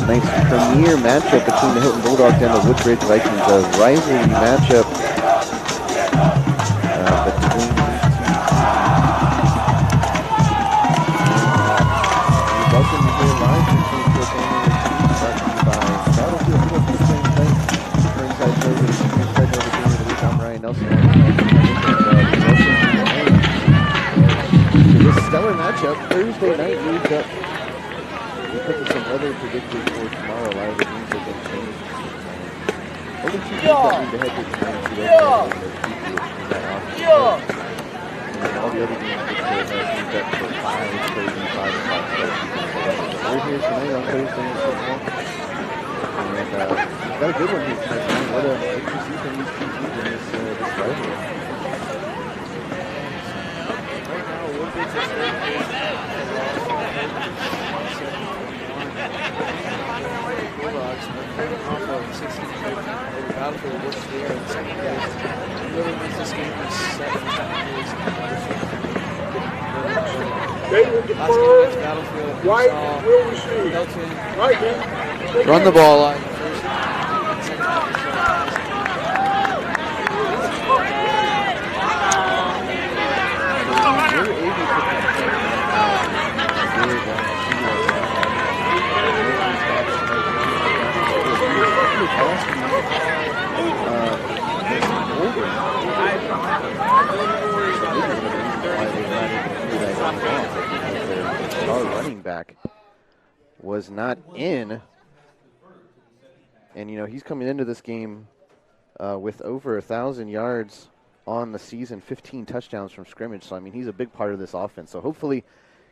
tonight's premier matchup between the Hylton Bulldogs and the Woodbridge Vikings. A rivalry matchup between these two teams. We welcome you here live to the Postgame brought to you by Battlefield Postgame tonight. For Inside Television, Inside Television Game of the Week, I'm Ryan Nelson. This stellar matchup Thursday night moved up because of some weather predicted for tomorrow. A lot of the games have been changed. Only two games that need to head to tonight. And all the other games that have moved up for 5:30, 5 o'clock. We're here tonight on Thursday Night Football. And we've got a good one here tonight. What a see from these two teams in this rivalry. Right now, Woodbridge is Bulldogs are trading off of 16-15 over Battlefield, which they are in second place. Whoever wins this game is set in second place. Last game against Battlefield, we saw Hylton run the ball out in the first half and second half. Our running back was not in, and he's coming into this game with over 1,000 yards on the season, 15 touchdowns from scrimmage. So he's a big part of this offense. So hopefully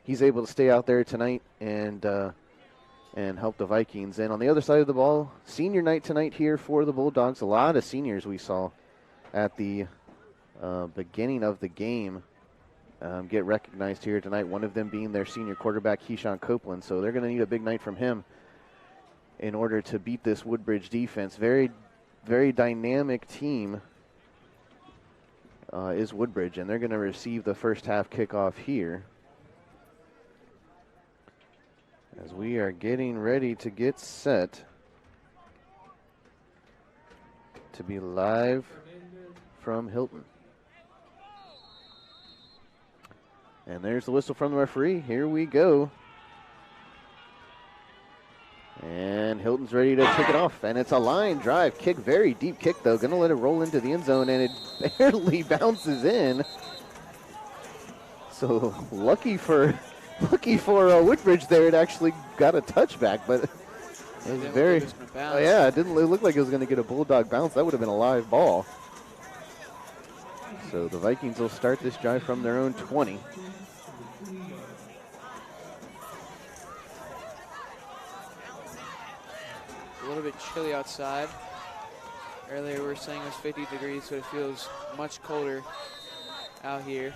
he's able to stay out there tonight and help the Vikings. And on the other side of the ball, senior night tonight here for the Bulldogs. A lot of seniors we saw at the beginning of the game get recognized here tonight, one of them being their senior quarterback, Keyshawn Copeland. So they're going to need a big night from him in order to beat this Woodbridge defense. Very, very dynamic team is Woodbridge, and they're going to receive the first half kickoff here as we are getting ready to get set to be live from Hylton. And there's the whistle from the referee. Here we go. And Hylton's ready to kick it off. And it's a line drive kick. Very deep kick, though. Going to let it roll into the end zone, and it barely bounces in. So lucky for Woodbridge there, it actually got a touchback. But it was very, it didn't look like it was going to get a Bulldog bounce. That would have been a live ball. So the Vikings will start this drive from their own 20. A little bit chilly outside. Earlier we were saying it was 50 degrees, so it feels much colder out here.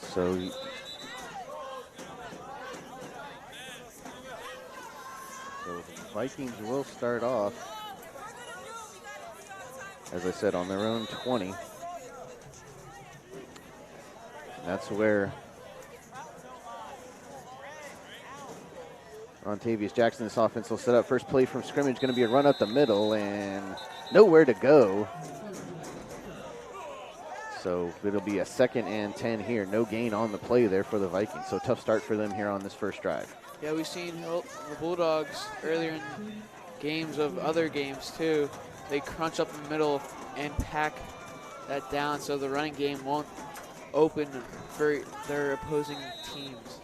So the Vikings will start off, as I said, on their own 20. That's where Rontavius Jackson, this offense will set up. First play from scrimmage, going to be a run up the middle and nowhere to go. So it'll be a 2nd and 10 here. No gain on the play there for the Vikings. So tough start for them here on this first drive. Yeah, we've seen the Bulldogs earlier in games of other games too. They crunch up the middle and pack that down so the running game won't open for their opposing teams.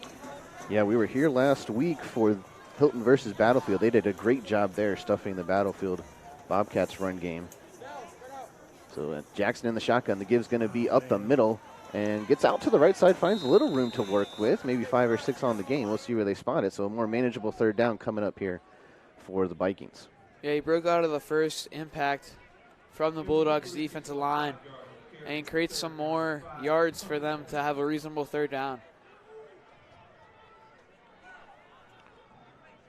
Yeah, we were here last week for Hylton versus Battlefield. They did a great job there stuffing the Battlefield Bobcats run game. So Jackson in the shotgun. The give's going to be up the middle and gets out to the right side, finds a little room to work with, maybe 5 or 6 on the game. We'll see where they spot it. So a more manageable third down coming up here for the Vikings. Yeah, he broke out of the first impact from the Bulldogs defensive line and creates some more yards for them to have a reasonable third down.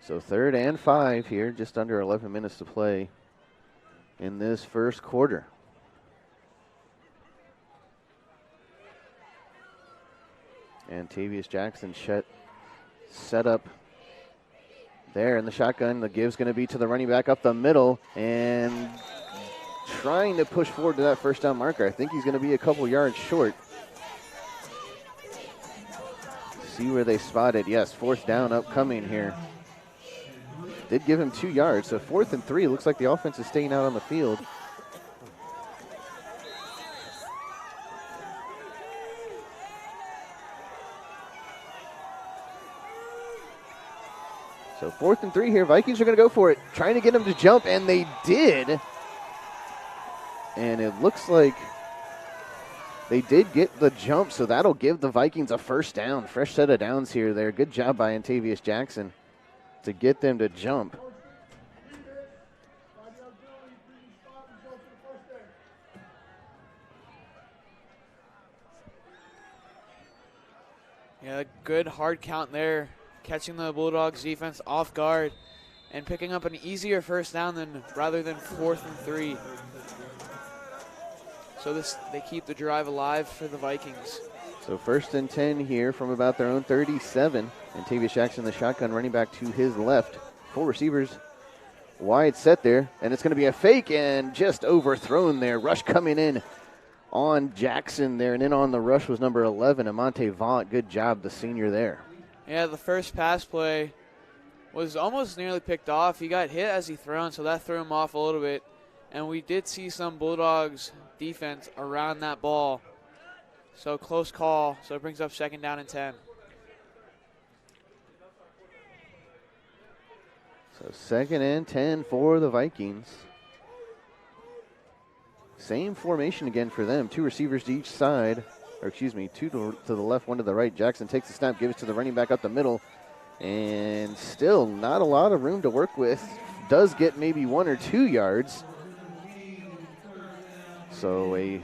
So 3rd and 5 here, just under 11 minutes to play in this first quarter. And Tavius Jackson set up there in the shotgun. The give's going to be to the running back up the middle and trying to push forward to that first down marker. I think he's going to be a couple yards short. See where they spotted. Yes, fourth down upcoming here. Did give him 2 yards, so 4th and 3. Looks like the offense is staying out on the field. So 4th and 3 here. Vikings are going to go for it, trying to get him to jump, and they did. And it looks like they did get the jump, so that'll give the Vikings a first down. Fresh set of downs here there. Good job by Antavius Jackson to get them to jump. Yeah, good hard count there, catching the Bulldogs defense off guard and picking up an easier first down rather than 4th and 3. So they keep the drive alive for the Vikings. So 1st and 10 here from about their own 37. Antavius Jackson, the shotgun running back to his left. 4 receivers wide set there, and it's going to be a fake and just overthrown there. Rush coming in on Jackson there, and in on the rush was number 11, Amonte Vaught. Good job, the senior there. Yeah, the first pass play was almost nearly picked off. He got hit as he thrown, so that threw him off a little bit. And we did see some Bulldogs defense around that ball. So close call, so it brings up 2nd down and 10. So 2nd and 10 for the Vikings. Same formation again for them. 2 receivers to each side. Or excuse me, 2 to the left, 1 to the right. Jackson takes the snap, gives it to the running back up the middle. And still not a lot of room to work with. Does get maybe 1 or 2 yards. So a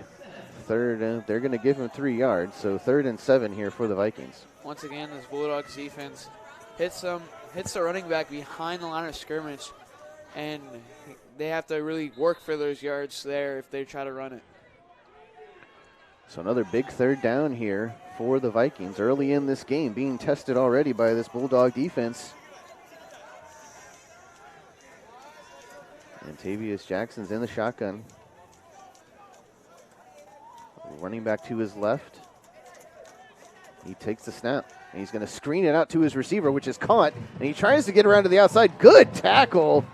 third, they're going to give him 3 yards. So 3rd and 7 here for the Vikings. Once again, this Bulldogs defense hits the running back behind the line of scrimmage, and they have to really work for those yards there if they try to run it. So another big 3rd down here for the Vikings early in this game, being tested already by this Bulldog defense. Antavius Jackson's in the shotgun. Running back to his left. He takes the snap, and he's going to screen it out to his receiver, which is caught, and he tries to get around to the outside. Good tackle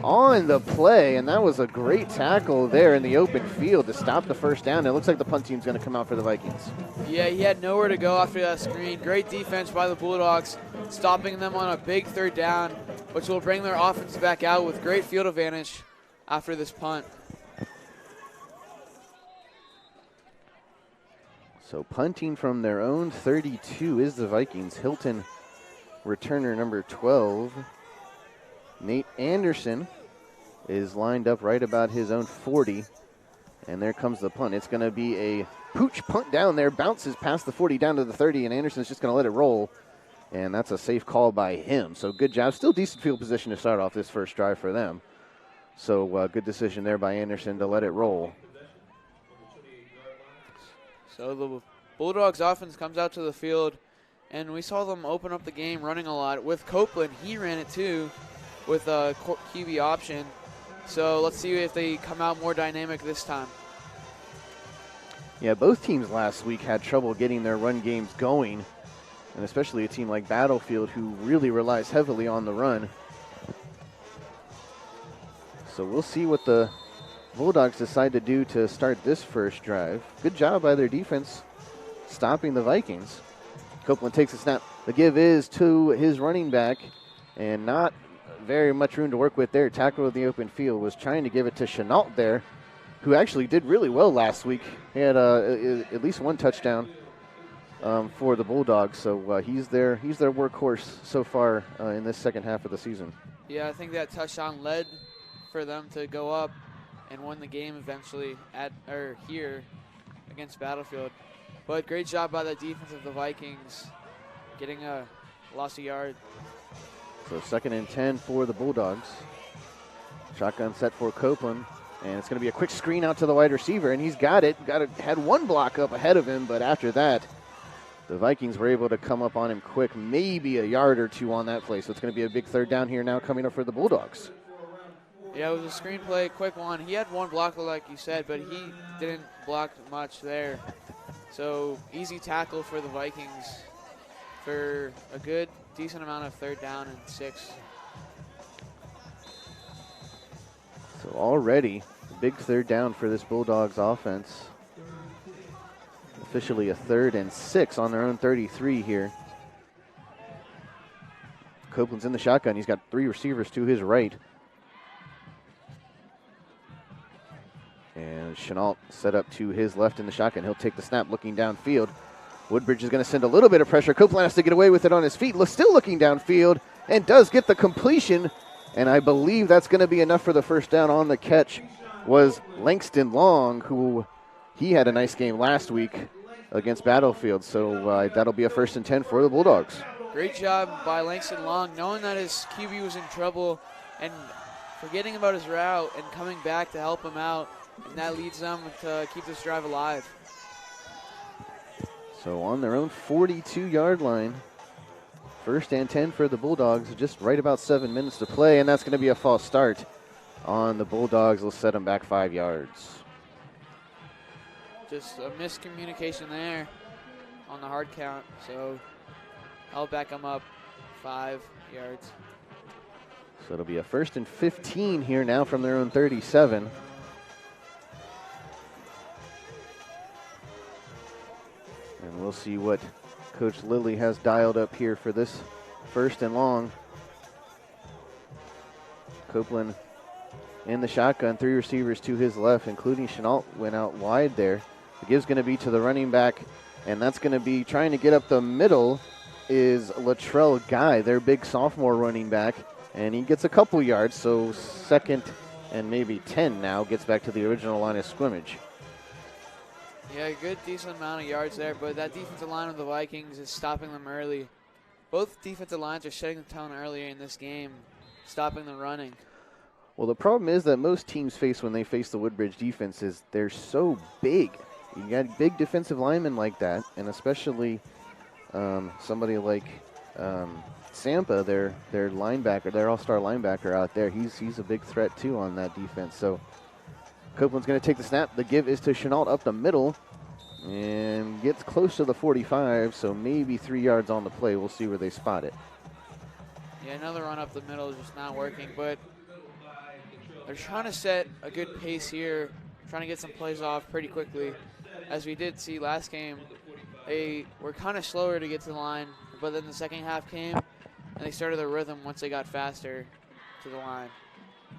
on the play, and that was a great tackle there in the open field to stop the first down. It looks like the punt team's going to come out for the Vikings. Yeah, he had nowhere to go after that screen. Great defense by the Bulldogs, stopping them on a big 3rd down, which will bring their offense back out with great field advantage after this punt. So punting from their own 32 is the Vikings. Hylton, returner number 12. Nate Anderson is lined up right about his own 40. And there comes the punt. It's going to be a pooch punt down there. Bounces past the 40 down to the 30, and Anderson's just going to let it roll. And that's a safe call by him. So good job. Still decent field position to start off this first drive for them. So good decision there by Anderson to let it roll. So the Bulldogs offense comes out to the field, and we saw them open up the game running a lot. With Copeland, he ran it too with a QB option. So let's see if they come out more dynamic this time. Yeah, both teams last week had trouble getting their run games going, and especially a team like Battlefield, who really relies heavily on the run. So we'll see what the Bulldogs decide to do to start this first drive. Good job by their defense stopping the Vikings. Copeland takes a snap. The give is to his running back, and not very much room to work with there. Tackle in the open field, was trying to give it to Chenault there, who actually did really well last week. He had at least 1 touchdown for the Bulldogs, so he's their workhorse so far in this second half of the season. Yeah, I think that touchdown led for them to go up and won the game eventually here against Battlefield. But great job by the defense of the Vikings, getting a loss of yard. So 2nd and 10 for the Bulldogs. Shotgun set for Copeland, and it's going to be a quick screen out to the wide receiver, and he's got it. Had 1 block up ahead of him, but after that, The Vikings were able to come up on him quick, maybe a yard or two on that play. So it's going to be a big third down here now coming up for the Bulldogs. Yeah, it was a screenplay, quick one. He had one block, like you said, but he didn't block much there. So easy tackle for the Vikings for a good, decent amount of third down and 6. So already a big third down for this Bulldogs offense. Officially a 3rd and 6 on their own 33 here. Copeland's in the shotgun. He's got 3 receivers to his right. And Chenault set up to his left in the shotgun. He'll take the snap looking downfield. Woodbridge is going to send a little bit of pressure. Copeland has to get away with it on his feet. Still looking downfield and does get the completion. And I believe that's going to be enough for the first down. On the catch was Langston Long, who he had a nice game last week against Battlefield. So that'll be a 1st and 10 for the Bulldogs. Great job by Langston Long, knowing that his QB was in trouble and forgetting about his route and coming back to help him out. And that leads them to keep this drive alive. So on their own 42-yard line, 1st and 10 for the Bulldogs, just right about 7 minutes to play, and that's going to be a false start on the Bulldogs. They'll set them back 5 yards. Just a miscommunication there on the hard count, so I'll back them up 5 yards. So it'll be a 1st and 15 here now from their own 37. And we'll see what Coach Lilly has dialed up here for this 1st and long. Copeland in the shotgun, 3 receivers to his left, including Chenault went out wide there. The give's going to be to the running back, and that's going to be trying to get up the middle is Latrell Guy, their big sophomore running back, and he gets a couple yards, so 2nd and maybe 10 now, gets back to the original line of scrimmage. Yeah, good, decent amount of yards there, but that defensive line of the Vikings is stopping them early. Both defensive lines are setting the tone earlier in this game, stopping the running. Well, the problem is that most teams face when they face the Woodbridge defense is they're so big. You got big defensive linemen like that, and especially somebody like Sampa, their linebacker, their all-star linebacker out there. He's a big threat too on that defense. So Copeland's going to take the snap. The give is to Chenault up the middle and gets close to the 45, so maybe 3 yards on the play. We'll see where they spot it. Yeah, another run up the middle is just not working, but they're trying to set a good pace here, trying to get some plays off pretty quickly. As we did see last game, they were kind of slower to get to the line, but then the second half came, and they started their rhythm once they got faster to the line.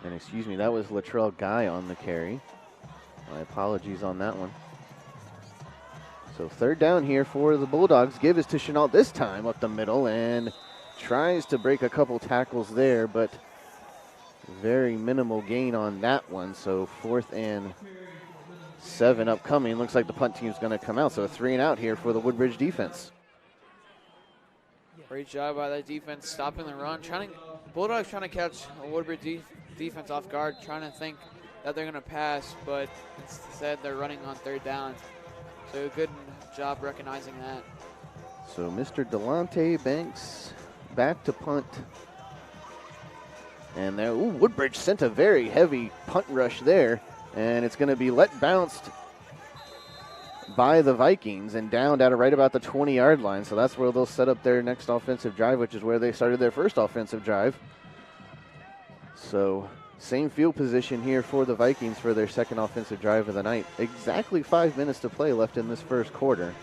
And excuse me, that was Latrell Guy on the carry. My apologies on that one. So 3rd down here for the Bulldogs. Give is to Chenault this time up the middle and tries to break a couple tackles there, but very minimal gain on that one. So 4th and 7 upcoming. Looks like the punt team's going to come out. So a 3 and out here for the Woodbridge defense. Great job by that defense stopping the run. Bulldogs trying to catch a Woodbridge defense off guard, trying to think that they're going to pass, but instead they're running on 3rd down. So good job recognizing that. So Mr. Delonte Banks back to punt. And there, Woodbridge sent a very heavy punt rush there, and it's going to be bounced by the Vikings and downed at right about the 20-yard line. So that's where they'll set up their next offensive drive, which is where they started their first offensive drive. So same field position here for the Vikings for their 2nd offensive drive of the night. Exactly 5 minutes to play left in this first quarter.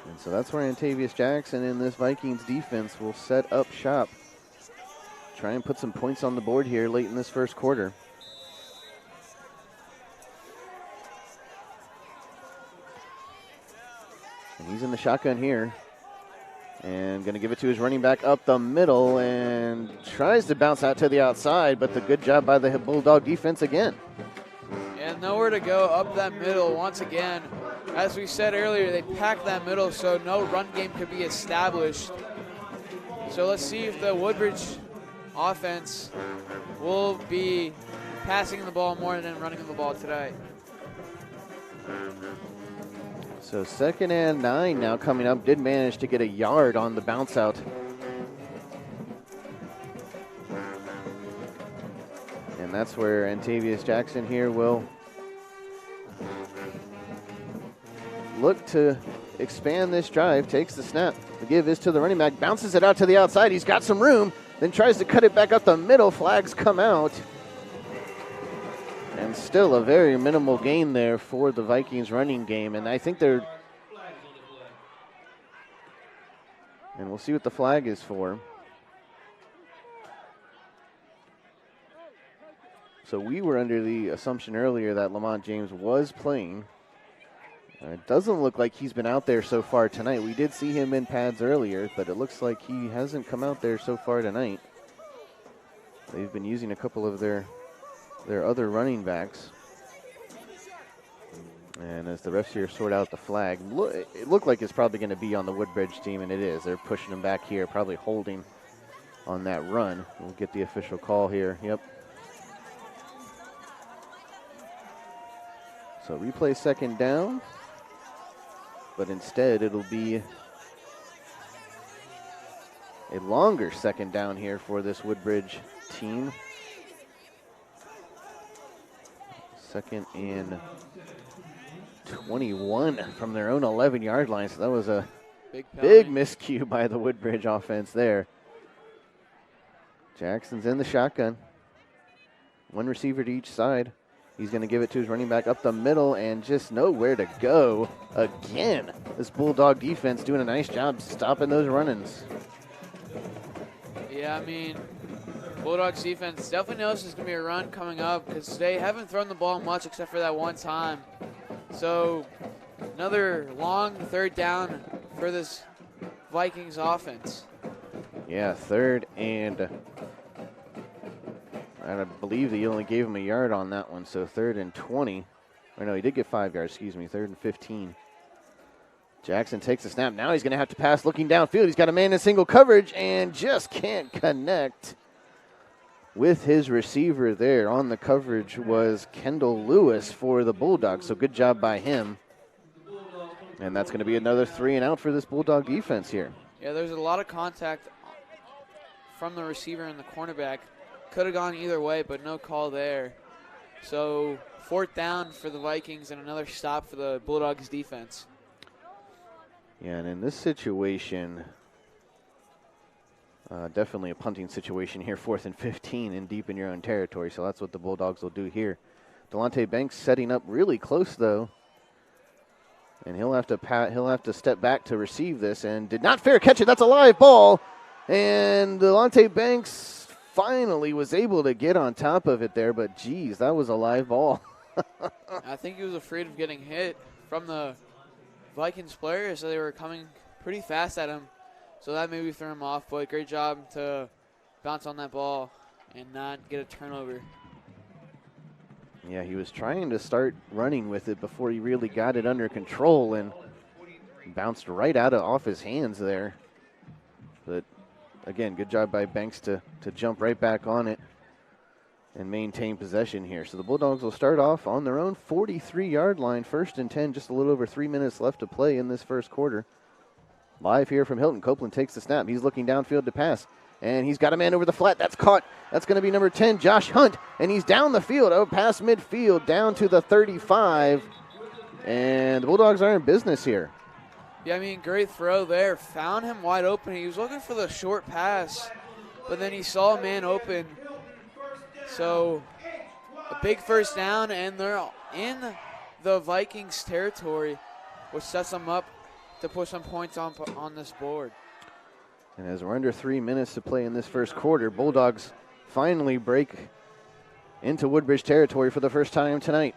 And so that's where Antavius Jackson and this Vikings defense will set up shop. Try and put some points on the board here late in this first quarter. And he's in the shotgun here. And going to give it to his running back up the middle and tries to bounce out to the outside, but the good job by the Bulldog defense again. And nowhere to go up that middle once again. As we said earlier, they packed that middle so no run game could be established. So let's see if the Woodbridge offense will be passing the ball more than running the ball today. So 2nd and 9 now coming up. Did manage to get a yard on the bounce out. And that's where Antavius Jackson here will look to expand this drive. Takes the snap. The give is to the running back. Bounces it out to the outside. He's got some room. Then tries to cut it back up the middle. Flags come out. And still a very minimal gain there for the Vikings running game. And I think they're... And we'll see what the flag is for. So we were under the assumption earlier that Lamont James was playing. It doesn't look like he's been out there so far tonight. We did see him in pads earlier, but it looks like he hasn't come out there so far tonight. They've been using a couple of their other running backs. And as the refs here sort out the flag, it looked like it's probably going to be on the Woodbridge team, and it is. They're pushing him back here, probably holding on that run. We'll get the official call here. Yep. So replay 2nd down, but instead it'll be a longer 2nd down here for this Woodbridge team. 2nd and 21 from their own 11-yard line. So that was a big miscue by the Woodbridge offense there. Jackson's in the shotgun. One receiver to each side. He's going to give it to his running back up the middle and just nowhere to go again. This Bulldog defense doing a nice job stopping those run-ins. Yeah, I mean, Bulldogs defense definitely knows there's going to be a run coming up because they haven't thrown the ball much except for that one time. So another long 3rd down for this Vikings offense. Yeah, 3rd and I believe he only gave him a yard on that one, so 3rd and 20. Or no, he did get 5 yards, 3rd and 15. Jackson takes the snap. Now he's going to have to pass looking downfield. He's got a man in single coverage and just can't connect with his receiver there. On the coverage was Kendall Lewis for the Bulldogs, so good job by him. And that's going to be another 3 and out for this Bulldog defense here. Yeah, there's a lot of contact from the receiver and the cornerback. Could have gone either way, but no call there. So 4th down for the Vikings and another stop for the Bulldogs defense. Yeah, and in this situation, definitely a punting situation here, 4th and 15 and deep in your own territory. So that's what the Bulldogs will do here. Delonte Banks setting up really close though, and he'll have to step back to receive this, and did not fair catch it. That's a live ball, and Delonte Banks finally was able to get on top of it there, but geez, that was a live ball. I think he was afraid of getting hit from the Vikings players, so they were coming pretty fast at him. So that maybe threw him off, but great job to bounce on that ball and not get a turnover. Yeah, he was trying to start running with it before he really got it under control and bounced right off his hands there. But again, good job by Banks to jump right back on it and maintain possession here. So the Bulldogs will start off on their own 43-yard line, 1st and 10, just a little over 3 minutes left to play in this first quarter. Live here from Hylton. Copeland takes the snap. He's looking downfield to pass, and he's got a man over the flat. That's caught. That's going to be number 10, Josh Hunt, and he's down the field, past midfield, down to the 35, and the Bulldogs are in business here. Yeah, I mean, great throw there. Found him wide open. He was looking for the short pass, but then he saw a man open. So a big 1st down, and they're in the Vikings territory, which sets them up to put some points on this board. And as we're under 3 minutes to play in this first quarter, Bulldogs finally break into Woodbridge territory for the first time tonight.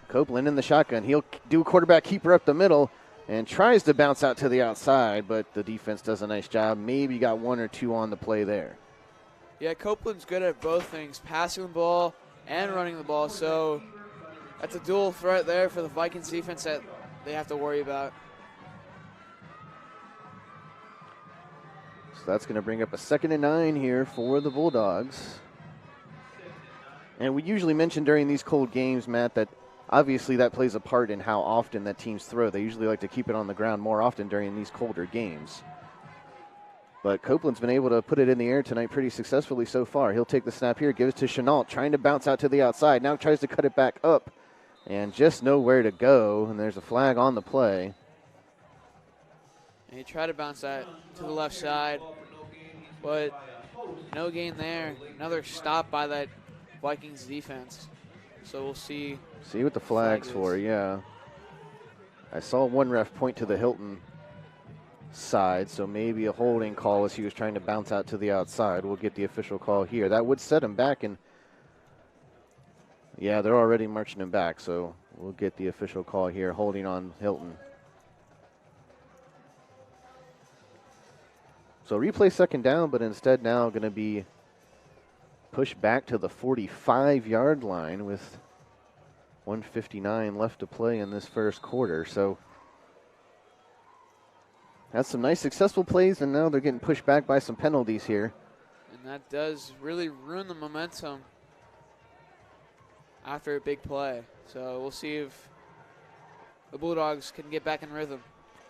Copeland in the shotgun. He'll do quarterback keeper up the middle and tries to bounce out to the outside, but the defense does a nice job. Maybe got 1 or 2 on the play there. Yeah, Copeland's good at both things, passing the ball and running the ball. So that's a dual threat there for the Vikings defense that they have to worry about. So that's going to bring up a 2nd and 9 here for the Bulldogs. And we usually mention during these cold games, Matt, that obviously that plays a part in how often that teams throw. They usually like to keep it on the ground more often during these colder games. But Copeland's been able to put it in the air tonight pretty successfully so far. He'll take the snap here, give it to Chenault, trying to bounce out to the outside. Now tries to cut it back up and just nowhere to go. And there's a flag on the play. And he tried to bounce that to the left side, but no gain there. Another stop by that Vikings defense. So we'll see. See what the flag's for, yeah. I saw one ref point to the Hylton side, so maybe a holding call as he was trying to bounce out to the outside. We'll get the official call here. That would set him back, and yeah, they're already marching him back, so we'll get the official call here, holding on Hylton. So replay second down, but instead now going to be pushed back to the 45-yard line with 1:59 left to play in this first quarter. So that's some nice successful plays, and now they're getting pushed back by some penalties here. And that does really ruin the momentum after a big play. So we'll see if the Bulldogs can get back in rhythm.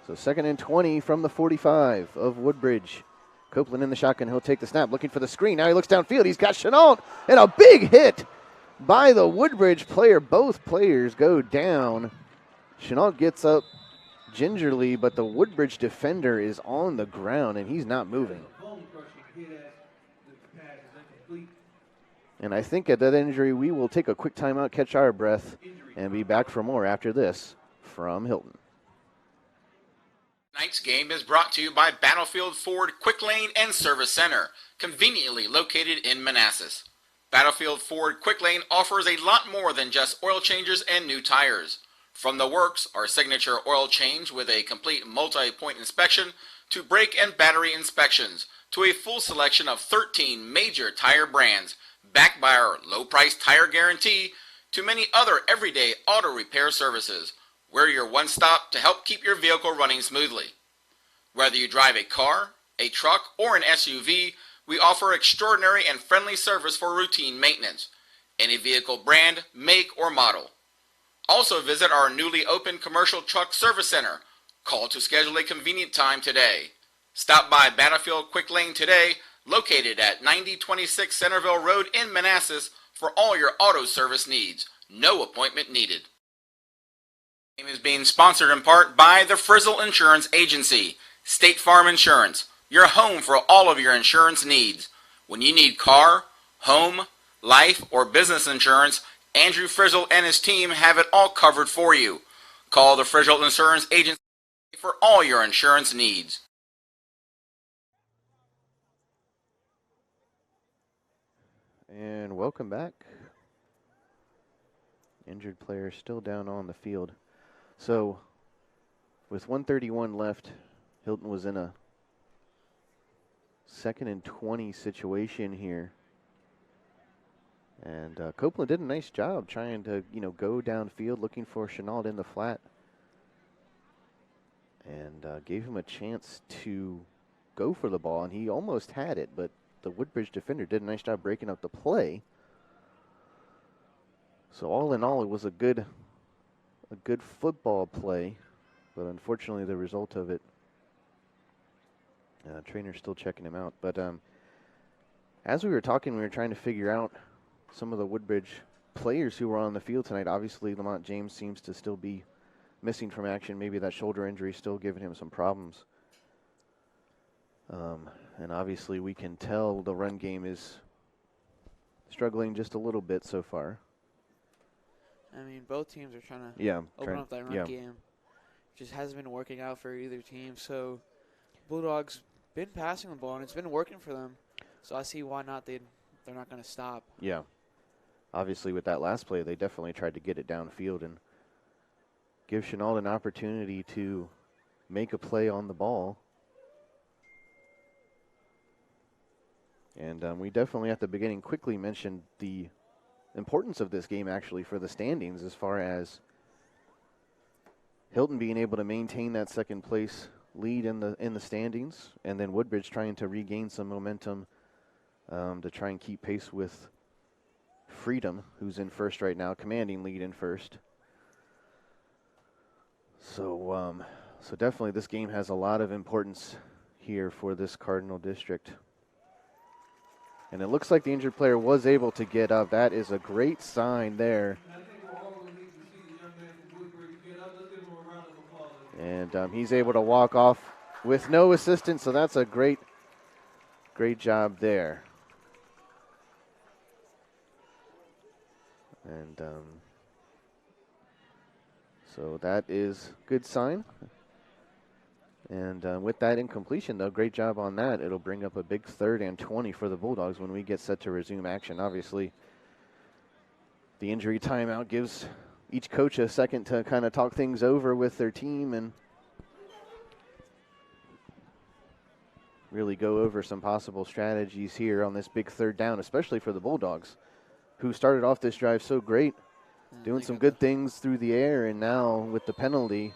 So 2nd and 20 from the 45 of Woodbridge. Copeland in the shotgun. He'll take the snap, looking for the screen. Now he looks downfield. He's got Chenault, and a big hit by the Woodbridge player. Both players go down. Chenault gets up gingerly, but the Woodbridge defender is on the ground, and he's not moving. And I think at that injury, we will take a quick timeout, catch our breath, and be back for more after this from Hylton. Tonight's game is brought to you by Battlefield Ford Quick Lane and Service Center, conveniently located in Manassas. Battlefield Ford Quick Lane offers a lot more than just oil changes and new tires. From the works, our signature oil change with a complete multi-point inspection, to brake and battery inspections, to a full selection of 13 major tire brands, backed by our low-price tire guarantee, to many other everyday auto repair services. We're your one-stop to help keep your vehicle running smoothly. Whether you drive a car, a truck, or an SUV, we offer extraordinary and friendly service for routine maintenance. Any vehicle brand, make, or model. Also visit our newly opened commercial truck service center. Call to schedule a convenient time today. Stop by Battlefield Quick Lane today, located at 9026 Centerville Road in Manassas, for all your auto service needs. No appointment needed. This game is being sponsored in part by the Frizzle Insurance Agency, State Farm Insurance, your home for all of your insurance needs. When you need car, home, life, or business insurance, Andrew Frizzle and his team have it all covered for you. Call the Frizzle Insurance Agency for all your insurance needs. And welcome back. Injured player still down on the field. So with 1:31 left, Hylton was in a 2nd and 20 situation here. And Copeland did a nice job trying to, go downfield, looking for Chenault in the flat. And gave him a chance to go for the ball, and he almost had it, but the Woodbridge defender did a nice job breaking up the play. So all in all, it was a good football play, but unfortunately the result of it, trainer's still checking him out. But as we were talking, we were trying to figure out some of the Woodbridge players who were on the field tonight. Obviously, Lamont James seems to still be missing from action. Maybe that shoulder injury still giving him some problems. And obviously, we can tell the run game is struggling just a little bit so far. I mean, both teams are trying to open up that run game. Just hasn't been working out for either team. So Bulldogs been passing the ball, and it's been working for them. So I see why not they're not going to stop. Yeah. Obviously, with that last play, they definitely tried to get it downfield and give Chenault an opportunity to make a play on the ball. And we definitely, at the beginning, quickly mentioned the importance of this game, actually, for the standings, as far as Hylton being able to maintain that second place lead in the standings, and then Woodbridge trying to regain some momentum to try and keep pace with Freedom, who's in first right now, commanding lead in first. So definitely this game has a lot of importance here for this Cardinal district. And it looks like the injured player was able to get up. That is a great sign there. And he's able to walk off with no assistance, so that's a great job there. And so that is a good sign. And with that incompletion, though, great job on that. It'll bring up a big 3rd and 20 for the Bulldogs when we get set to resume action. Obviously, the injury timeout gives each coach a second to kind of talk things over with their team and really go over some possible strategies here on this big 3rd down, especially for the Bulldogs, who started off this drive so great, doing some good things through the air, and now with the penalty,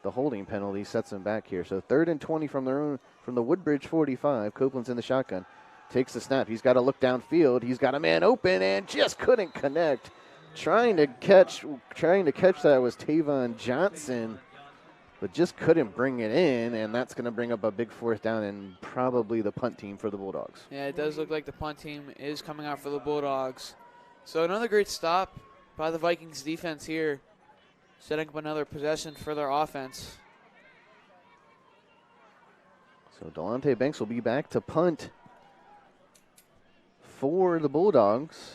the holding penalty sets them back here. So 3rd and 20 from the Woodbridge 45. Copeland's in the shotgun, takes the snap. He's got to look downfield. He's got a man open and just couldn't connect. Trying to catch that was Tavon Johnson, but just couldn't bring it in, and that's going to bring up a big 4th down and probably the punt team for the Bulldogs. Yeah, it does look like the punt team is coming out for the Bulldogs. So another great stop by the Vikings defense here, setting up another possession for their offense. So Delonte Banks will be back to punt for the Bulldogs.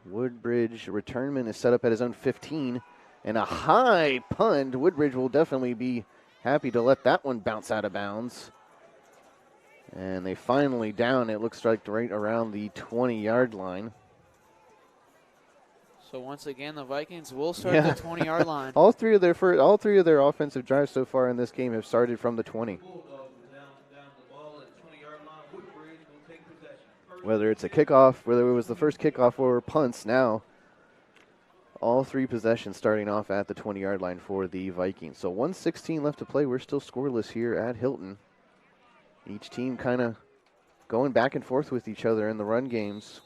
Woodbridge returnman is set up at his own 15. And a high punt. Woodbridge will definitely be happy to let that one bounce out of bounds. And they finally down, it looks like right around the 20-yard line. So once again, the Vikings will start at the 20-yard line. All three of their offensive drives so far in this game have started from the 20. Whether it's a kickoff, whether it was the first kickoff or punts now, all 3 possessions starting off at the 20-yard line for the Vikings. So 1:16 left to play. We're still scoreless here at Hylton. Each team kind of going back and forth with each other in the run games.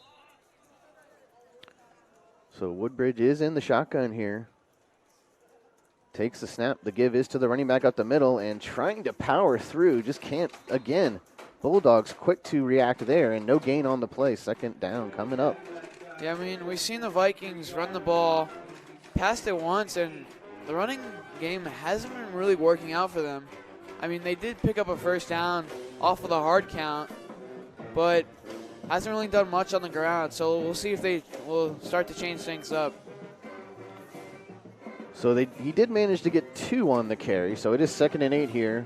So Woodbridge is in the shotgun here. Takes the snap. The give is to the running back up the middle and trying to power through. Just can't again. Bulldogs quick to react there and no gain on the play. 2nd down coming up. Yeah, I mean, we've seen the Vikings run the ball, passed it once, and the running game hasn't been really working out for them. I mean, they did pick up a 1st down off of the hard count, but hasn't really done much on the ground. So we'll see if they will start to change things up. So he did manage to get 2 on the carry, so it is 2nd and 8 here.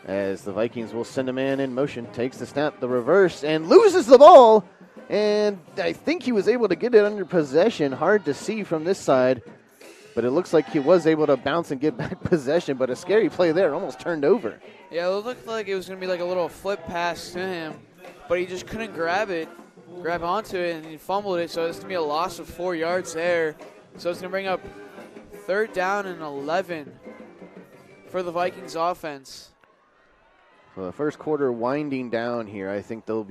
As the Vikings will send a man in motion, takes the snap, the reverse, and loses the ball. And I think he was able to get it under possession. Hard to see from this side, but it looks like he was able to bounce and get back possession, but a scary play there, almost turned over. Yeah, it looked like it was going to be like a little flip pass to him, but he just couldn't grab onto it, and he fumbled it, so it's going to be a loss of 4 yards there. So it's going to bring up 3rd down and 11 for the Vikings offense. So the first quarter winding down here. I think they'll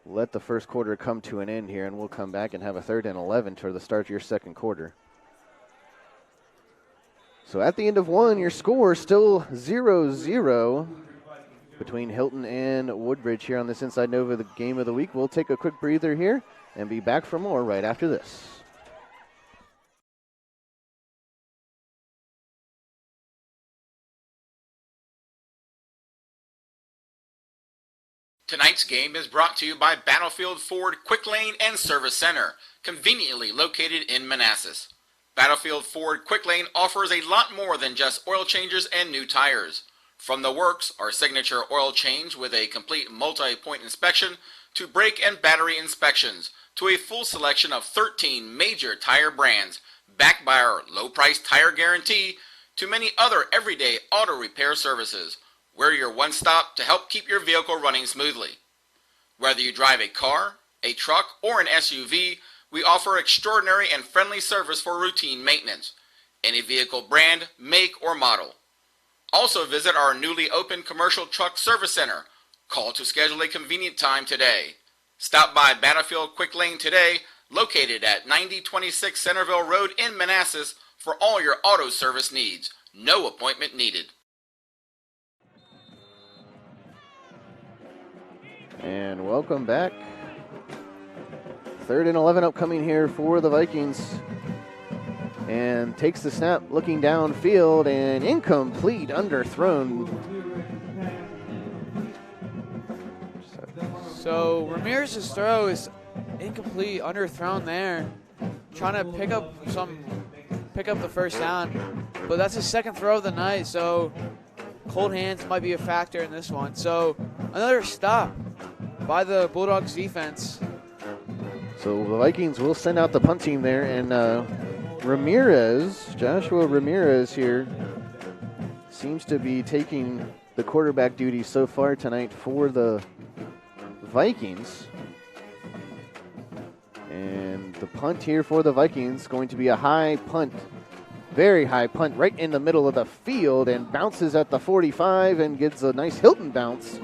let the first quarter come to an end here, and we'll come back and have a 3rd and 11 to the start of your 2nd quarter. So at the end of 1, your score still 0-0 between Hylton and Woodbridge here on this Inside Nova, the game of the week. We'll take a quick breather here and be back for more right after this. Tonight's game is brought to you by Battlefield Ford Quick Lane and Service Center, conveniently located in Manassas. Battlefield Ford Quick Lane offers a lot more than just oil changes and new tires. From the works, our signature oil change with a complete multi-point inspection, to brake and battery inspections, to a full selection of 13 major tire brands, backed by our low-price tire guarantee, to many other everyday auto repair services. We're your one-stop to help keep your vehicle running smoothly. Whether you drive a car, a truck, or an SUV, we offer extraordinary and friendly service for routine maintenance. Any vehicle brand, make, or model. Also visit our newly opened commercial truck service center. Call to schedule a convenient time today. Stop by Battlefield Quick Lane today, located at 9026 Centerville Road in Manassas, for all your auto service needs. No appointment needed. And welcome back. 3rd and 11 upcoming here for the Vikings. And takes the snap, looking downfield, and incomplete, underthrown. So Ramirez's throw is incomplete, underthrown there, trying to pick up the first down. But that's his second throw of the night, so cold hands might be a factor in this one. So another stop by the Bulldogs defense. So the Vikings will send out the punt team there, and Joshua Ramirez here seems to be taking the quarterback duty so far tonight for the Vikings. And the punt here for the Vikings going to be a high punt, very high punt, right in the middle of the field, and bounces at the 45 and gets a nice Hylton bounce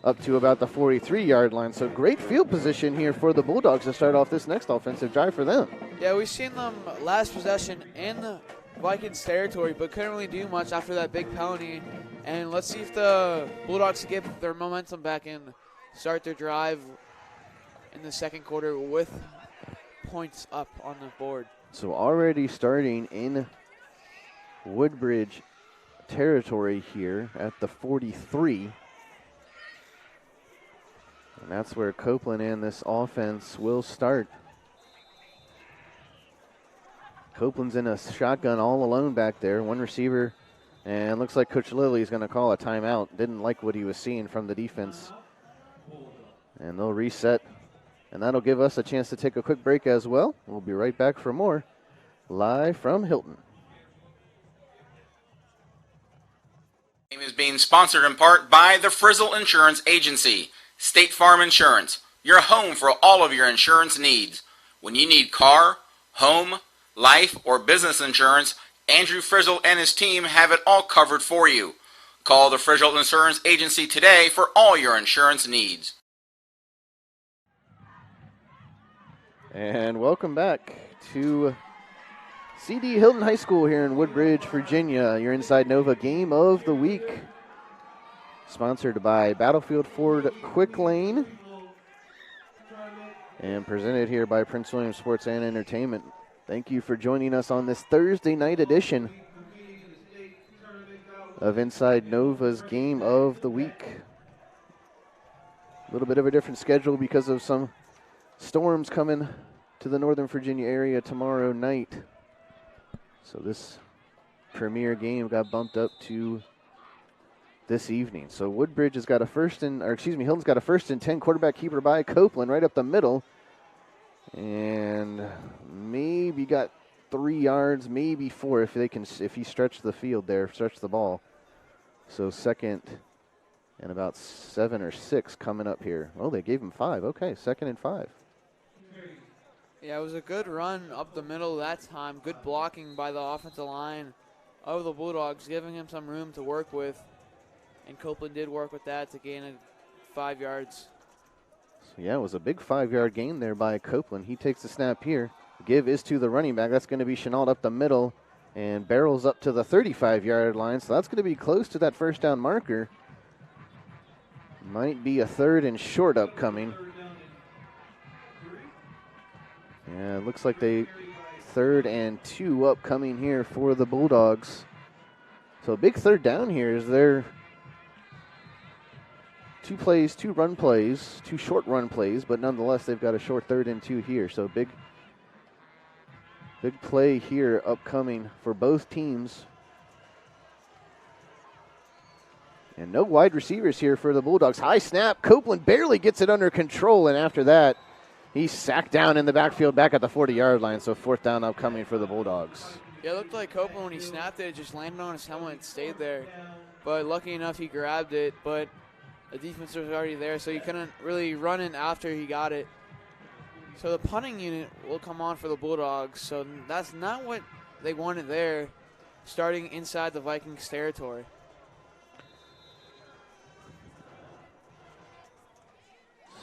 up to about the 43-yard line. So great field position here for the Bulldogs to start off this next offensive drive for them. Yeah, we've seen them last possession in the Vikings territory, but couldn't really do much after that big penalty. And let's see if the Bulldogs get their momentum back and start their drive in the second quarter with points up on the board. So already starting in Woodbridge territory here at the 43. And that's where Copeland and this offense will start. Copeland's in a shotgun all alone back there, one receiver, and looks like Coach Lilly is going to call a timeout. Didn't like what he was seeing from the defense. And they'll reset, and that'll give us a chance to take a quick break as well. We'll be right back for more live from Hylton. Game is being sponsored in part by the Frizzle Insurance Agency. State Farm Insurance, your home for all of your insurance needs. When you need car, home, life, or business insurance, Andrew Frizzle and his team have it all covered for you. Call the Frizzle Insurance Agency today for all your insurance needs. And welcome back to CD Hylton High School here in Woodbridge, Virginia. Your Inside Nova Game of the Week, sponsored by Battlefield Ford Quick Lane and presented here by Prince William Sports and Entertainment. Thank you for joining us on this Thursday night edition of Inside Nova's Game of the Week. A little bit of a different schedule because of some storms coming to the Northern Virginia area tomorrow night. So this premier game got bumped up to this evening. So Woodbridge has got a Hylton's got a 1st and 10, quarterback keeper by Copeland right up the middle. And maybe got 3 yards, maybe 4 if he stretched the field there, stretch the ball. So 2nd and about 7 or 6 coming up here. Oh, they gave him 5. Okay, 2nd and 5. Yeah, it was a good run up the middle that time. Good blocking by the offensive line of the Bulldogs, giving him some room to work with. And Copeland did work with that to gain 5 yards. So yeah, it was a big 5-yard gain there by Copeland. He takes the snap here. The give is to the running back. That's going to be Chenault up the middle and barrels up to the 35-yard line. So that's going to be close to that first down marker. Might be a 3rd and short upcoming. Yeah, it looks like 3rd and 2 upcoming here for the Bulldogs. So a big 3rd down here is their 2 run plays, 2 short run plays, but nonetheless they've got a short 3rd and 2 here. So big play here upcoming for both teams. And no wide receivers here for the Bulldogs. High snap, Copeland barely gets it under control, and after that he's sacked down in the backfield back at the 40-yard line. So 4th down upcoming for the Bulldogs. Yeah, it looked like Copeland, when he snapped it, just landed on his helmet and stayed there. But lucky enough, he grabbed it, but the defense was already there, so he couldn't really run in after he got it. So the punting unit will come on for the Bulldogs. So that's not what they wanted there, starting inside the Vikings territory.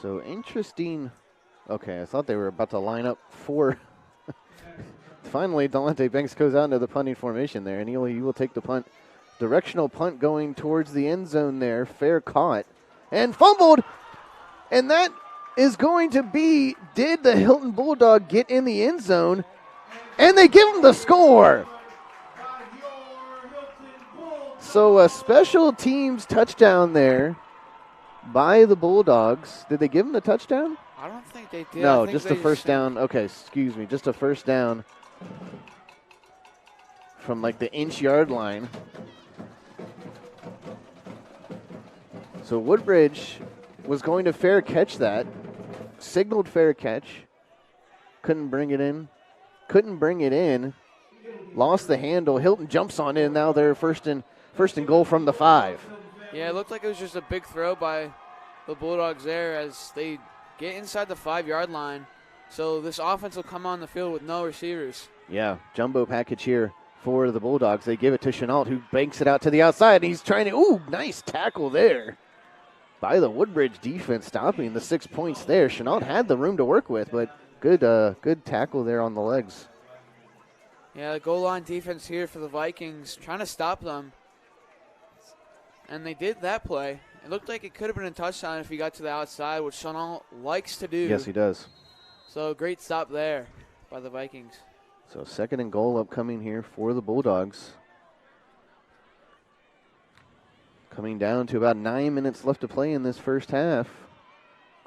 So interesting Okay, I thought they were about to line up for. Finally, Delonte Banks goes out into the punting formation there, and he will take the punt. Directional punt going towards the end zone there. Fair caught. And fumbled. And that is going to be, did the Hylton Bulldog get in the end zone? And they give him the score. So a special teams touchdown there by the Bulldogs. Did they give him the touchdown? I don't think they did. No, just a first down. Okay, excuse me. Just a first down from like the inch-yard line. So Woodbridge was going to fair catch that. Signaled fair catch. Couldn't bring it in. Lost the handle. Hylton jumps on in. Now they're first and goal from the 5. Yeah, it looked like it was just a big throw by the Bulldogs there as they get inside the 5-yard line. So this offense will come on the field with no receivers. Yeah, jumbo package here for the Bulldogs. They give it to Chenault, who banks it out to the outside. And he's trying to, nice tackle there by the Woodbridge defense, stopping the 6 points there. Chenault had the room to work with, but good tackle there on the legs. Yeah, the goal line defense here for the Vikings, trying to stop them. And they did that play. It looked like it could have been a touchdown if he got to the outside, which Chenault likes to do. Yes, he does. So great stop there by the Vikings. So 2nd and goal upcoming here for the Bulldogs. Coming down to about 9 minutes left to play in this first half.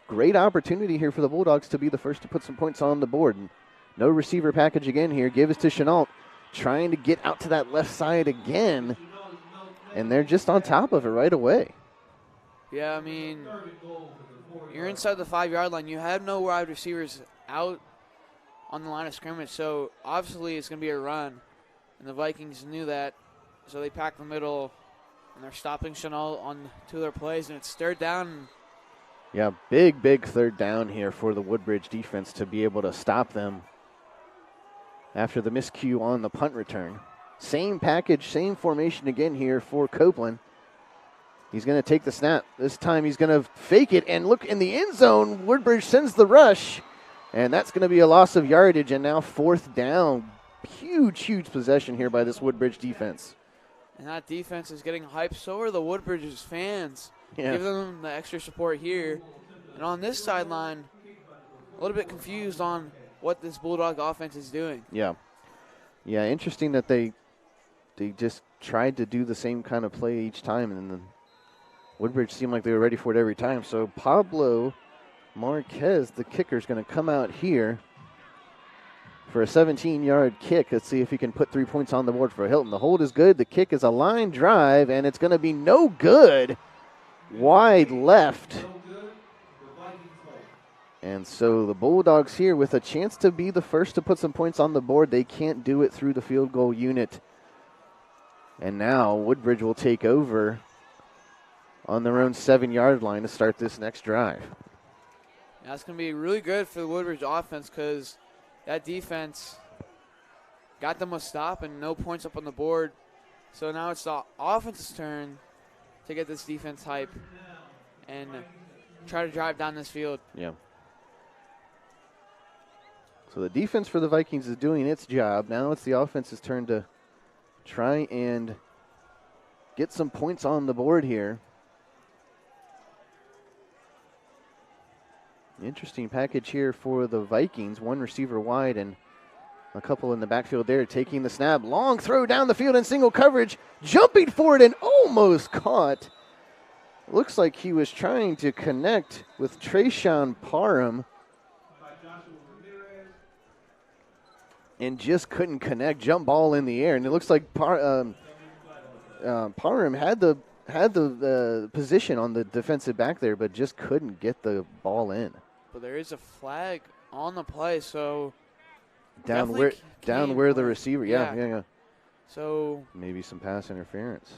Great opportunity here for the Bulldogs to be the first to put some points on the board. No receiver package again here. Gives to Chenault, trying to get out to that left side again. And they're just on top of it right away. Yeah, I mean, you're inside the 5-yard line. You have no wide receivers out on the line of scrimmage, so obviously it's going to be a run. And the Vikings knew that, so they packed the middle, and they're stopping Chenault on 2 of their plays, and it's 3rd down. Yeah, big 3rd down here for the Woodbridge defense to be able to stop them after the miscue on the punt return. Same package, same formation again here for Copeland. He's going to take the snap. This time he's going to fake it and look in the end zone. Woodbridge sends the rush, and that's going to be a loss of yardage, and now 4th down. Huge possession here by this Woodbridge defense. And that defense is getting hyped. So are the Woodbridge's fans. Yeah. Give them the extra support here. And on this sideline, a little bit confused on what this Bulldog offense is doing. Yeah, interesting that they just tried to do the same kind of play each time, and then Woodbridge seemed like they were ready for it every time. So Pablo Marquez, the kicker, is going to come out here for a 17-yard kick. Let's see if he can put 3 points on the board for Hylton. The hold is good. The kick is a line drive, and it's going to be no good. Wide left. And so the Bulldogs here with a chance to be the first to put some points on the board. They can't do it through the field goal unit. And now Woodbridge will take over on their own 7-yard line to start this next drive. That's going to be really good for the Woodbridge offense because that defense got them a stop and no points up on the board. So now it's the offense's turn to get this defense hype and try to drive down this field. Yeah. So the defense for the Vikings is doing its job. Now it's the offense's turn to try and get some points on the board here. Interesting package here for the Vikings. 1 receiver wide and a couple in the backfield there taking the snap. Long throw down the field in single coverage. Jumping for it and almost caught. Looks like he was trying to connect with Trayshawn Parham and just couldn't connect. Jump ball in the air. And it looks like Parham had the position on the defensive back there, but just couldn't get the ball in. But there is a flag on the play, so down where the receiver, yeah. So maybe some pass interference.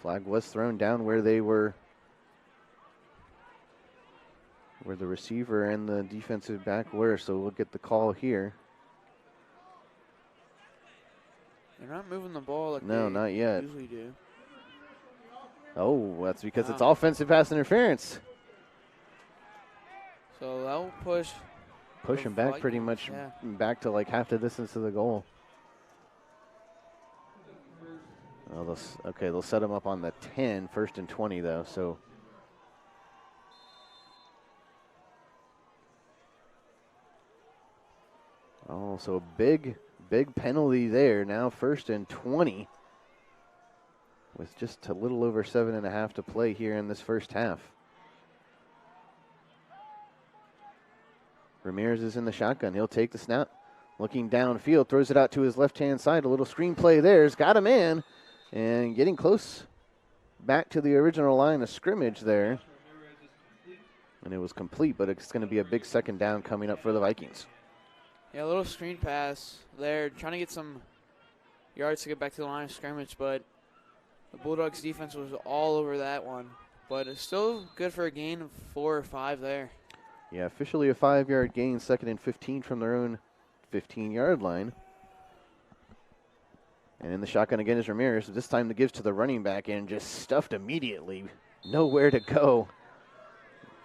Flag was thrown down where they were, where the receiver and the defensive back were. So we'll get the call here. They're not moving the ball like no, they not yet. usually do. Oh, that's because it's offensive pass interference. So that will push him back pretty much back to like half the distance of the goal. Well, they'll set him up on the 10, 1st and 20 though. So so a big penalty there. Now 1st and 20 with just a little over 7.5 to play here in this first half. Ramirez is in the shotgun. He'll take the snap. Looking downfield, throws it out to his left-hand side. A little screen play there. He's got him in. And getting close back to the original line of scrimmage there. And it was complete, but it's going to be a big 2nd down coming up for the Vikings. Yeah, a little screen pass there. Trying to get some yards to get back to the line of scrimmage, but the Bulldogs defense was all over that one. But it's still good for a gain of 4 or 5 there. Yeah, officially a 5-yard gain, 2nd and 15 from their own 15-yard line. And in the shotgun again is Ramirez. This time the gives to the running back and just stuffed immediately. Nowhere to go.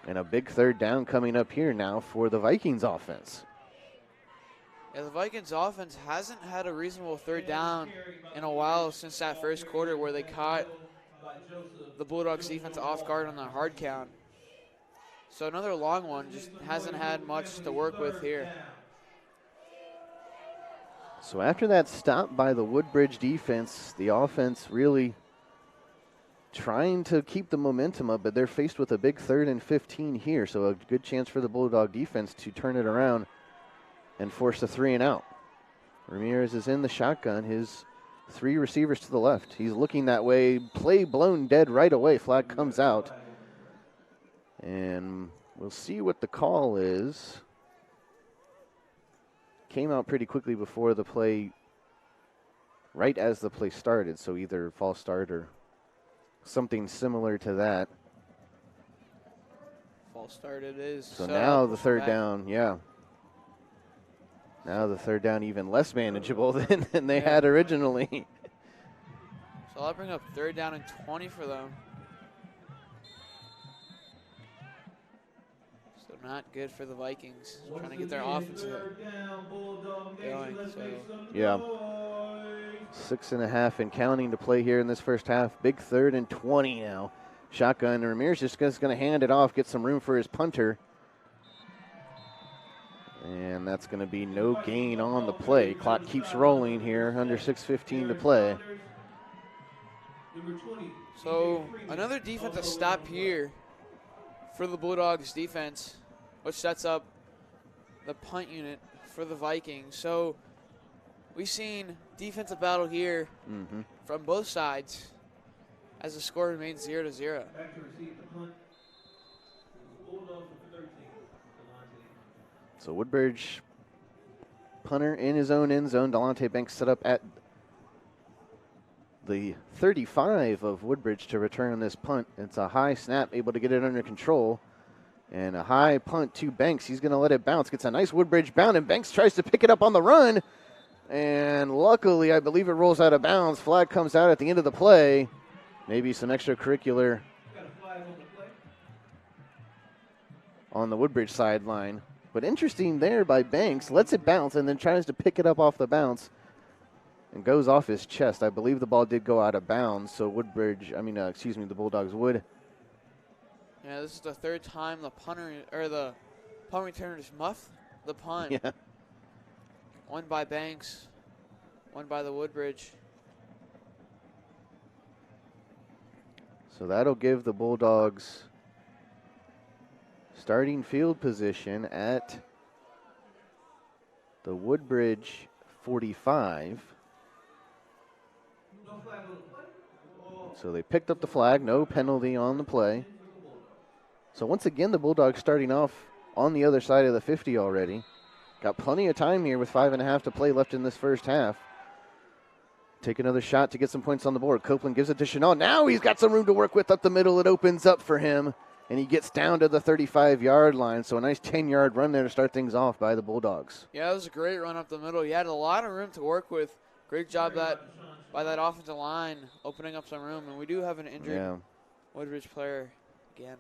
And a big 3rd down coming up here now for the Vikings offense. Yeah, the Vikings offense hasn't had a reasonable 3rd down in a while since that first quarter where they caught the Bulldogs defense off guard on the hard count. So another long one, just hasn't had much to work with here. So after that stop by the Woodbridge defense, the offense really trying to keep the momentum up, but they're faced with a big 3rd and 15 here. So a good chance for the Bulldog defense to turn it around and force a 3 and out. Ramirez is in the shotgun. His 3 receivers to the left. He's looking that way. Play blown dead right away. Flag comes out. And we'll see what the call is. Came out pretty quickly before the play, right as the play started. So either false start or something similar to that. False start it is. So now the 3rd down, yeah. Now the 3rd down even less manageable than they had originally. So I'll bring up 3rd down and 20 for them. So not good for the Vikings. Trying to get their offense going. So. Yeah. 6.5 and counting to play here in this first half. Big 3rd and 20 now. Shotgun. Ramirez just going to hand it off, get some room for his punter. And that's going to be no gain on the play. Clock keeps rolling here, under 6:15 to play. So another defensive stop here for the Bulldogs defense, which sets up the punt unit for the Vikings. So we've seen defensive battle here from both sides as the score remains 0-0. So Woodbridge punter in his own end zone. Delonte Banks set up at the 35 of Woodbridge to return this punt. It's a high snap, able to get it under control. And a high punt to Banks. He's going to let it bounce. Gets a nice Woodbridge bound, and Banks tries to pick it up on the run. And luckily, I believe it rolls out of bounds. Flag comes out at the end of the play. Maybe some extracurricular on the Woodbridge sideline. But interesting there by Banks. Lets it bounce and then tries to pick it up off the bounce and goes off his chest. I believe the ball did go out of bounds. So the Bulldogs would. Yeah, this is the 3rd time the punter or the punt returners muffed the punt. Yeah. One by Banks, one by the Woodbridge. So that'll give the Bulldogs starting field position at the Woodbridge 45. So they picked up the flag, no penalty on the play. So once again, the Bulldogs starting off on the other side of the 50 already. Got plenty of time here with 5.5 to play left in this first half. Take another shot to get some points on the board. Copeland gives it to Chanel. Now he's got some room to work with up the middle. It opens up for him, and he gets down to the 35-yard line. So a nice 10-yard run there to start things off by the Bulldogs. Yeah, it was a great run up the middle. He had a lot of room to work with. Great job by that offensive line, opening up some room. And we do have an injured Woodbridge player again.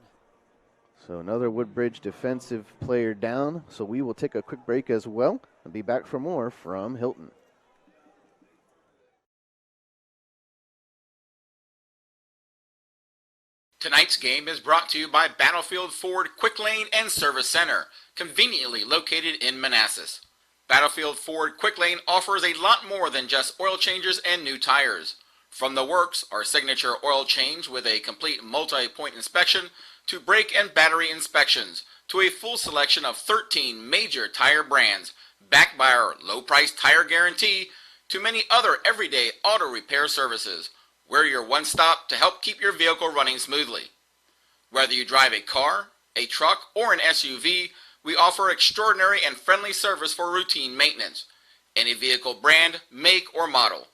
So another Woodbridge defensive player down. So we will take a quick break as well and be back for more from Hylton. Tonight's game is brought to you by Battlefield Ford Quick Lane and Service Center, conveniently located in Manassas. Battlefield Ford Quick Lane offers a lot more than just oil changes and new tires. From the works, our signature oil change with a complete multi-point inspection, to brake and battery inspections, to a full selection of 13 major tire brands, backed by our low-price tire guarantee, to many other everyday auto repair services. We're your one-stop to help keep your vehicle running smoothly. Whether you drive a car, a truck, or an SUV, we offer extraordinary and friendly service for routine maintenance. Any vehicle brand, make, or model.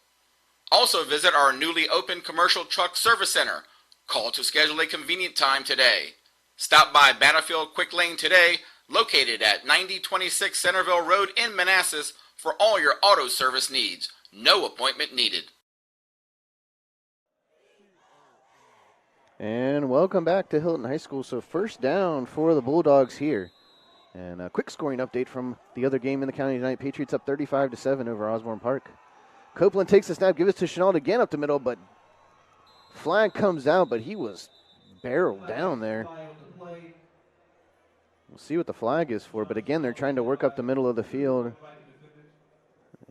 Also visit our newly opened commercial truck service center. Call to schedule a convenient time today. Stop by Battlefield Quick Lane today, located at 9026 Centerville Road in Manassas, for all your auto service needs. No appointment needed. And welcome back to Hylton High School. So first down for the Bulldogs here. And a quick scoring update from the other game in the county tonight. Patriots up 35-7 over Osborne Park. Copeland takes the snap, gives it to Chenault again up the middle, but flag comes out, but he was barreled down there. We'll see what the flag is for, but again, they're trying to work up the middle of the field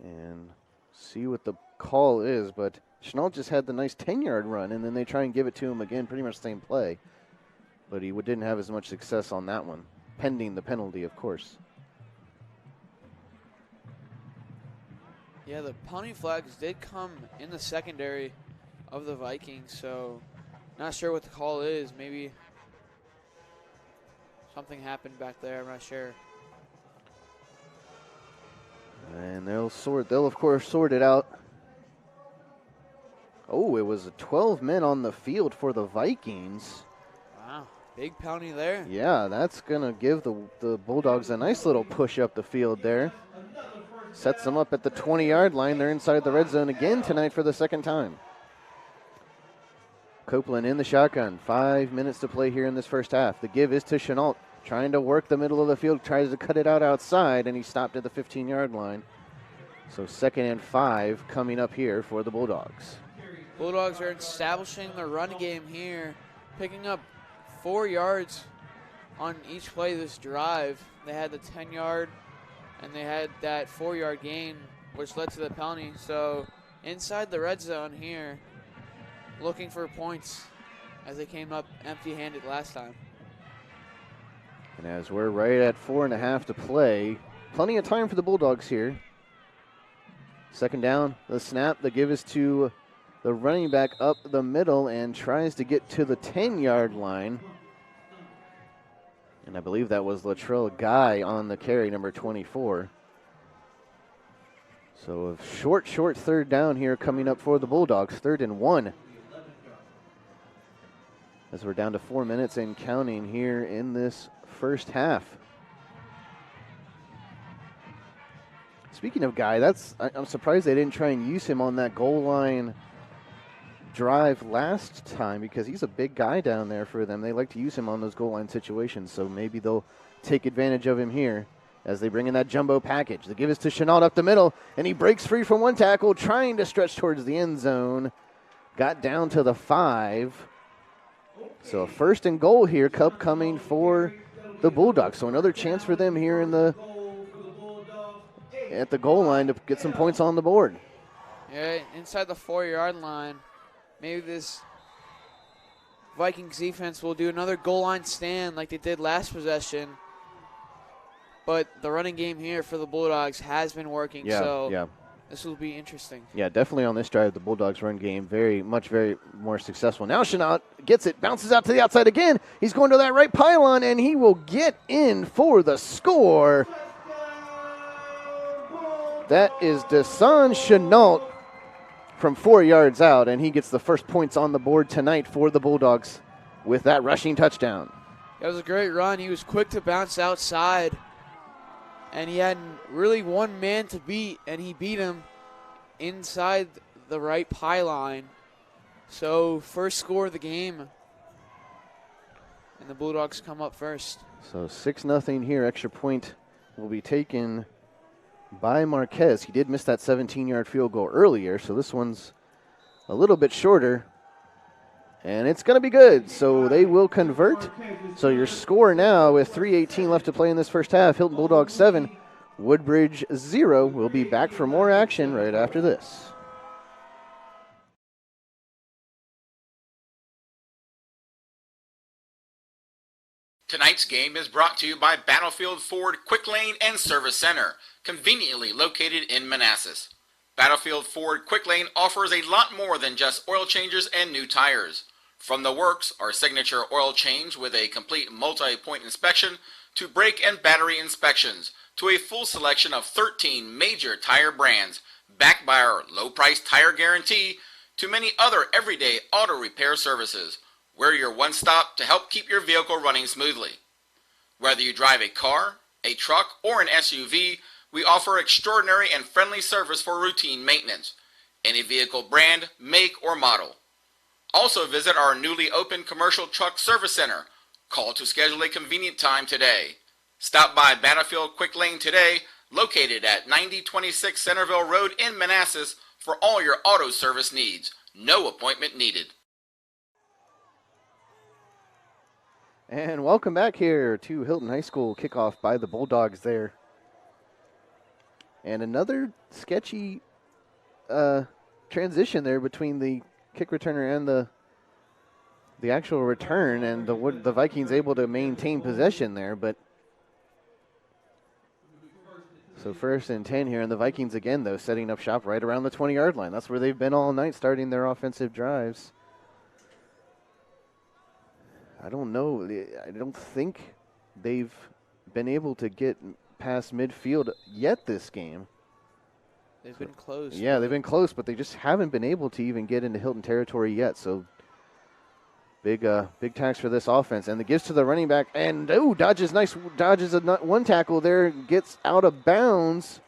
and see what the call is, but Chenault just had the nice 10-yard run, and then they try and give it to him again, pretty much the same play. But he didn't have as much success on that one, pending the penalty, of course. Yeah, the punting flags did come in the secondary of the Vikings, so not sure what the call is. Maybe something happened back there, I'm not sure. And they'll of course sort it out. Oh, it was 12 men on the field for the Vikings. Wow, big penalty there. Yeah, that's going to give the Bulldogs a nice little push up the field there. Sets them up at the 20-yard line. They're inside the red zone again tonight for the second time. Copeland in the shotgun. 5 minutes to play here in this first half. The give is to Chenault, trying to work the middle of the field, tries to cut it out outside, and he stopped at the 15-yard line. So 2nd and 5 coming up here for the Bulldogs. Bulldogs are establishing the run game here, picking up 4 yards on each play this drive. They had the 10-yard, and they had that 4-yard gain, which led to the penalty. So inside the red zone here, looking for points as they came up empty-handed last time. And as we're right at 4.5 to play, plenty of time for the Bulldogs here. 2nd down, the snap, the give is to the running back up the middle and tries to get to the 10-yard line. And I believe that was Latrell Guy on the carry, number 24. So a short 3rd down here coming up for the Bulldogs, 3rd and 1. As we're down to 4 minutes and counting here in this first half. Speaking of Guy, I'm surprised they didn't try and use him on that goal line drive last time, because he's a big guy down there for them. They like to use him on those goal line situations, so maybe they'll take advantage of him here as they bring in that jumbo package. The give is to Chenault up the middle, and he breaks free from one tackle, trying to stretch towards the end zone. Got down to the 5. So a 1st and goal here, Cup coming for the Bulldogs. So another chance for them here at the goal line to get some points on the board. Yeah, inside the 4-yard line. Maybe this Vikings defense will do another goal line stand like they did last possession. But the running game here for the Bulldogs has been working, so this will be interesting. Yeah, definitely on this drive, the Bulldogs' run game very more successful. Now Chenault gets it, bounces out to the outside again. He's going to that right pylon, and he will get in for the score. That is Desan Chenault from 4 yards out, and he gets the first points on the board tonight for the Bulldogs with that rushing touchdown. That was a great run. He was quick to bounce outside, and he had really one man to beat, and he beat him inside the right pylon. So first score of the game. and the Bulldogs come up first. So 6-0 here. Extra point will be taken by Marquez. He did miss that 17-yard field goal earlier, so this one's a little bit shorter. And it's going to be good, so they will convert. So your score now with 3:18 left to play in this first half, Hylton Bulldogs 7, Woodbridge 0. We'll be back for more action right after this. Tonight's game is brought to you by Battlefield Ford Quick Lane and Service Center, conveniently located in Manassas. Battlefield Ford Quick Lane offers a lot more than just oil changes and new tires. From the works, our signature oil change with a complete multi-point inspection, to brake and battery inspections, to a full selection of 13 major tire brands, backed by our low-price tire guarantee, to many other everyday auto repair services. We're your one-stop to help keep your vehicle running smoothly. Whether you drive a car, a truck, or an SUV, we offer extraordinary and friendly service for routine maintenance. Any vehicle brand, make, or model. Also visit our newly opened commercial truck service center. Call to schedule a convenient time today. Stop by Battlefield Quick Lane today, located at 9026 Centerville Road in Manassas, for all your auto service needs. No appointment needed. And welcome back here to Hylton High School. Kickoff by the Bulldogs there. And another sketchy transition there between the kick returner and the actual return, and the Vikings able to maintain possession there. But so 1st and 10 here, and the Vikings again, though, setting up shop right around the 20-yard line. That's where they've been all night, starting their offensive drives. I don't know. I don't think they've been able to get past midfield yet this game. They've been close. Yeah, they've been close, but they just haven't been able to even get into Hylton territory yet. So big tax for this offense. And the gives to the running back, and dodges one tackle there, gets out of bounds.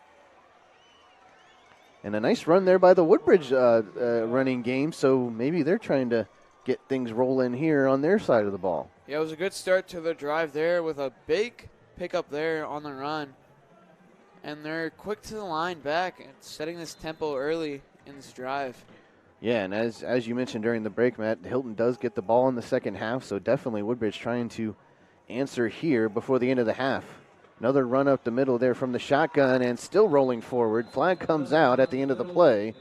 And a nice run there by the Woodbridge running game. So maybe they're trying to get things rolling here on their side of the ball. Yeah, it was a good start to the drive there with a big pickup there on the run. And they're quick to the line back and setting this tempo early in this drive. Yeah, and as you mentioned during the break, Matt, Hylton does get the ball in the second half, so definitely Woodbridge trying to answer here before the end of the half. Another run up the middle there from the shotgun and still rolling forward. Flag comes out at the end of the play.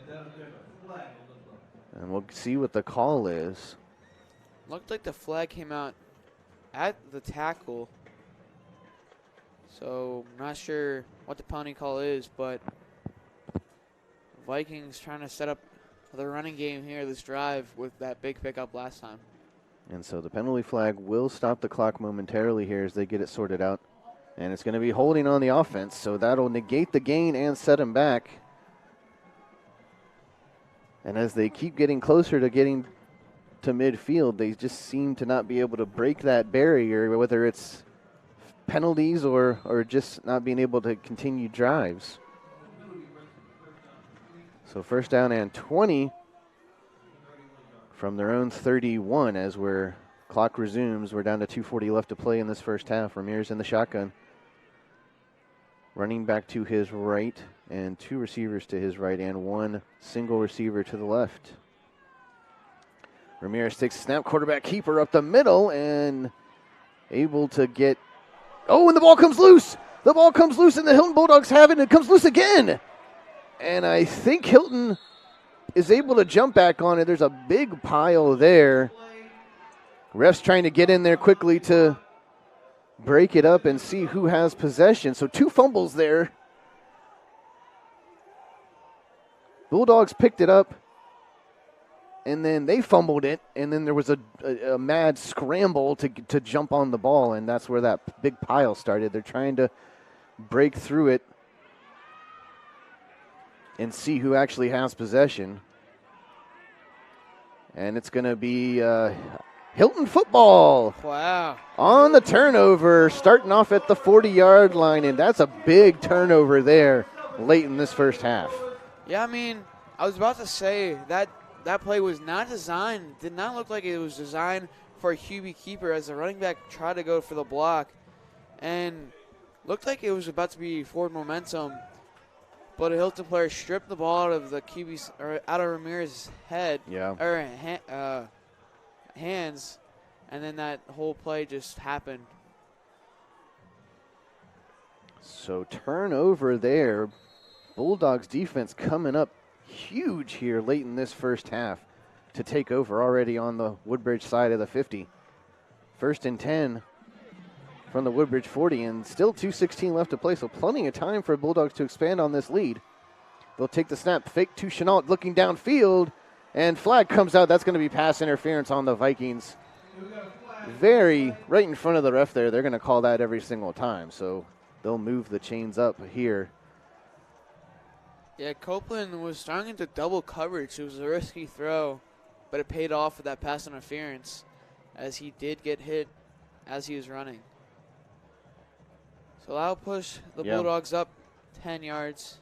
And we'll see what the call is. Looked like the flag came out at the tackle. So I'm not sure what the penalty call is, but Vikings trying to set up the running game here, this drive, with that big pickup last time. And so the penalty flag will stop the clock momentarily here as they get it sorted out. And it's going to be holding on the offense, so that'll negate the gain and set them back. And as they keep getting closer to getting to midfield, they just seem to not be able to break that barrier, whether it's penalties or just not being able to continue drives. So 1st down and 20 from their own 31 as clock resumes. We're down to 2:40 left to play in this first half. Ramirez in the shotgun. Running back to his right and 2 receivers to his right and 1 single receiver to the left. Ramirez takes a snap, quarterback keeper up the middle and able to get... Oh, and the ball comes loose! The ball comes loose and the Hylton Bulldogs have it, and it comes loose again! And I think Hylton is able to jump back on it. There's a big pile there. Refs trying to get in there quickly to break it up and see who has possession. So 2 fumbles there. Bulldogs picked it up, and then they fumbled it, and then there was a mad scramble to jump on the ball, and that's where that big pile started. They're trying to break through it and see who actually has possession. And it's going to be Hylton football. Wow. On the turnover, starting off at the 40-yard line, and that's a big turnover there late in this first half. Yeah, I mean, I was about to say that play was not designed, did not look like it was designed for a QB keeper as the running back tried to go for the block and looked like it was about to be forward momentum, but a Hylton player stripped the ball out of the QB's or out of Ramirez's head or hands, and then that whole play just happened. So turnover there. Bulldogs defense coming up huge here late in this first half to take over already on the Woodbridge side of the 50. 1st and 10 from the Woodbridge 40, and still 2:16 left to play, so plenty of time for Bulldogs to expand on this lead. They'll take the snap, fake to Chenault, looking downfield, and flag comes out. That's going to be pass interference on the Vikings. Very right in front of the ref there. They're going to call that every single time, so they'll move the chains up here. Yeah, Copeland was starting into double coverage. It was a risky throw, but it paid off with that pass interference as he did get hit as he was running. So that'll push the Bulldogs up 10 yards.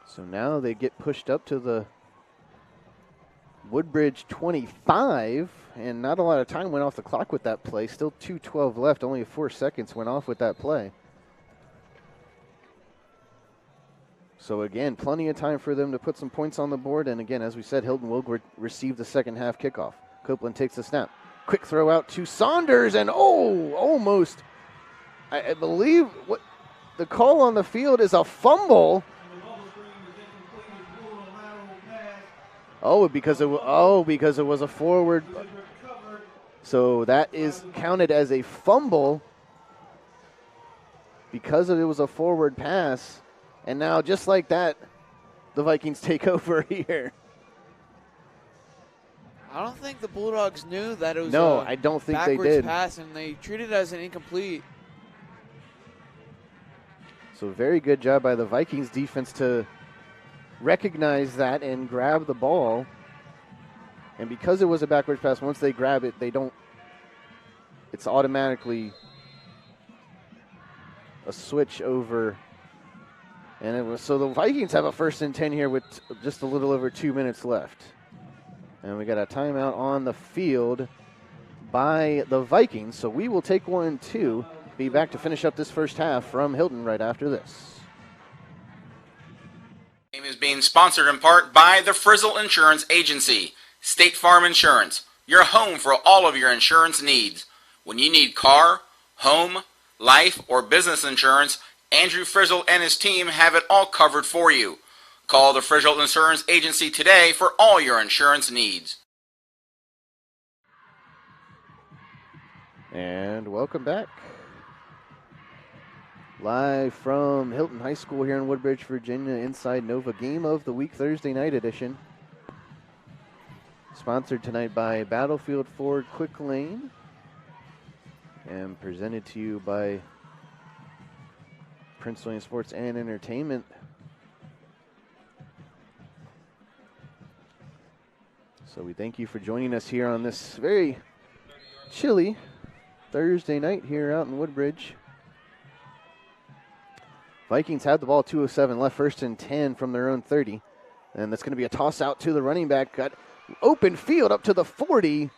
So now they get pushed up to the Woodbridge 25, and not a lot of time went off the clock with that play. Still 2:12 left. Only 4 seconds went off with that play. So again, plenty of time for them to put some points on the board. And again, as we said, Hylton will receive the second half kickoff. Copeland takes the snap. Quick throw out to Saunders, and almost. I believe what the call on the field is a fumble. Because it was a forward. So that is counted as a fumble because it was a forward pass. And now, just like that, the Vikings take over here. I don't think the Bulldogs knew that it was I don't think they did. Pass, and they treated it as an incomplete. So very good job by the Vikings defense to recognize that and grab the ball. And because it was a backwards pass, once they grab it, it's automatically a switch over. And so the Vikings have a 1st and 10 here with just a little over 2 minutes left. And we got a timeout on the field by the Vikings. So we will take 1-2. Be back to finish up this first half from Hylton right after this. Game is being sponsored in part by the Frizzle Insurance Agency, State Farm Insurance, your home for all of your insurance needs. When you need car, home, life, or business insurance, Andrew Frizzle and his team have it all covered for you. Call the Frizzle Insurance Agency today for all your insurance needs. And welcome back. Live from Hylton High School here in Woodbridge, Virginia, inside Nova Game of the Week Thursday night edition. Sponsored tonight by Battlefield Ford Quick Lane and presented to you by Prince William Sports and Entertainment. So we thank you for joining us here on this very chilly Thursday night here out in Woodbridge. Vikings have the ball, 2:07 left, 1st and 10 from their own 30. And that's going to be a toss out to the running back. Got open field up to the 40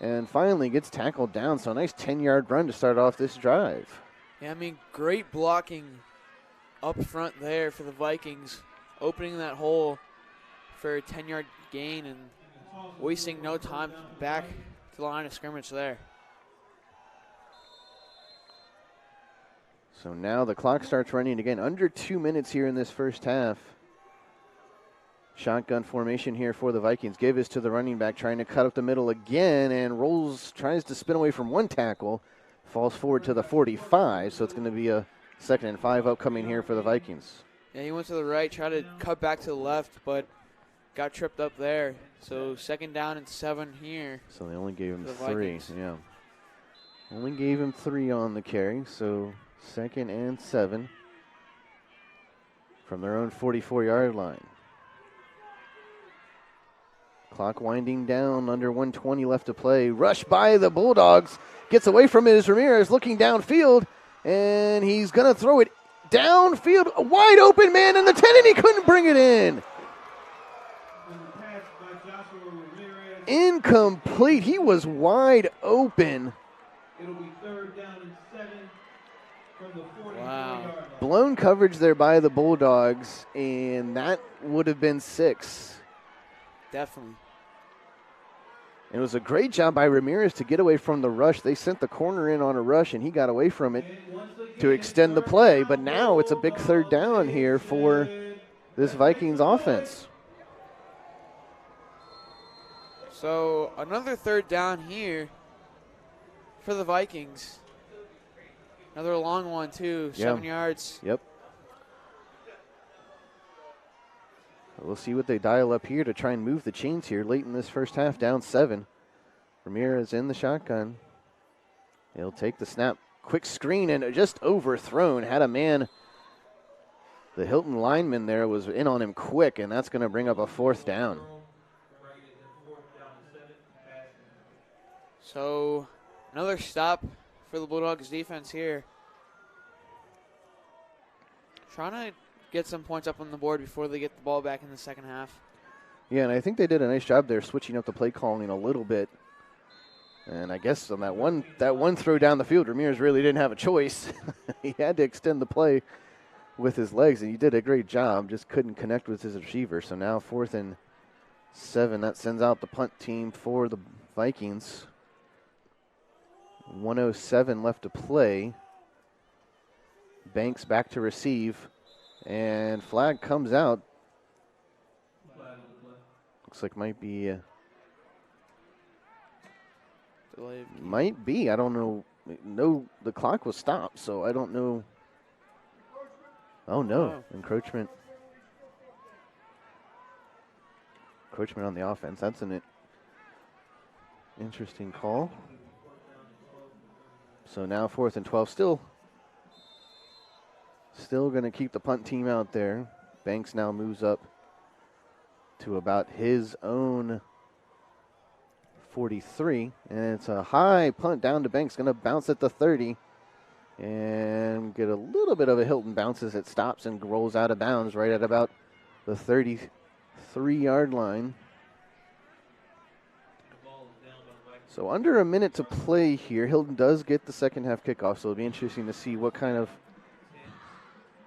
and finally gets tackled down. So a nice 10-yard run to start off this drive. Yeah, I mean, great blocking up front there for the Vikings, opening that hole for a 10-yard gain and wasting no time back to the line of scrimmage there. So now the clock starts running again. Under 2 minutes here in this first half. Shotgun formation here for the Vikings. Give this to the running back, trying to cut up the middle again, and tries to spin away from one tackle. Falls forward to the 45, so it's going to be a 2nd and 5 upcoming here for the Vikings. Yeah, he went to the right, tried to cut back to the left, but got tripped up there. So 2nd down and 7 here. So they only gave him 3. Vikings. Yeah. Only gave him 3 on the carry, so 2nd and 7 from their own 44-yard line. Clock winding down, under 1:20 left to play. Rush by the Bulldogs. Gets away from it as Ramirez looking downfield, and he's going to throw it downfield, a wide open man in the 10, and he couldn't bring it in. Incomplete. He was wide open. It'll be 3rd down and 7 from the 44 Wow. yard line. Blown coverage there by the Bulldogs, and that would have been 6. Definitely. And it was a great job by Ramirez to get away from the rush. They sent the corner in on a rush, and he got away from it to extend the play. But now it's a big 3rd down here for this Vikings offense. So another 3rd down here for the Vikings. Another long one, too. Yeah. 7 yards. Yep. We'll see what they dial up here to try and move the chains here late in this first half, down 7. Ramirez in the shotgun. He'll take the snap. Quick screen and just overthrown. Had a man. The Hylton lineman there was in on him quick, and that's going to bring up a 4th down. So another stop for the Bulldogs defense here. Trying to get some points up on the board before they get the ball back in the second half. Yeah, and I think they did a nice job there switching up the play calling a little bit. And I guess on that one throw down the field, Ramirez really didn't have a choice. He had to extend the play with his legs, and he did a great job, just couldn't connect with his receiver. So now 4th and 7. That sends out the punt team for the Vikings. 1:07 left to play. Banks back to receive, and flag comes out. Looks like might be I don't know. No, the clock was stopped, so I don't know. Oh no, encroachment on the offense. That's an interesting call. So now 4th and 12. Still going to keep the punt team out there. Banks now moves up to about his own 43. And it's a high punt down to Banks. Going to bounce at the 30. And get a little bit of a Hylton bounce as it stops and rolls out of bounds right at about the 33-yard line. So under a minute to play here. Hylton does get the second half kickoff, so it'll be interesting to see what kind of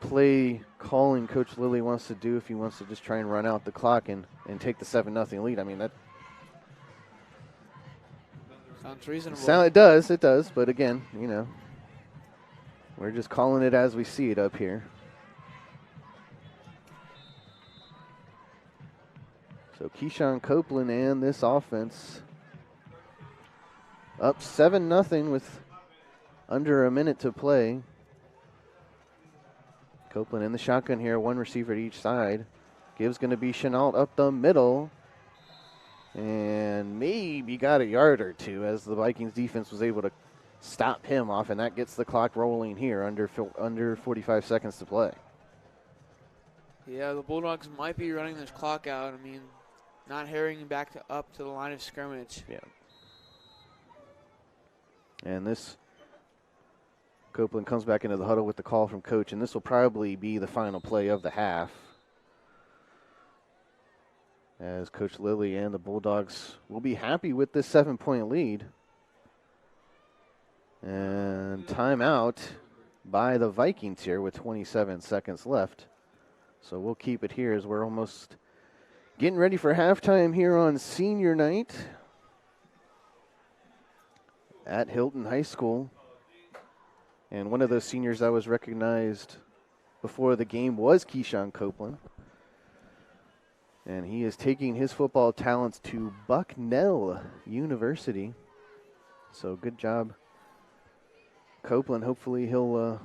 play calling Coach Lilly wants to do, if he wants to just try and run out the clock and take the 7-0 lead. I mean, that sounds reasonable. It does, but again, we're just calling it as we see it up here. So Keyshawn Copeland and this offense up 7-0 with under a minute to play. Copeland in the shotgun here, one receiver at each side. Gibbs going to be Chenault up the middle. And maybe got a yard or two as the Vikings defense was able to stop him off, and that gets the clock rolling here under 45 seconds to play. Yeah, the Bulldogs might be running this clock out. I mean, not hurrying back up to the line of scrimmage. Yeah. And this Copeland comes back into the huddle with the call from Coach, and this will probably be the final play of the half, as Coach Lilly and the Bulldogs will be happy with this 7-point lead. And timeout by the Vikings here with 27 seconds left. So we'll keep it here as we're almost getting ready for halftime here on senior night at Hylton High School. And one of those seniors that was recognized before the game was Keyshawn Copeland. And he is taking his football talents to Bucknell University. So good job, Copeland. Hopefully he'll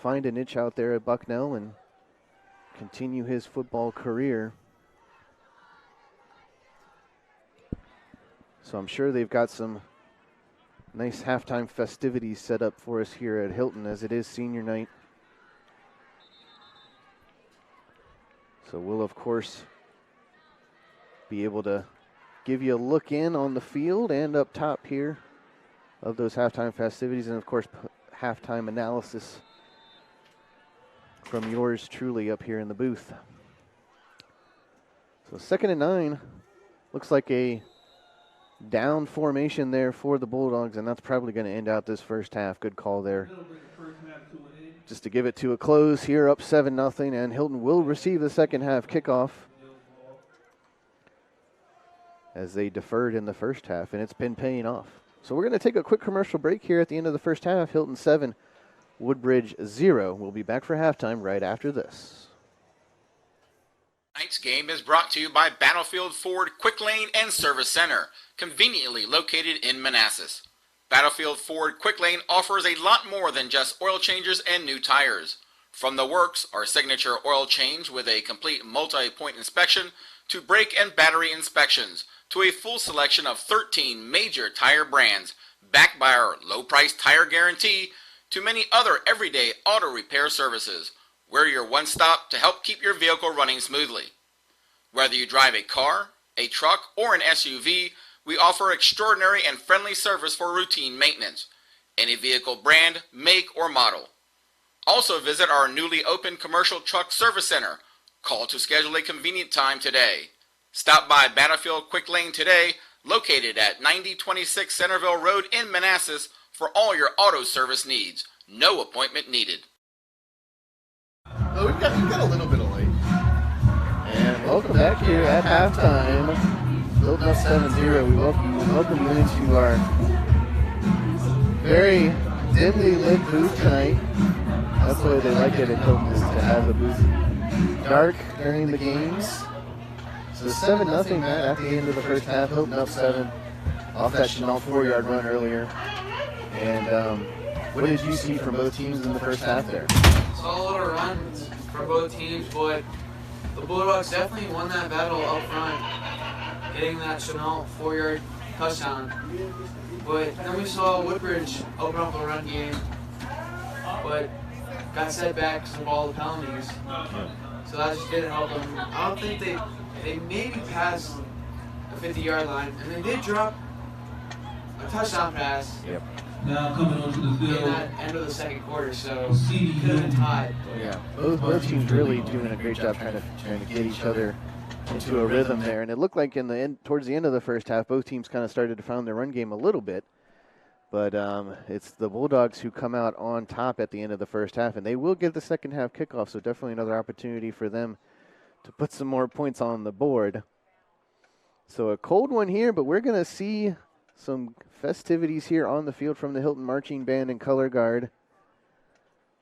find a niche out there at Bucknell and continue his football career. So I'm sure they've got some nice halftime festivities set up for us here at Hylton, as it is senior night. So we'll, of course, be able to give you a look in on the field and up top here of those halftime festivities, and, of course, halftime analysis from yours truly up here in the booth. So 2nd and 9. Looks like a down formation there for the Bulldogs, and that's probably going to end out this first half. Good call there. Just to give it to a close here, up 7-0, and Hylton will receive the second half kickoff as they deferred in the first half, and it's been paying off. So we're going to take a quick commercial break here at the end of the first half. Hylton 7, Woodbridge 0. We'll be back for halftime right after this. Tonight's game is brought to you by Battlefield Ford Quick Lane and Service Center, conveniently located in Manassas. Battlefield Ford Quick Lane offers a lot more than just oil changes and new tires. From the works, our signature oil change with a complete multi-point inspection, to brake and battery inspections, to a full selection of 13 major tire brands, backed by our low-price tire guarantee, to many other everyday auto repair services. We're your one-stop to help keep your vehicle running smoothly. Whether you drive a car, a truck, or an SUV, we offer extraordinary and friendly service for routine maintenance. Any vehicle brand, make, or model. Also visit our newly opened commercial truck service center. Call to schedule a convenient time today. Stop by Battlefield Quick Lane today, located at 9026 Centerville Road in Manassas, for all your auto service needs. No appointment needed. Oh, you got a little bit of late. And welcome back here at halftime. Hylton up 7-0. We welcome you into our very dimly lit booth tonight. That's the way they like it at Hylton, is to have the booth dark during the games. So 7-0, Matt, at the end of the first half. Hylton up 7 off that Chenault 4-yard run earlier. And what did you see from both teams in the first half there? Solid runs for both teams, but the Bulldogs definitely won that battle up front, getting that Chenault 4-yard touchdown. But then we saw Woodbridge open up the run game, but got set back because of all the penalties. So that just didn't help them. I don't think they maybe passed the 50-yard line, and they did drop a touchdown pass. Yep. Now coming onto the field. In that end of the second quarter, so could have been tied. Yeah, both teams really doing a great job trying to get each other into a rhythm there. And it looked like towards the end of the first half, both teams kind of started to find their run game a little bit. But it's the Bulldogs who come out on top at the end of the first half, and they will get the second half kickoff. So definitely another opportunity for them to put some more points on the board. So a cold one here, but we're going to see some festivities here on the field from the Hylton Marching Band and Color Guard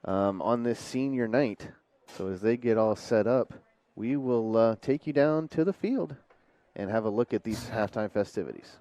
on this senior night. So as they get all set up, we will take you down to the field and have a look at these halftime festivities.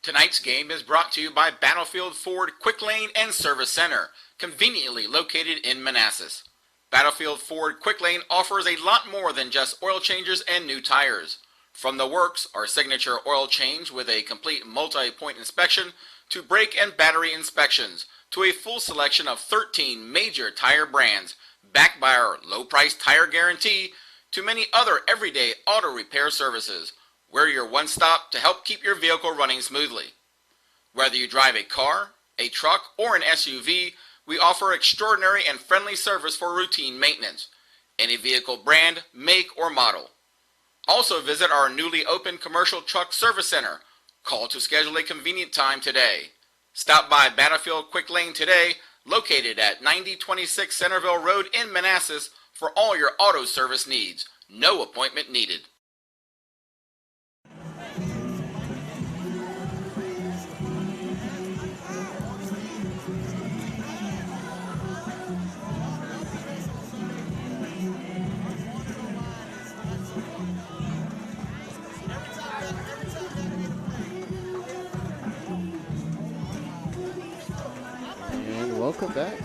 Tonight's game is brought to you by Battlefield Ford Quick Lane and Service Center, conveniently located in Manassas. Battlefield Ford Quick Lane offers a lot more than just oil changes and new tires. From the works, our signature oil change with a complete multi-point inspection, to brake and battery inspections, to a full selection of 13 major tire brands, backed by our low-price tire guarantee, to many other everyday auto repair services. We're your one-stop to help keep your vehicle running smoothly. Whether you drive a car, a truck, or an SUV, we offer extraordinary and friendly service for routine maintenance. Any vehicle brand, make, or model. Also visit our newly opened commercial truck service center. Call to schedule a convenient time today. Stop by Battlefield Quick Lane today, located at 9026 Centerville Road in Manassas, for all your auto service needs. No appointment needed. Welcome back.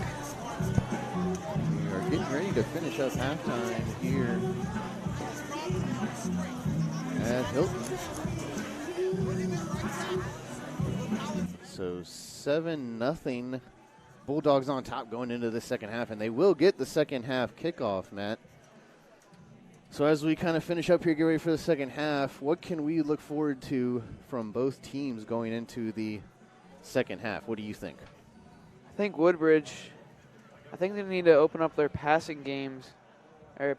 We are getting ready to finish up halftime here at Hylton. So 7-0 Bulldogs on top going into the second half, and they will get the second half kickoff, Matt. So as we kind of finish up here, get ready for the second half, what can we look forward to from both teams going into the second half? What do you think? I think Woodbridge, I think they need to open up their passing game a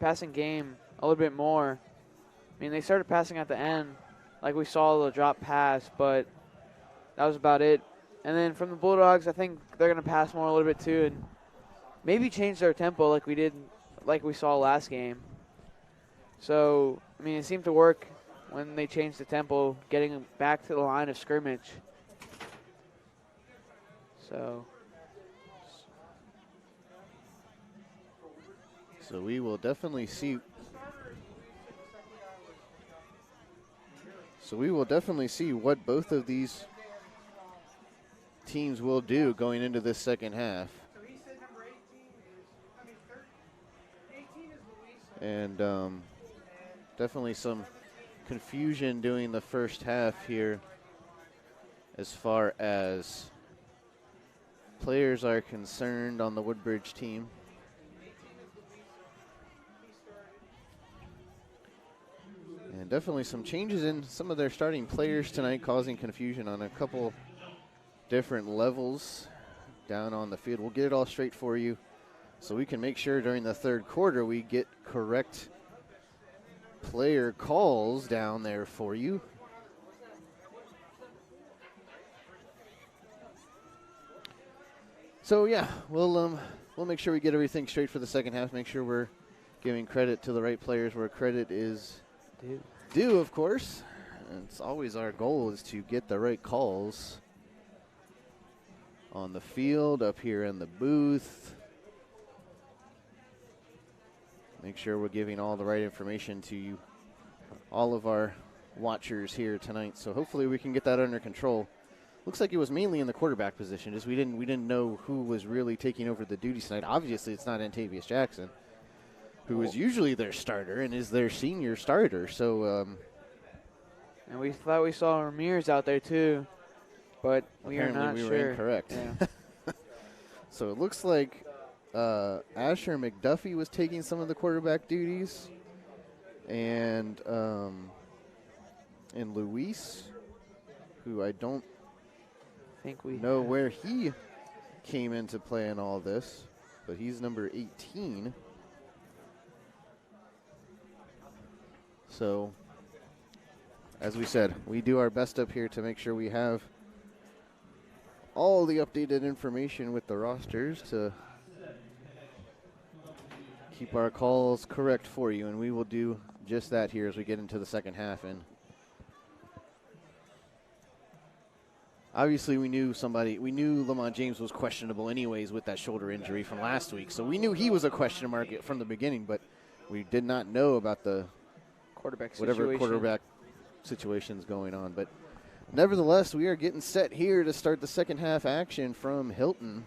little bit more. I mean, they started passing at the end, like we saw the drop pass, but that was about it. And then from the Bulldogs, I think they're going to pass more a little bit too, and maybe change their tempo like we saw last game. So, I mean, it seemed to work when they changed the tempo, getting back to the line of scrimmage. So we will definitely see. So we will definitely see what both of these teams will do going into this second half. And definitely some confusion during the first half here as far as players are concerned on the Woodbridge team. And definitely some changes in some of their starting players tonight, causing confusion on a couple different levels down on the field. We'll get it all straight for you so we can make sure during the third quarter we get correct player calls down there for you. So yeah, we'll make sure we get everything straight for the second half. Make sure we're giving credit to the right players where credit is due, of course. And it's always our goal is to get the right calls on the field, up here in the booth. Make sure we're giving all the right information to you, all of our watchers here tonight. So hopefully we can get that under control. Looks like it was mainly in the quarterback position, as we didn't know who was really taking over the duties tonight. Obviously, it's not Antavius Jackson, who is usually their starter and is their senior starter. So, and we thought we saw Ramirez out there too, but we are not we sure. were incorrect. Yeah. So it looks like Asher McDuffie was taking some of the quarterback duties, and Luis, who I don't know where he came into play in all this, but he's number 18. So, as we said, we do our best up here to make sure we have all the updated information with the rosters to keep our calls correct for you, and we will do just that here as we get into the second half. And obviously we knew Lamont James was questionable anyways with that shoulder injury from last week, so we knew he was a question mark from the beginning, but we did not know about the quarterback whatever quarterback situation's going on. But Nevertheless, we are getting set here to start the second half action from Hylton.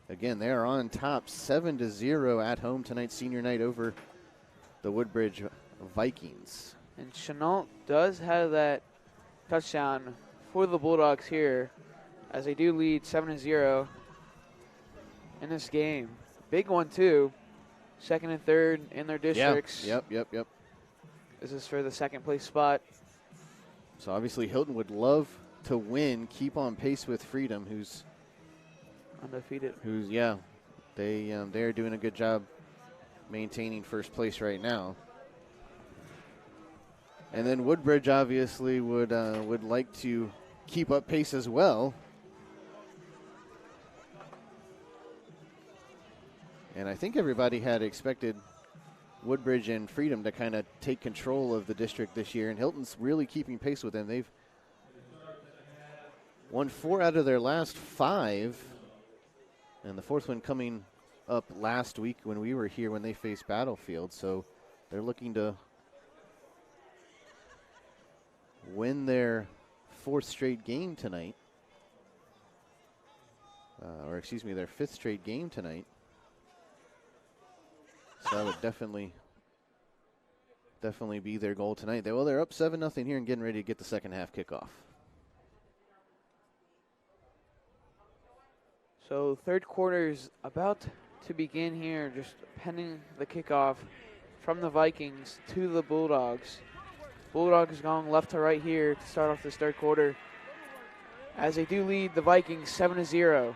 Again, they are on top 7-0 at home tonight, senior night over the Woodbridge Vikings. And Chenault does have that touchdown for the Bulldogs here, as they do lead 7-0 in this game. Big one, too. Second and third in their districts. Yep. This is for the second place spot. So obviously Hylton would love to win, keep on pace with Freedom, who's undefeated. They are doing a good job maintaining first place right now. And then Woodbridge obviously would like to keep up pace as well. And I think everybody had expected Woodbridge and Freedom to kind of take control of the district this year, and Hylton's really keeping pace with them. They've won 4 out of their last 5, and the 4th one coming up last week when we were here when they faced Battlefield. So they're looking to win their 4th straight game tonight. Their 5th straight game tonight. So that would definitely be their goal tonight. They're up 7-0 here and getting ready to get the second half kickoff. So third quarter is about to begin here, just pending the kickoff from the Vikings to the Bulldogs. Bulldogs going left to right here to start off this third quarter, as they do lead the Vikings 7-0.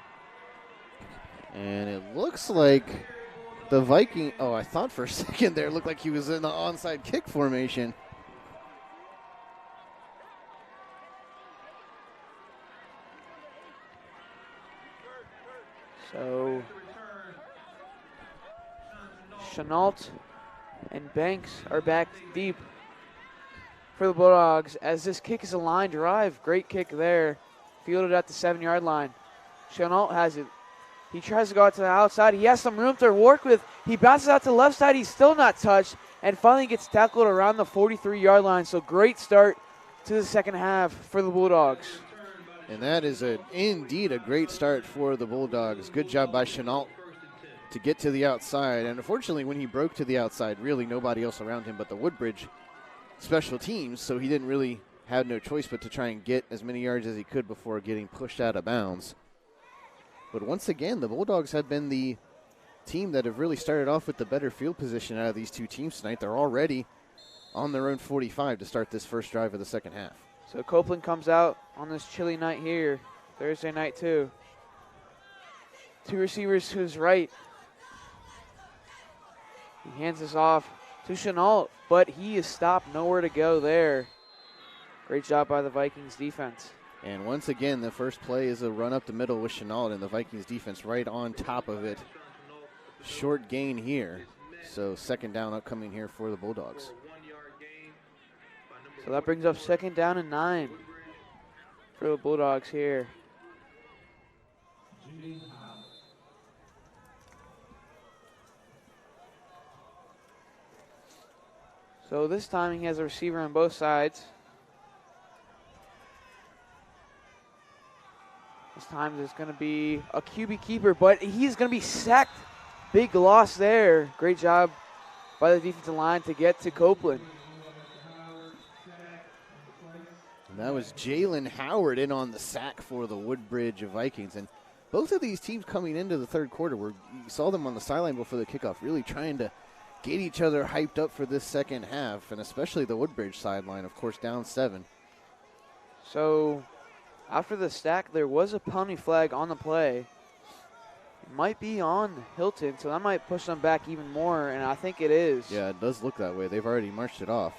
And it looks like the Viking, I thought for a second there, it looked like he was in the onside kick formation. So Chenault and Banks are back deep for the Bulldogs, as this kick is a line drive. Great kick there, fielded at the 7-yard line. Chenault has it. He tries to go out to the outside. He has some room to work with. He bounces out to the left side. He's still not touched, and finally gets tackled around the 43-yard line. So great start to the second half for the Bulldogs. And that is indeed a great start for the Bulldogs. Good job by Chenault to get to the outside. And unfortunately, when he broke to the outside, really nobody else around him but the Woodbridge special teams, so he didn't really have no choice but to try and get as many yards as he could before getting pushed out of bounds. But once again, the Bulldogs have been the team that have really started off with the better field position out of these two teams tonight. They're already on their own 45 to start this first drive of the second half. So Copeland comes out on this chilly night here, Thursday night too. 2 receivers to his right. He hands this off to Chenault, but he is stopped, nowhere to go there. Great job by the Vikings defense. And once again, the first play is a run up the middle with Chenault, and the Vikings defense right on top of it. Short gain here. So second down upcoming here for the Bulldogs. So that brings up second down and 9 for the Bulldogs here. So this time he has a receiver on both sides. This time there's going to be a QB keeper, but he's going to be sacked. Big loss there. Great job by the defensive line to get to Copeland. And that was Jalen Howard in on the sack for the Woodbridge Vikings. And both of these teams coming into the third quarter, you saw them on the sideline before the kickoff, really trying to get each other hyped up for this second half, and especially the Woodbridge sideline, of course, down 7. So after the stack, there was a penalty flag on the play. It might be on Hylton, so that might push them back even more, and I think it is. Yeah, it does look that way. They've already marched it off.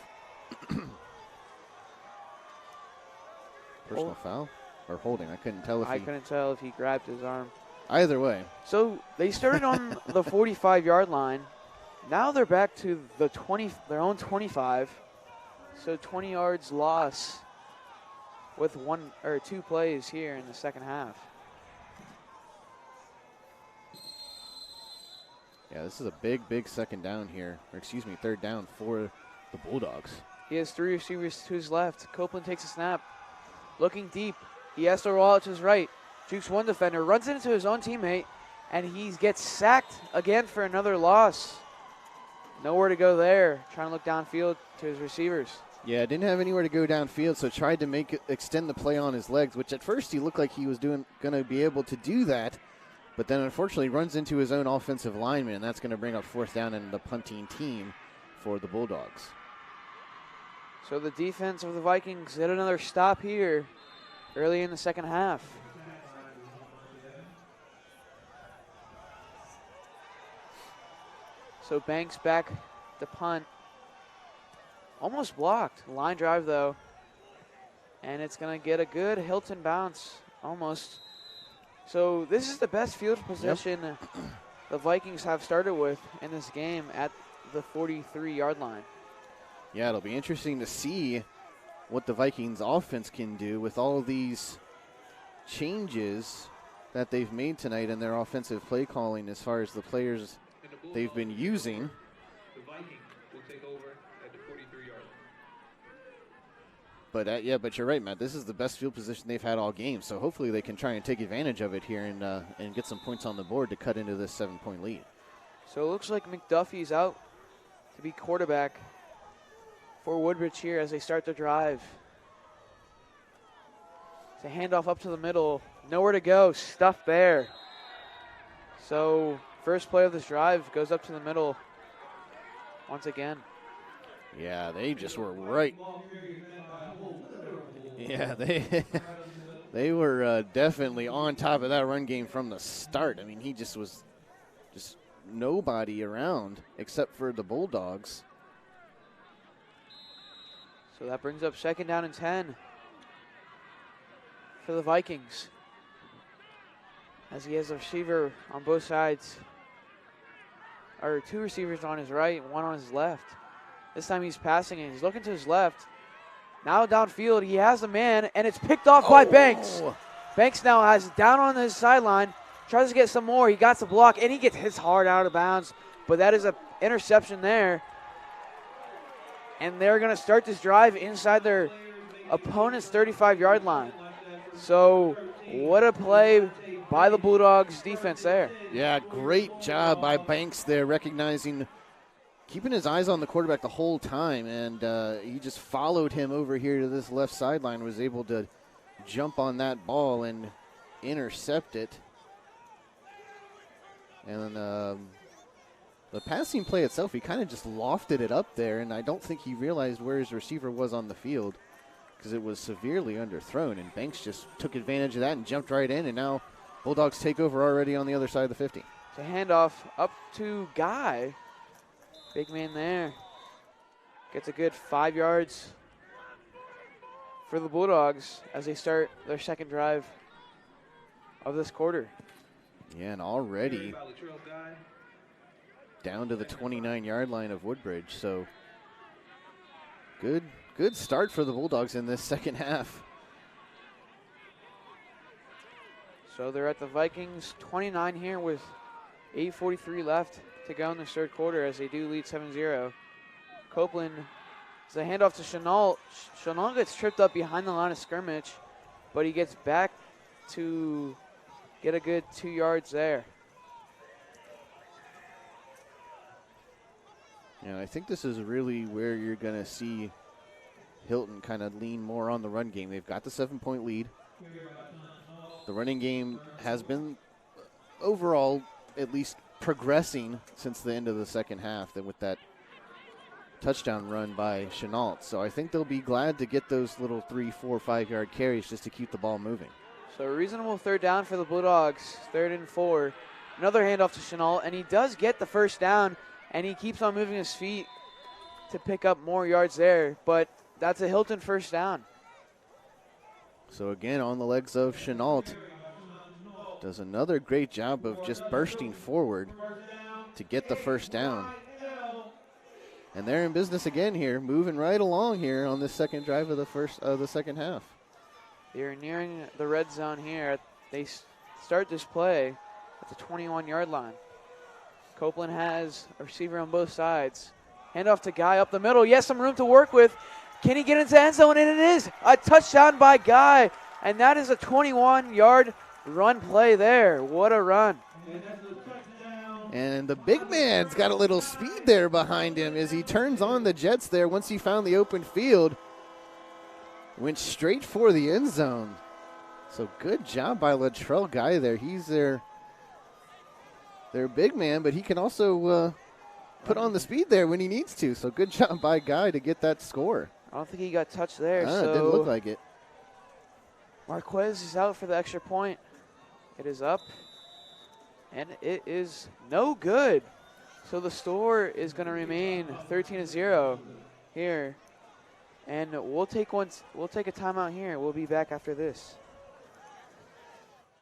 Personal foul or holding? I couldn't tell if he grabbed his arm. Either way. So they started on the 45-yard line. Now they're back to the their own 25. So 20 yards loss with 2 plays here in the second half. Yeah, this is a big second down here. Third down for the Bulldogs. He has 3 receivers to his left. Copeland takes a snap. looking deep. He has to roll out to his right. Jukes one defender, runs into his own teammate, and he gets sacked again for another loss. Nowhere to go there. Trying to look downfield to his receivers. Yeah, didn't have anywhere to go downfield, so tried to extend the play on his legs, which at first he looked like he was going to be able to do that, but then unfortunately runs into his own offensive lineman, and that's going to bring up fourth down in the punting team for the Bulldogs. So the defense of the Vikings hit another stop here early in the second half. So Banks back to punt. Almost blocked. Line drive, though. And it's going to get a good Hylton bounce. Almost. So this is the best field position the Vikings have started with in this game at the 43-yard line. Yeah, it'll be interesting to see what the Vikings offense can do with all of these changes that they've made tonight in their offensive play calling as far as the players they've been using. The Vikings will take over at the 43-yard But but you're right, Matt. This is the best field position they've had all game. So hopefully they can try and take advantage of it here and get some points on the board to cut into this 7-point lead. So it looks like McDuffie's out to be quarterback for Woodbridge here as they start the drive. It's a handoff up to the middle. Nowhere to go. Stuffed there. So first play of this drive goes up to the middle once again. Yeah, they just were right. Yeah, they were definitely on top of that run game from the start. I mean, he just was just nobody around except for the Bulldogs. So that brings up second down and 10 for the Vikings, as he has a receiver on both sides, or two receivers on his right, one on his left. This time he's passing and he's looking to his left. Now downfield, he has a man, and it's picked off by Banks. Banks now has it down on his sideline, tries to get some more. He got the block, and he gets his hard out of bounds, but that is an interception there. And they're going to start this drive inside their opponent's 35-yard line. So what a play by the Bulldogs defense there. Yeah, great job by Banks there, recognizing, keeping his eyes on the quarterback the whole time, and he just followed him over here to this left sideline, was able to jump on that ball and intercept it. And the passing play itself, he kind of just lofted it up there, and I don't think he realized where his receiver was on the field because it was severely underthrown, and Banks just took advantage of that and jumped right in, and now Bulldogs take over already on the other side of the 50. It's a handoff up to Guy. Big man there. Gets a good 5 yards for the Bulldogs as they start their second drive of this quarter. Yeah, and already down to the 29-yard line of Woodbridge. So good start for the Bulldogs in this second half. So they're at the Vikings 29 here with 8:43 left to go in the third quarter as they do lead 7-0. Copeland, it's a handoff to Chenault. Chenault gets tripped up behind the line of scrimmage, but he gets back to get a good 2 yards there. Yeah, I think this is really where you're going to see Hylton kind of lean more on the run game. They've got the 7-point lead. The running game has been overall at least progressing since the end of the second half with that touchdown run by Chenault. So I think they'll be glad to get those little 3, 4, 5-yard carries just to keep the ball moving. So a reasonable third down for the Bulldogs, 3rd and 4. Another handoff to Chenault, and he does get the first down, and he keeps on moving his feet to pick up more yards there. But that's a Hylton first down. So again, on the legs of Chenault, does another great job of just bursting forward to get the first down. And they're in business again here, moving right along here on this second drive of the second half. They're nearing the red zone here. They start this play at the 21-yard line. Copeland has a receiver on both sides. Handoff to Guy up the middle. Yes, some room to work with. Can he get into the end zone? And it is a touchdown by Guy. And that is a 21-yard run play there. What a run. And that's a touchdown. And the big man's got a little speed there behind him as he turns on the jets there once he found the open field. Went straight for the end zone. So good job by Latrell Guy there. He's their big man, but he can also put on the speed there when he needs to. So good job by Guy to get that score. I don't think he got touched there. So It didn't look like it. Marquez is out for the extra point. It is up, and it is no good. So the score is going to remain 13-0 here, and we'll take a timeout here. We'll be back after this.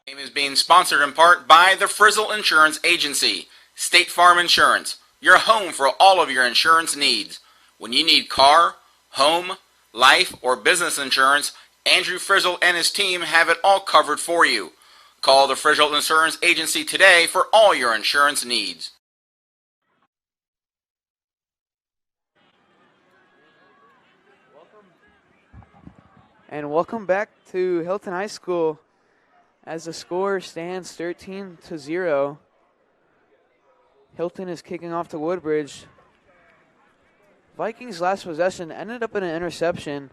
Game is being sponsored in part by the Frizzle Insurance Agency, State Farm Insurance, your home for all of your insurance needs. When you need car, home, life, or business insurance, Andrew Frizzle and his team have it all covered for you. Call the Frizzle Insurance Agency today for all your insurance needs. And welcome back to Hylton High School as the score stands 13-0. Hylton is kicking off to Woodbridge. Vikings' last possession ended up in an interception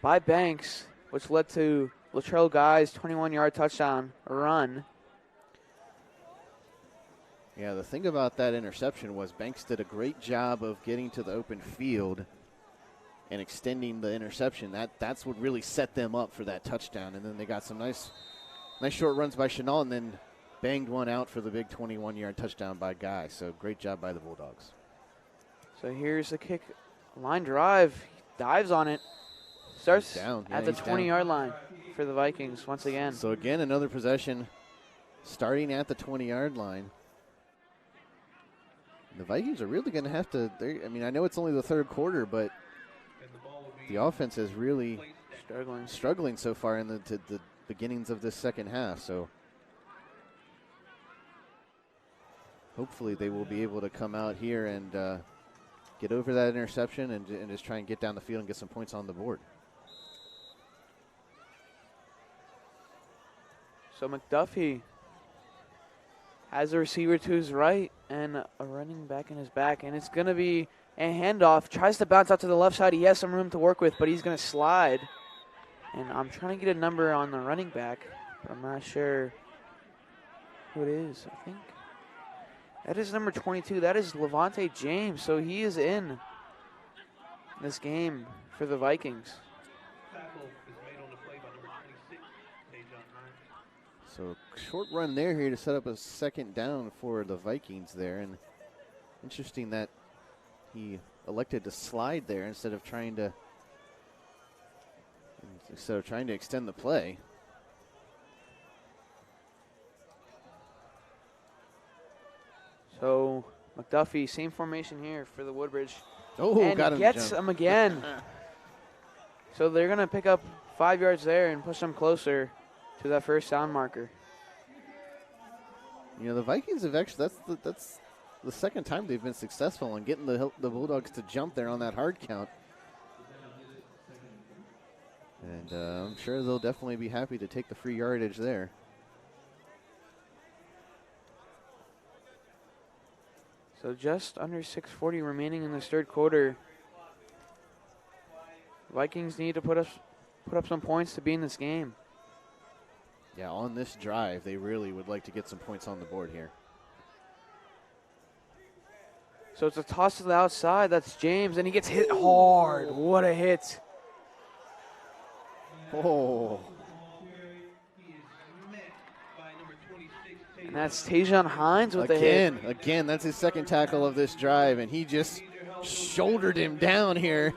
by Banks, which led to Latrell Guy's 21-yard touchdown run. Yeah, the thing about that interception was Banks did a great job of getting to the open field and extending the interception. That's what really set them up for that touchdown. And then they got some nice short runs by Chenal and then banged one out for the big 21-yard touchdown by Guy. So great job by the Bulldogs. So here's the kick. Line drive. He dives on it. Starts down. at the 20-yard line for the Vikings once again. So again, another possession starting at the 20-yard line. The Vikings are really going to have to, I know it's only the third quarter, but the offense is really struggling so far in the beginnings of this second half. So hopefully they will be able to come out here and get over that interception and just try and get down the field and get some points on the board. So McDuffie has a receiver to his right and a running back in his back, and it's going to be a handoff. Tries to bounce out to the left side. He has some room to work with, but he's going to slide. And I'm trying to get a number on the running back, but I'm not sure who it is. I think that is number 22. That is Levante James, so he is in this game for the Vikings. So short run there here to set up a second down for the Vikings there. And interesting that he elected to slide there instead of trying to extend the play. So McDuffie, same formation here for the Woodbridge. Oh, and got him. Gets him again. So they're going to pick up 5 yards there and push them closer to that first down marker. The Vikings have actually, that's the second time they've been successful in getting the Bulldogs to jump there on that hard count. And I'm sure they'll definitely be happy to take the free yardage there. So just under 6:40 remaining in this third quarter. Vikings need to put up some points to be in this game. Yeah, on this drive, they really would like to get some points on the board here. So it's a toss to the outside. That's James, and he gets hit hard. What a hit. Oh. And that's Tajon Hines with the hit. Again, that's his second tackle of this drive, and he just shouldered him down here.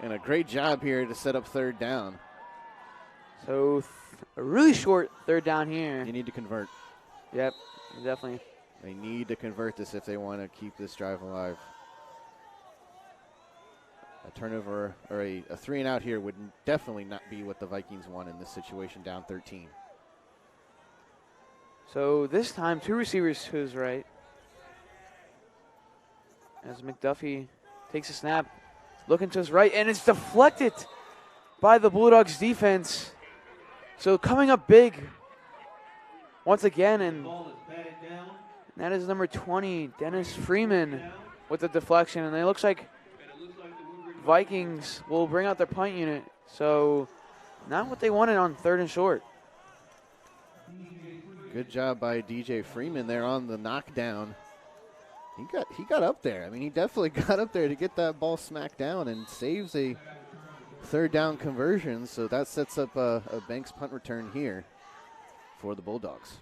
And a great job here to set up third down. So a really short third down here. You need to convert. Yep, definitely. They need to convert this if they want to keep this drive alive. A turnover or a 3-and-out here would definitely not be what the Vikings want in this situation, down 13. So this time, two receivers to his right. As McDuffie takes a snap, looking to his right, and it's deflected by the Bulldogs defense. So coming up big once again, and Ball is batted down. that is number 20, Dennis Freeman, with the deflection. And it looks like And it looks like the Woodbridge Vikings will bring out their punt unit. So not what they wanted on 3rd and short. Good job by DJ Freeman there on the knockdown. He got up there. I mean, he definitely got up there to get that ball smacked down and saves a 3rd down conversion. So that sets up a Banks punt return here for the Bulldogs.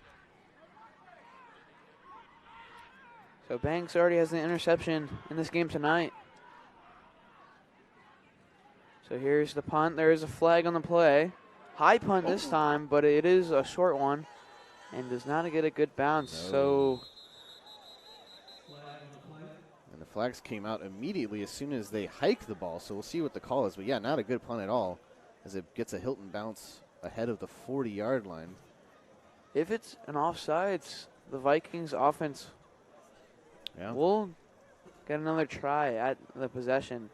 So Banks already has an interception in this game tonight. So here's the punt. There is a flag on the play. High punt this time, but it is a short one and does not get a good bounce. No. So And the flags came out immediately as soon as they hiked the ball. So we'll see what the call is. But yeah, not a good punt at all as it gets a Hylton bounce ahead of the 40-yard line. if it's an offsides, the Vikings offense Yeah. will get another try at the possession.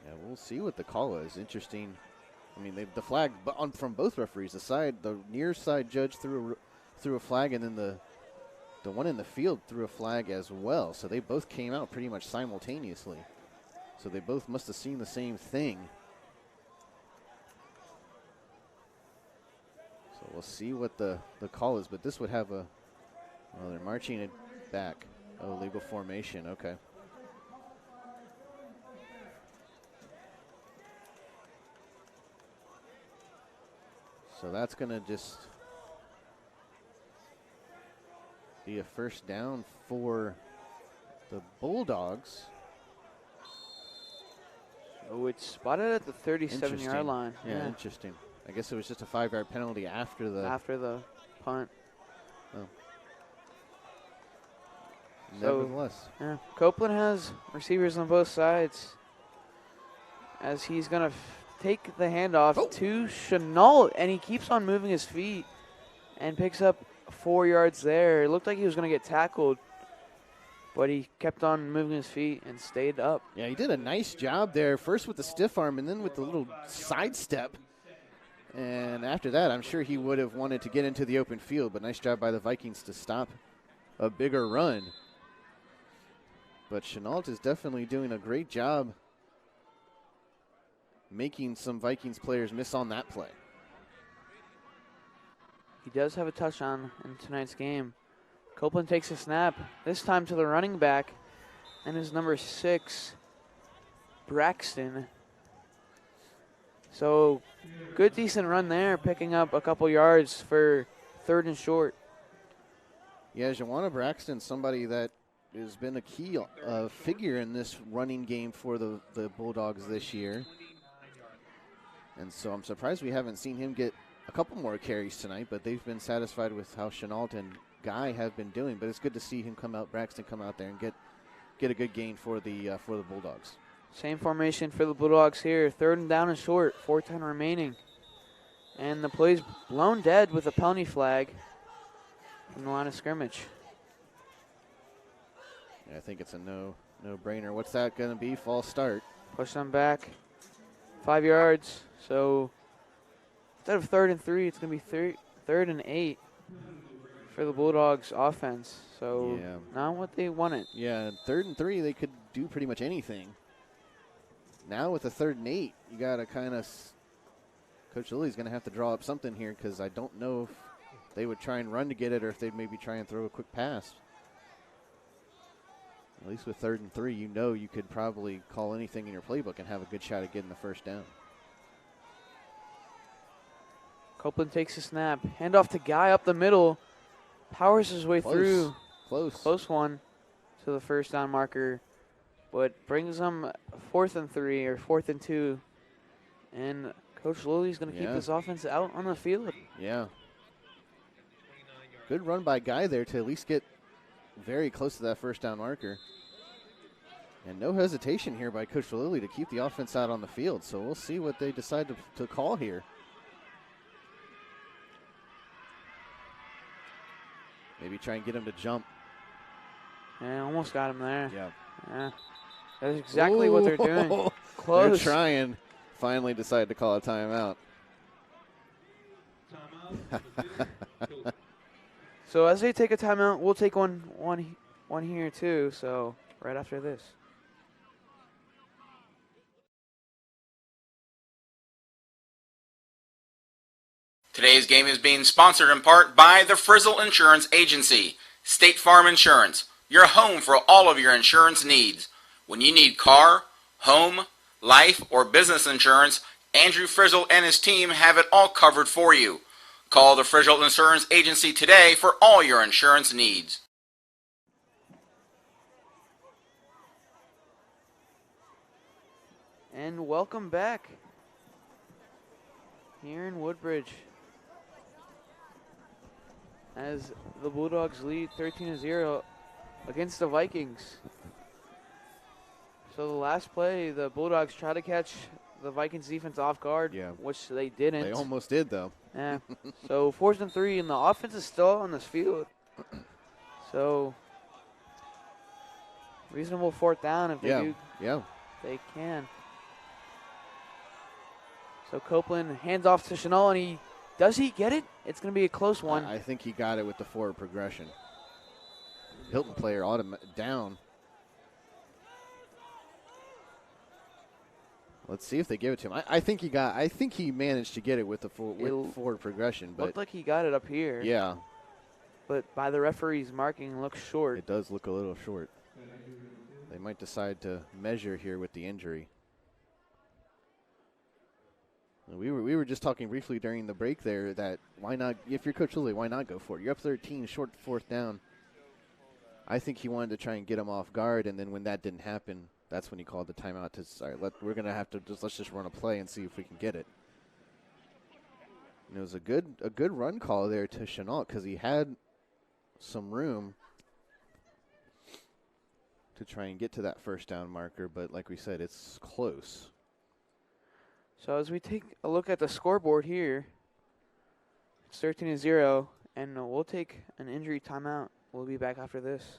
Yeah, we'll see what the call is. Interesting. I mean, the flag from both referees. The near side judge threw a flag, and then the one in the field threw a flag as well. So they both came out pretty much simultaneously. So they both must have seen the same thing. So we'll see what the call is. But this would have a. Well, they're marching it back. Oh, legal formation. Okay. So that's going to just be a 1st down for the Bulldogs. Oh, it's spotted at the 37-yard Interesting. line. Yeah, interesting. I guess it was just a 5-yard penalty after the punt. Nevertheless. Yeah, Copeland has receivers on both sides as he's going to take the handoff to Chenault, and he keeps on moving his feet and picks up 4 yards there. It looked like he was going to get tackled, but he kept on moving his feet and stayed up. Yeah, he did a nice job there, first with the stiff arm and then with the little sidestep. And after that, I'm sure he would have wanted to get into the open field, but nice job by the Vikings to stop a bigger run. But Chenault is definitely doing a great job making some Vikings players miss on that play. He does have a touchdown in tonight's game. Copeland takes a snap, this time to the running back, and his number 6, Braxton. So good, decent run there, picking up a couple yards for 3rd and short. Yeah, Jawana Braxton, somebody that has been a key figure in this running game for the Bulldogs this year. And so I'm surprised we haven't seen him get a couple more carries tonight, but they've been satisfied with how Chenault and Guy have been doing. But it's good to see him Braxton come out there and get a good gain for the Bulldogs. Same formation for the Bulldogs here. 3rd down and short, 4:10 remaining. And the play's blown dead with a penalty flag from the line of scrimmage. Yeah, I think it's a no-brainer. What's that going to be? False start. Push them back 5 yards. So instead of 3rd and 3, it's going to be 3rd and 8 for the Bulldogs offense. So yeah, not what they wanted. Yeah, 3rd and 3, they could do pretty much anything. Now with a 3rd and 8, you got to kind of, Coach Lilly's going to have to draw up something here, because I don't know if they would try and run to get it or if they'd maybe try and throw a quick pass. At least with 3rd and 3, you know you could probably call anything in your playbook and have a good shot at getting the 1st down. Copeland takes a snap. Handoff to Guy up the middle. Powers his way through. Close one to the 1st down marker. But brings them 4th and 3 or 4th and 2. And Coach Lilly's going to keep his offense out on the field. Yeah. Good run by Guy there to at least get very close to that 1st down marker. And no hesitation here by Coach Lilly to keep the offense out on the field. So we'll see what they decide to call here. Maybe try and get him to jump. And almost got him there. Yeah. Yeah, that's exactly what they're doing. Ooh, Close. They're trying. Finally decide to call a timeout. So as they take a timeout, we'll take one here too. So right after this. Today's game is being sponsored in part by the Frizzle Insurance Agency, State Farm Insurance, your home for all of your insurance needs. When you need car, home, life, or business insurance, Andrew Frizzle and his team have it all covered for you. Call the Frizzle Insurance Agency today for all your insurance needs. And welcome back here in Woodbridge as the Bulldogs lead 13-0 against the Vikings. So the last play, the Bulldogs try to catch the Vikings defense off guard, which they didn't. They almost did, though. Yeah. So 4th and 3, and the offense is still on this field. So reasonable 4th down if they do. Yeah. They can. So Copeland hands off to Chanel, and does he get it? It's going to be a close one. I think he got it with the forward progression. Hylton player down. Let's see if they give it to him. I think he managed to get it with the forward progression. But looked like he got it up here. Yeah. But by the referee's marking, looks short. It does look a little short. They might decide to measure here with the injury. We were just talking briefly during the break there that why not, if you're Coach Lilly, why not go for it? You're up 13, short 4th down. I think he wanted to try and get him off guard, and then when that didn't happen, that's when he called the timeout to we're going to have to let's just run a play and see if we can get it. And it was a good run call there to Chenault because he had some room to try and get to that 1st down marker, but like we said, it's close. So as we take a look at the scoreboard here, it's 13-0, and we'll take an injury timeout. We'll be back after this.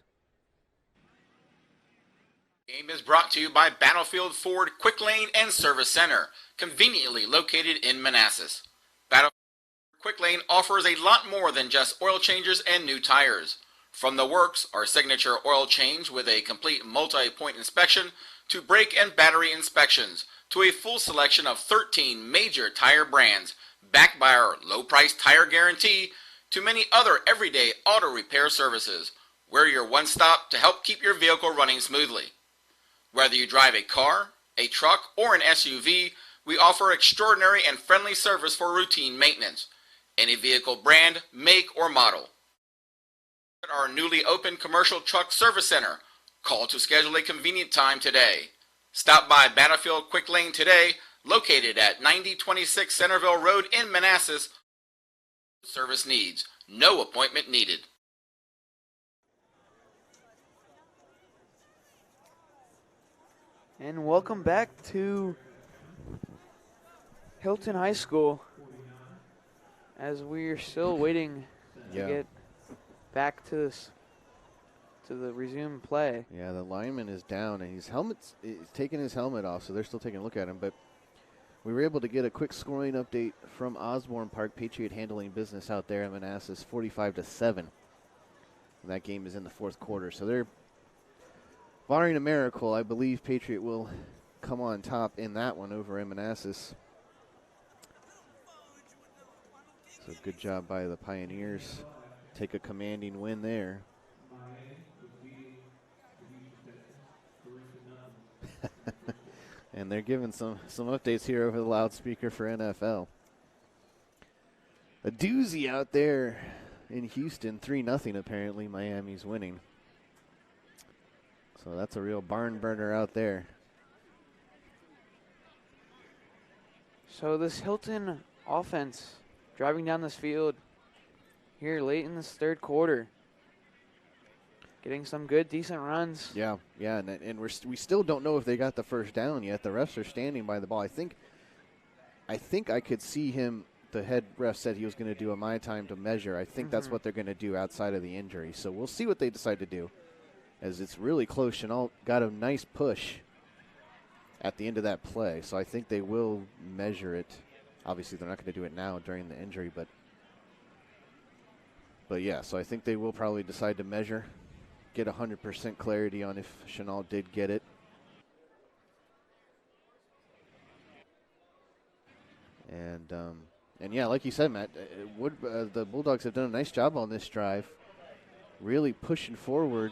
Game is brought to you by Battlefield Ford Quick Lane and Service Center, conveniently located in Manassas. Battlefield Quick Lane offers a lot more than just oil changes and new tires. From the works, our signature oil change with a complete multi-point inspection, to brake and battery inspections, to a full selection of 13 major tire brands, backed by our low-price tire guarantee, to many other everyday auto repair services. We're your one-stop to help keep your vehicle running smoothly. Whether you drive a car, a truck, or an SUV, we offer extraordinary and friendly service for routine maintenance. Any vehicle brand, make, or model. At our newly opened commercial truck service center, call to schedule a convenient time today. Stop by Battlefield Quick Lane today, located at 9026 Centerville Road in Manassas. Service needs, no appointment needed. And welcome back to Hylton High School as we're still waiting to get back to the resumed play. Yeah, the lineman is down, and he's taking his helmet off, so they're still taking a look at him. But we were able to get a quick scoring update from Osborne Park. Patriot handling business out there in Manassas, 45-7. And that game is in the 4th quarter. So they're, barring a miracle, I believe Patriot will come on top in that one over in Manassas. So good job by the Pioneers. Take a commanding win there. And they're giving some updates here over the loudspeaker for NFL. A doozy out there in Houston, 3-0 apparently. Miami's winning. So that's a real barn burner out there. So this Hylton offense driving down this field here late in this 3rd quarter. Getting some good, decent runs. Yeah, and we still don't know if they got the 1st down yet. The refs are standing by the ball. I think I could see him. The head ref said he was going to do a my time to measure. I think that's what they're going to do outside of the injury. So we'll see what they decide to do. as it's really close. Chenault got a nice push at the end of that play, so I think they will measure it. Obviously, they're not going to do it now during the injury, but yeah, so I think they will probably decide to measure, get 100% clarity on if Chenault did get it. And yeah, like you said, Matt, the Bulldogs have done a nice job on this drive, really pushing forward.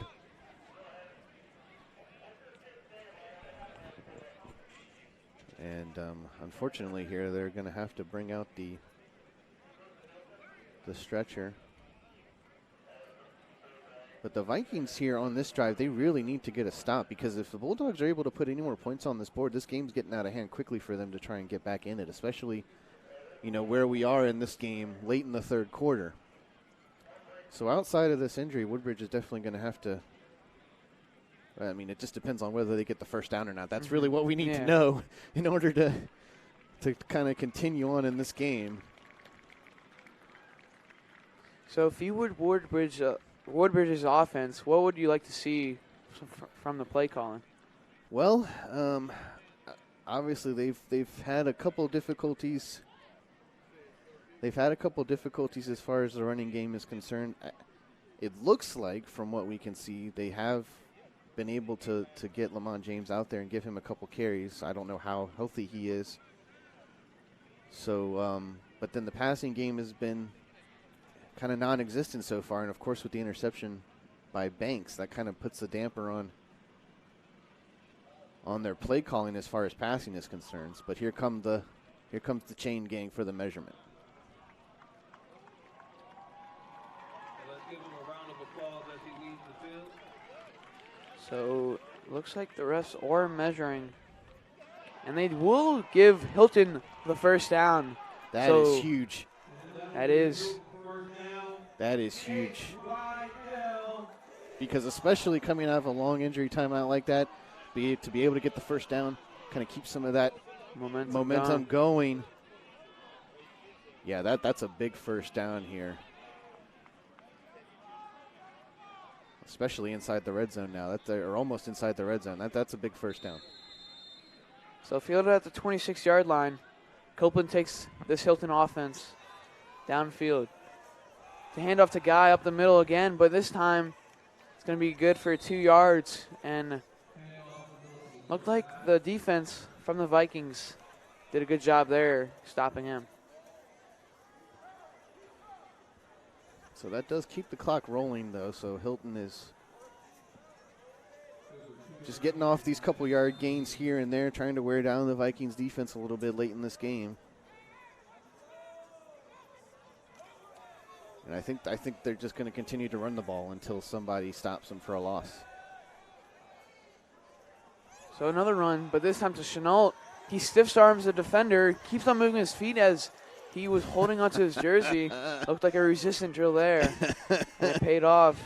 And unfortunately here, they're going to have to bring out the stretcher. But the Vikings here on this drive, they really need to get a stop, because if the Bulldogs are able to put any more points on this board, this game's getting out of hand quickly for them to try and get back in it, especially, you know, where we are in this game late in the third quarter. So outside of this injury, Woodbridge is definitely going to have to, I mean, it just depends on whether they get the first down or not. That's really what we need to know in order to kind of continue on in this game. So if you would Woodbridge's offense, what would you like to see from the play calling? Well, obviously they've had a couple difficulties. They've had a couple difficulties as far as the running game is concerned. It looks like, from what we can see, they have been able to get Lamont James out there and give him a couple carries. I don't know how healthy he is. So, but then the passing game has been kind of non-existent so far, and of course with the interception by Banks, that kind of puts a damper on their play calling as far as passing is concerned. But here comes the chain gang for the measurement. Let's give him a round of applause as he leaves the field. So looks like the refs are measuring, and they will give Hylton the first down. That is huge. That is huge. Because especially coming out of a long injury timeout like that, to be able to get the first down, kind of keep some of that momentum going. Yeah, that's a big first down here. Especially inside the red zone now. Or almost inside the red zone. That's a big first down. So fielded at the 26-yard line, Copeland takes this Hylton offense downfield. To hand off to Guy up the middle again, but this time it's going to be good for 2 yards. And looked like the defense from the Vikings did a good job there stopping him. So that does keep the clock rolling, though. So Hylton is just getting off these couple yard gains here and there, trying to wear down the Vikings defense a little bit late in this game. And I think they're just going to continue to run the ball until somebody stops them for a loss. So another run, but this time to Chenault. He stiff arms the defender, keeps on moving his feet as he was holding onto his jersey. Looked like a resistant drill there, and it paid off.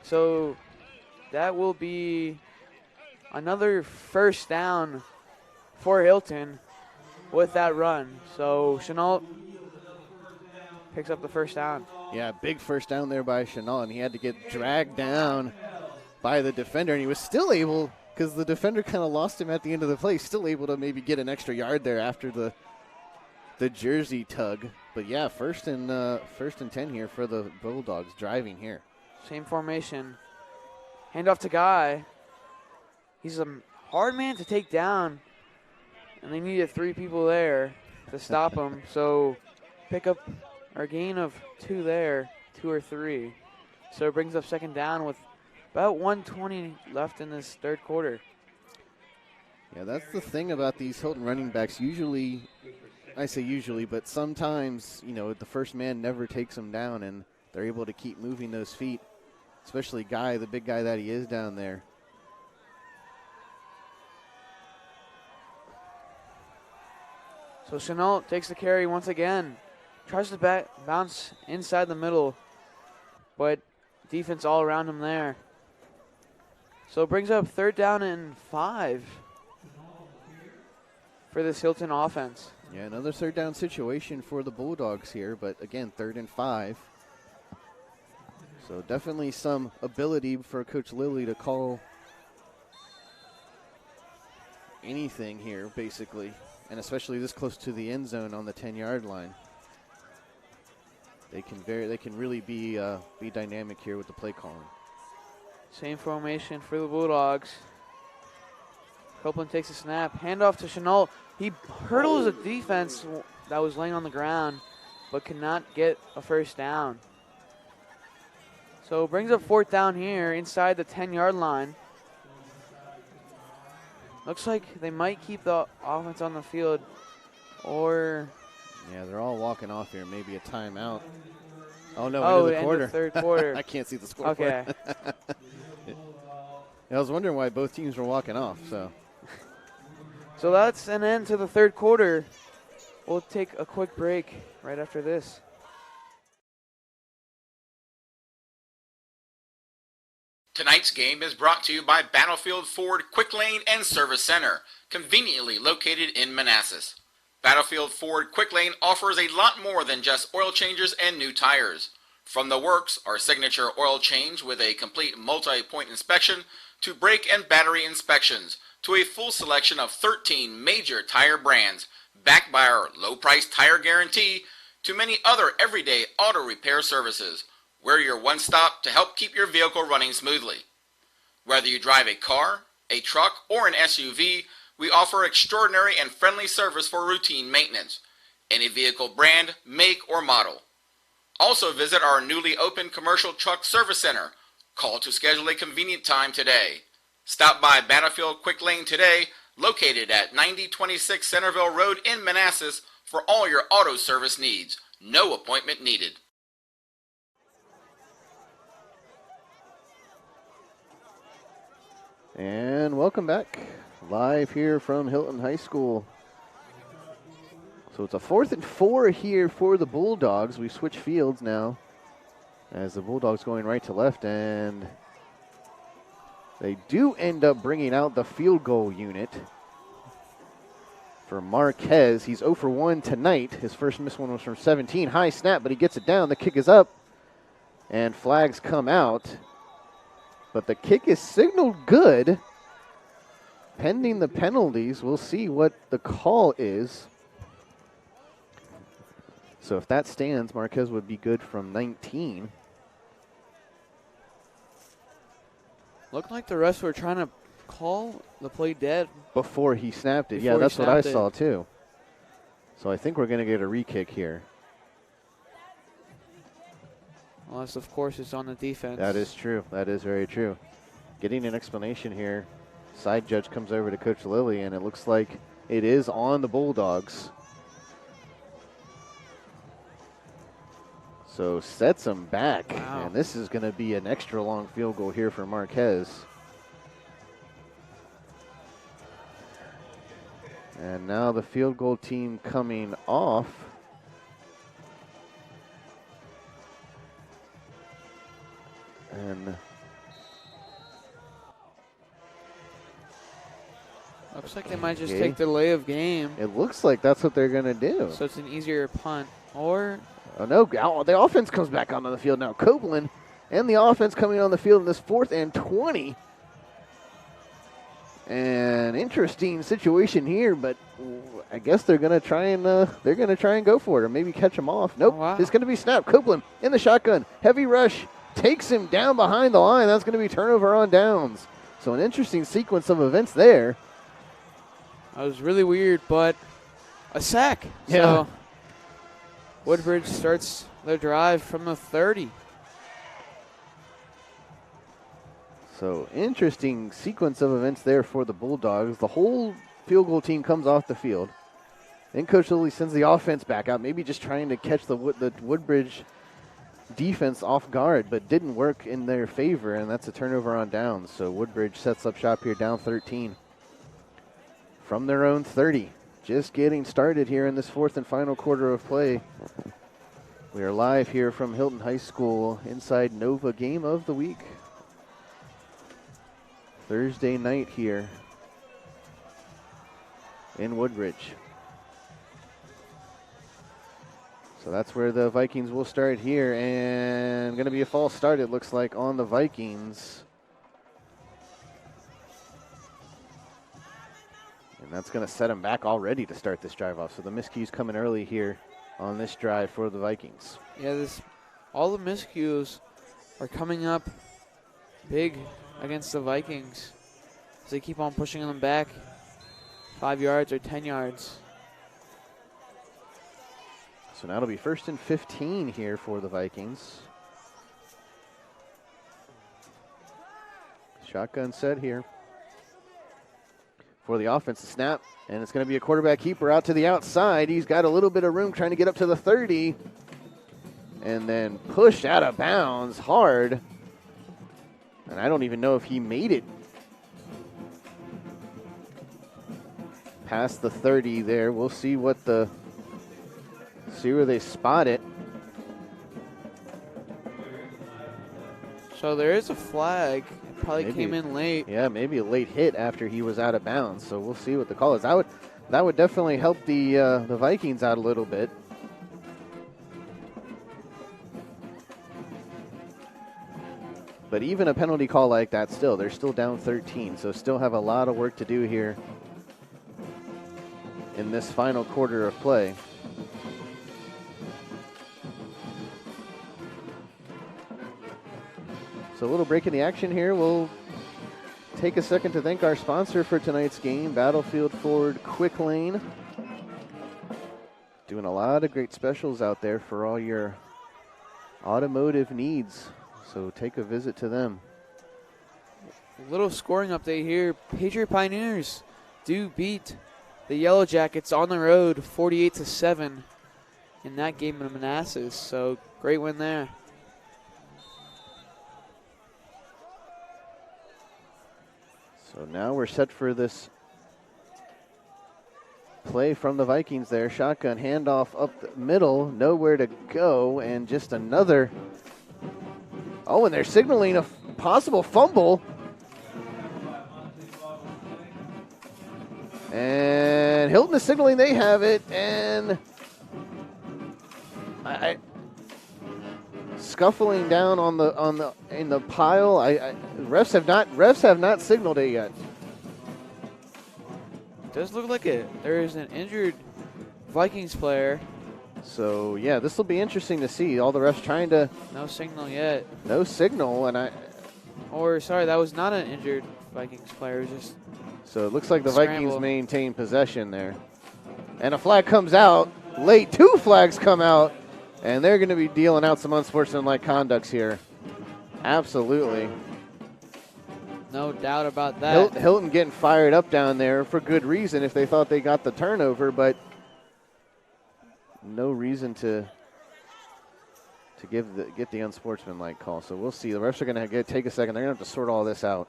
So that will be another first down for Hylton with that run. So Chenault picks up the first down. Yeah, big first down there by Chenault, and he had to get dragged down by the defender, and he was still able, because the defender kind of lost him at the end of the play, still able to maybe get an extra yard there after the jersey tug. But yeah, first and 10 here for the Bulldogs, driving here. Same formation. Hand off to Guy. He's a hard man to take down, and they needed 3 people there to stop him. So pick up our gain of 2 there, 2 or 3. So it brings up second down with about 1:20 left in this third quarter. Yeah, that's the thing about these Hylton running backs. Usually, I say usually, but sometimes, you know, the first man never takes them down, and they're able to keep moving those feet, especially Guy, the big guy that he is down there. So Chenault takes the carry once again. Tries to bounce inside the middle, but defense all around him there. So it brings up third down and 5 for this Hylton offense. Yeah, another third down situation for the Bulldogs here, but again, 3rd and 5. So definitely some ability for Coach Lilly to call anything here, basically, and especially this close to the end zone on the 10-yard line. They can really be dynamic here with the play calling. Same formation for the Bulldogs. Copeland takes a snap, handoff to Chenault. He hurdles a defense that was laying on the ground, but cannot get a first down. So brings up 4th down here inside the 10-yard line. Looks like they might keep the offense on the field, or yeah, they're all walking off here. Maybe a timeout. Oh no! Oh, end of the quarter. Of third quarter. I can't see the score. Okay. I was wondering why both teams were walking off. So that's an end to the third quarter. We'll take a quick break right after this. Tonight's game is brought to you by Battlefield Ford Quick Lane and Service Center, conveniently located in Manassas. Battlefield Ford Quick Lane offers a lot more than just oil changes and new tires. From the works, our signature oil change with a complete multi-point inspection, to brake and battery inspections, to a full selection of 13 major tire brands, backed by our low-price tire guarantee, to many other everyday auto repair services. We're your one-stop to help keep your vehicle running smoothly. Whether you drive a car, a truck, or an SUV, we offer extraordinary and friendly service for routine maintenance. Any vehicle brand, make, or model. Also visit our newly opened commercial truck service center. Call to schedule a convenient time today. Stop by Battlefield Quick Lane today, located at 9026 Centerville Road in Manassas, for all your auto service needs. No appointment needed. And welcome back, live here from Hylton High School. So it's a 4th and 4 here for the Bulldogs. We switch fields now as the Bulldogs going right to left, and they do end up bringing out the field goal unit for Marquez. He's 0 for 1 tonight. His first missed one was from 17. High snap, but he gets it down. The kick is up, and flags come out. But the kick is signaled good. Pending the penalties, we'll see what the call is. So if that stands, Marquez would be good from 19. Looked like the refs were trying to call the play dead. Before he snapped it. Before Yeah, that's what I snapped it. saw too. So I think we're going to get a re-kick here. Unless, of course, it's on the defense. That is true. That is very true. Getting an explanation here. Side judge comes over to Coach Lilly, and it looks like it is on the Bulldogs. So sets them back. Wow. And this is going to be an extra long field goal here for Marquez. And now the field goal team coming off. And Looks like they might just Okay. take the delay of game. it looks like that's what they're going to do. So it's an easier punt. Or Oh, no, the offense comes back onto the field now. Copeland and the offense coming on the field in this 4th and 20. An interesting situation here, but I guess they're going to try and go for it, or maybe catch him off. Nope, Oh, wow. It's going to be snapped. Copeland in the shotgun, heavy rush, takes him down behind the line. That's going to be turnover on downs. So an interesting sequence of events there. that was really weird, but a sack. Yeah. So Woodbridge starts their drive from the 30. So interesting sequence of events there for the Bulldogs. The whole field goal team comes off the field. Then Coach Lilly sends the offense back out, maybe just trying to catch the Woodbridge defense off guard, but didn't work in their favor, and that's a turnover on downs. So Woodbridge sets up shop here, down 13 from their own 30. Just getting started here in this 4th and final quarter of play. We are live here from Hylton High School inside Nova Game of the Week. Thursday night here in Woodbridge. So that's where the Vikings will start here, and going to be a false start, it looks like, on the Vikings. And that's going to set them back already to start this drive off. So the miscue's coming early here on this drive for the Vikings. Yeah, all the miscues are coming up big against the Vikings. So they keep on pushing them back 5 yards or 10 yards. So now it'll be 1st and 15 here for the Vikings. Shotgun set here for the offensive snap. And it's going to be a quarterback keeper out to the outside. He's got a little bit of room trying to get up to the 30. And then pushed out of bounds hard. And I don't even know if he made it past the 30 there. We'll see where they spot it. So there is a flag. It probably came in late. Yeah, maybe a late hit after he was out of bounds. So we'll see what the call is. That would definitely help the Vikings out a little bit. But even a penalty call like that, they're still down 13. So still have a lot of work to do here in this final quarter of play. So a little break in the action here. We'll take a second to thank our sponsor for tonight's game, Battlefield Ford Quick Lane. Doing a lot of great specials out there for all your automotive needs. So take a visit to them. A little scoring update here. Patriot Pioneers do beat the Yellow Jackets on the road 48-7 in that game in Manassas. So great win there. So now we're set for this play from the Vikings there. Shotgun handoff up the middle, nowhere to go, and just another. Oh, and they're signaling a possible fumble. And Hylton is signaling they have it, and scuffling down in the pile. Refs have not signaled it yet. Does look like there is an injured Vikings player. So yeah, this will be interesting to see. All the refs trying to. No signal yet. No signal, and sorry, that was not an injured Vikings player. Just. So it looks like the scramble. Vikings maintain possession there, and a flag comes out late. 2 flags come out. And they're going to be dealing out some unsportsmanlike conducts here. Absolutely. No doubt about that. Hylton getting fired up down there for good reason if they thought they got the turnover, but no reason to get the unsportsmanlike call. So we'll see. The refs are going to take a second. They're going to have to sort all this out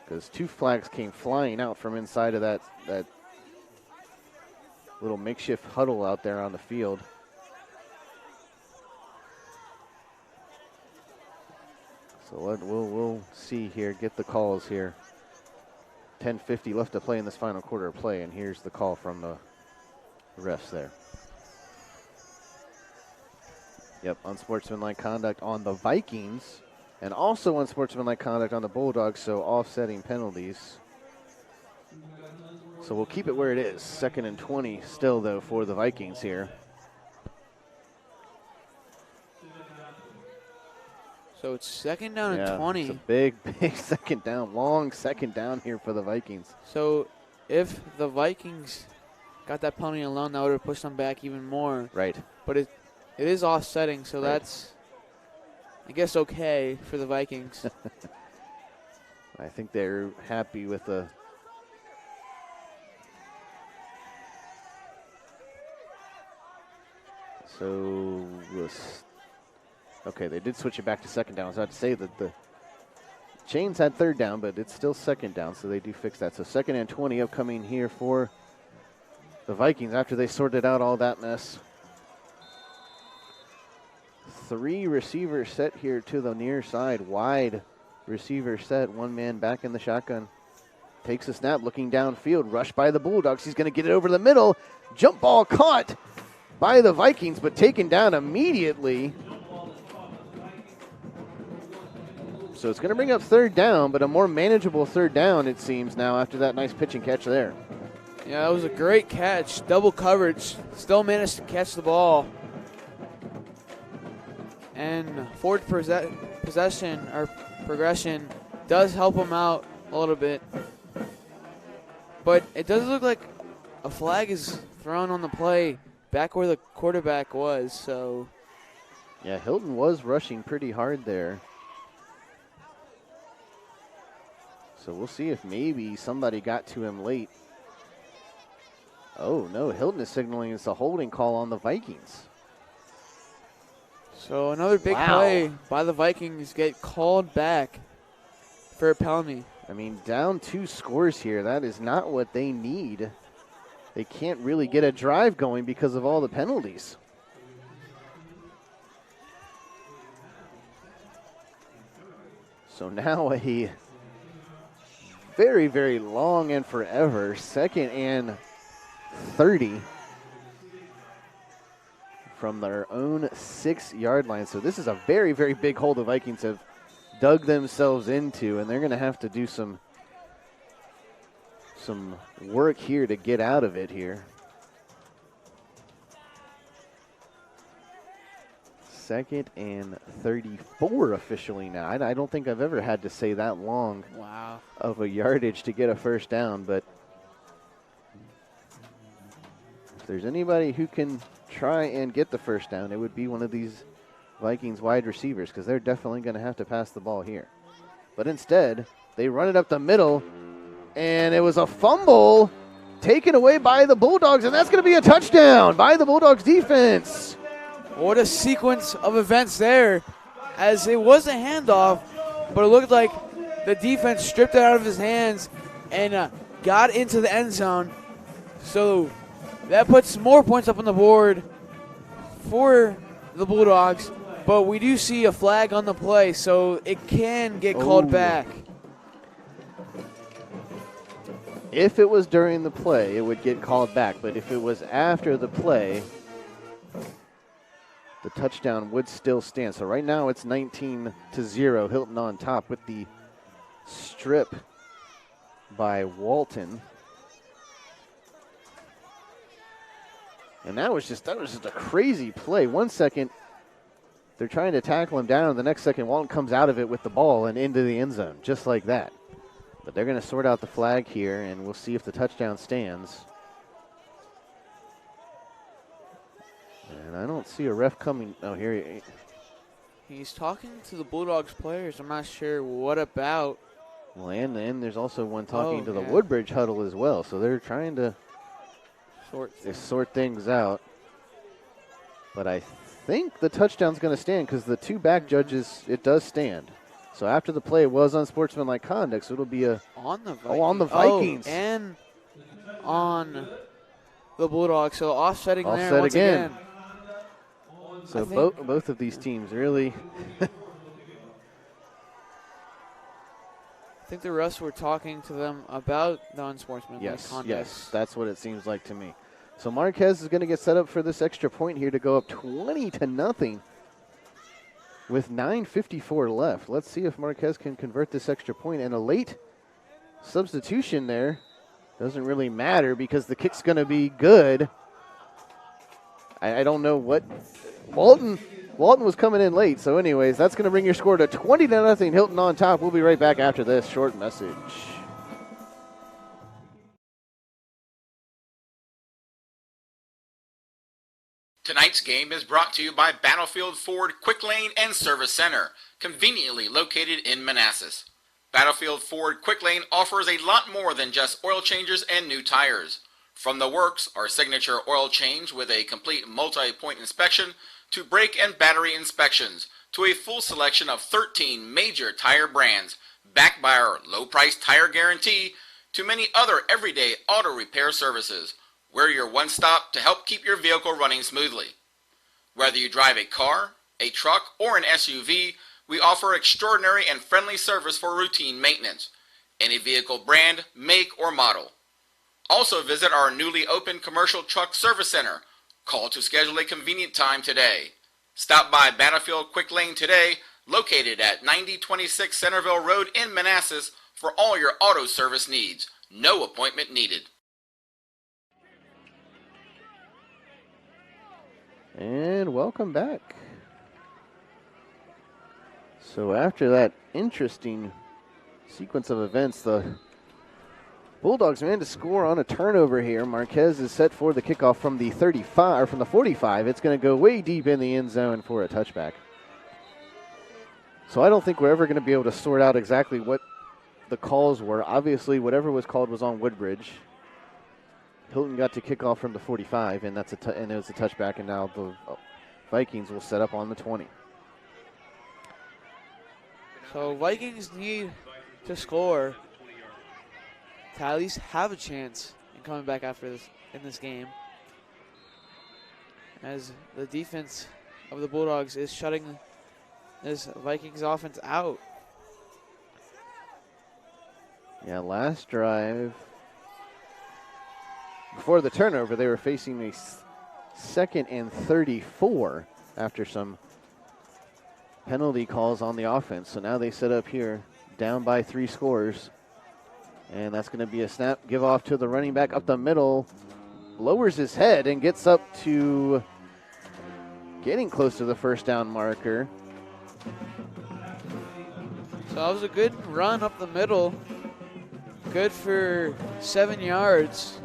because 2 flags came flying out from inside of that little makeshift huddle out there on the field. So we'll see here, get the calls here. 10:50 left to play in this final quarter of play, and here's the call from the refs there. Yep, unsportsmanlike conduct on the Vikings, and also unsportsmanlike conduct on the Bulldogs, so offsetting penalties. So we'll keep it where it is. 2nd and 20 still, though, for the Vikings here. So it's 2nd down and 20. It's a big second down, long second down here for the Vikings. So if the Vikings got that penalty alone, that would have pushed them back even more. Right. But it is offsetting, so that's, I guess, okay for the Vikings. I think they're happy with the. So okay, they did switch it back to 2nd down. I was about to say that the Chains had 3rd down, but it's still 2nd down, so they do fix that. So 2nd and 20 upcoming here for the Vikings after they sorted out all that mess. 3 receivers set here to the near side. Wide receiver set. 1 man back in the shotgun. Takes a snap, looking downfield. Rushed by the Bulldogs. He's going to get it over the middle. Jump ball caught. by the Vikings, but taken down immediately. So it's going to bring up third down, but a more manageable third down, it seems, now after that nice pitch and catch there. Yeah, that was a great catch. Double coverage. Still managed to catch the ball. And forward possession or progression does help him out a little bit. But it does look like a flag is thrown on the play back where the quarterback was. So yeah, Hylton was rushing pretty hard there. So we'll see if maybe somebody got to him late. Oh, no, Hylton is signaling it's a holding call on the Vikings. So another big play by the Vikings get called back for a penalty. I mean, down 2 scores here. That is not what they need. They can't really get a drive going because of all the penalties. So now a very, very long and forever 2nd and 30 from their own 6-yard line. So this is a very, very big hole the Vikings have dug themselves into, and they're going to have to do some work here to get out of it here. 2nd and 34 officially now. I don't think I've ever had to say that long of a yardage to get a first down, but if there's anybody who can try and get the first down, it would be one of these Vikings wide receivers, because they're definitely going to have to pass the ball here. But instead, they run it up the middle, and it was a fumble taken away by the Bulldogs, and that's going to be a touchdown by the Bulldogs defense. What a sequence of events there, as it was a handoff, but it looked like the defense stripped it out of his hands and got into the end zone. So that puts more points up on the board for the Bulldogs, but we do see a flag on the play, so it can get called back. If it was during the play, it would get called back, but if it was after the play, the touchdown would still stand. So right now it's 19-0, Hylton on top with the strip by Walton. And that was just a crazy play. 1 second, they're trying to tackle him down. The next second, Walton comes out of it with the ball and into the end zone, just like that. But they're going to sort out the flag here, and we'll see if the touchdown stands. And I don't see a ref coming. Oh, here he's talking to the Bulldogs players. I'm not sure what about. Well, and there's also one talking to the Woodbridge huddle as well. So they're trying to sort things out. But I think the touchdown's going to stand because the 2 back judges, it does stand. So after the play, it was unsportsmanlike conduct, so it'll be on the Vikings. On the Vikings. And on the Bulldogs, so offsetting there once again. So both of these teams really. I think the refs were talking to them about the unsportsmanlike conduct. Yes, that's what it seems like to me. So Marquez is going to get set up for this extra point here to go up 20-0 with 9:54 left. Let's see if Marquez can convert this extra point. And a late substitution there doesn't really matter because the kick's going to be good. I don't know what. Walton was coming in late. So anyways, that's going to bring your score to 20-0. Hylton on top. We'll be right back after this short message. Tonight's game is brought to you by Battlefield Ford Quick Lane and Service Center, conveniently located in Manassas. Battlefield Ford Quick Lane offers a lot more than just oil changes and new tires. From the works, our signature oil change with a complete multi-point inspection, to brake and battery inspections, to a full selection of 13 major tire brands, backed by our low-price tire guarantee, to many other everyday auto repair services. We're your one-stop to help keep your vehicle running smoothly. Whether you drive a car, a truck, or an SUV, we offer extraordinary and friendly service for routine maintenance. Any vehicle brand, make, or model. Also visit our newly opened commercial truck service center. Call to schedule a convenient time today. Stop by Battlefield Quick Lane today, located at 9026 Centerville Road in Manassas, for all your auto service needs. No appointment needed. And welcome back. So after that interesting sequence of events, the Bulldogs managed to score on a turnover here. Marquez is set for the kickoff from the 35 or from the 45. It's going to go way deep in the end zone for a touchback. So I don't think we're ever going to be able to sort out exactly what the calls were. Obviously, whatever was called was on Woodbridge. Hylton got to kick off from the 45, and and it was a touchback, and now the Vikings will set up on the 20. So Vikings need to score to at least have a chance in coming back after this in this game, as the defense of the Bulldogs is shutting this Vikings offense out. Yeah, last drive, before the turnover, they were facing a 2nd and 34 after some penalty calls on the offense. So now they set up here, down by 3 scores. And that's going to be a snap, give off to the running back up the middle. Lowers his head and gets up to getting close to the first down marker. So that was a good run up the middle. Good for 7 yards.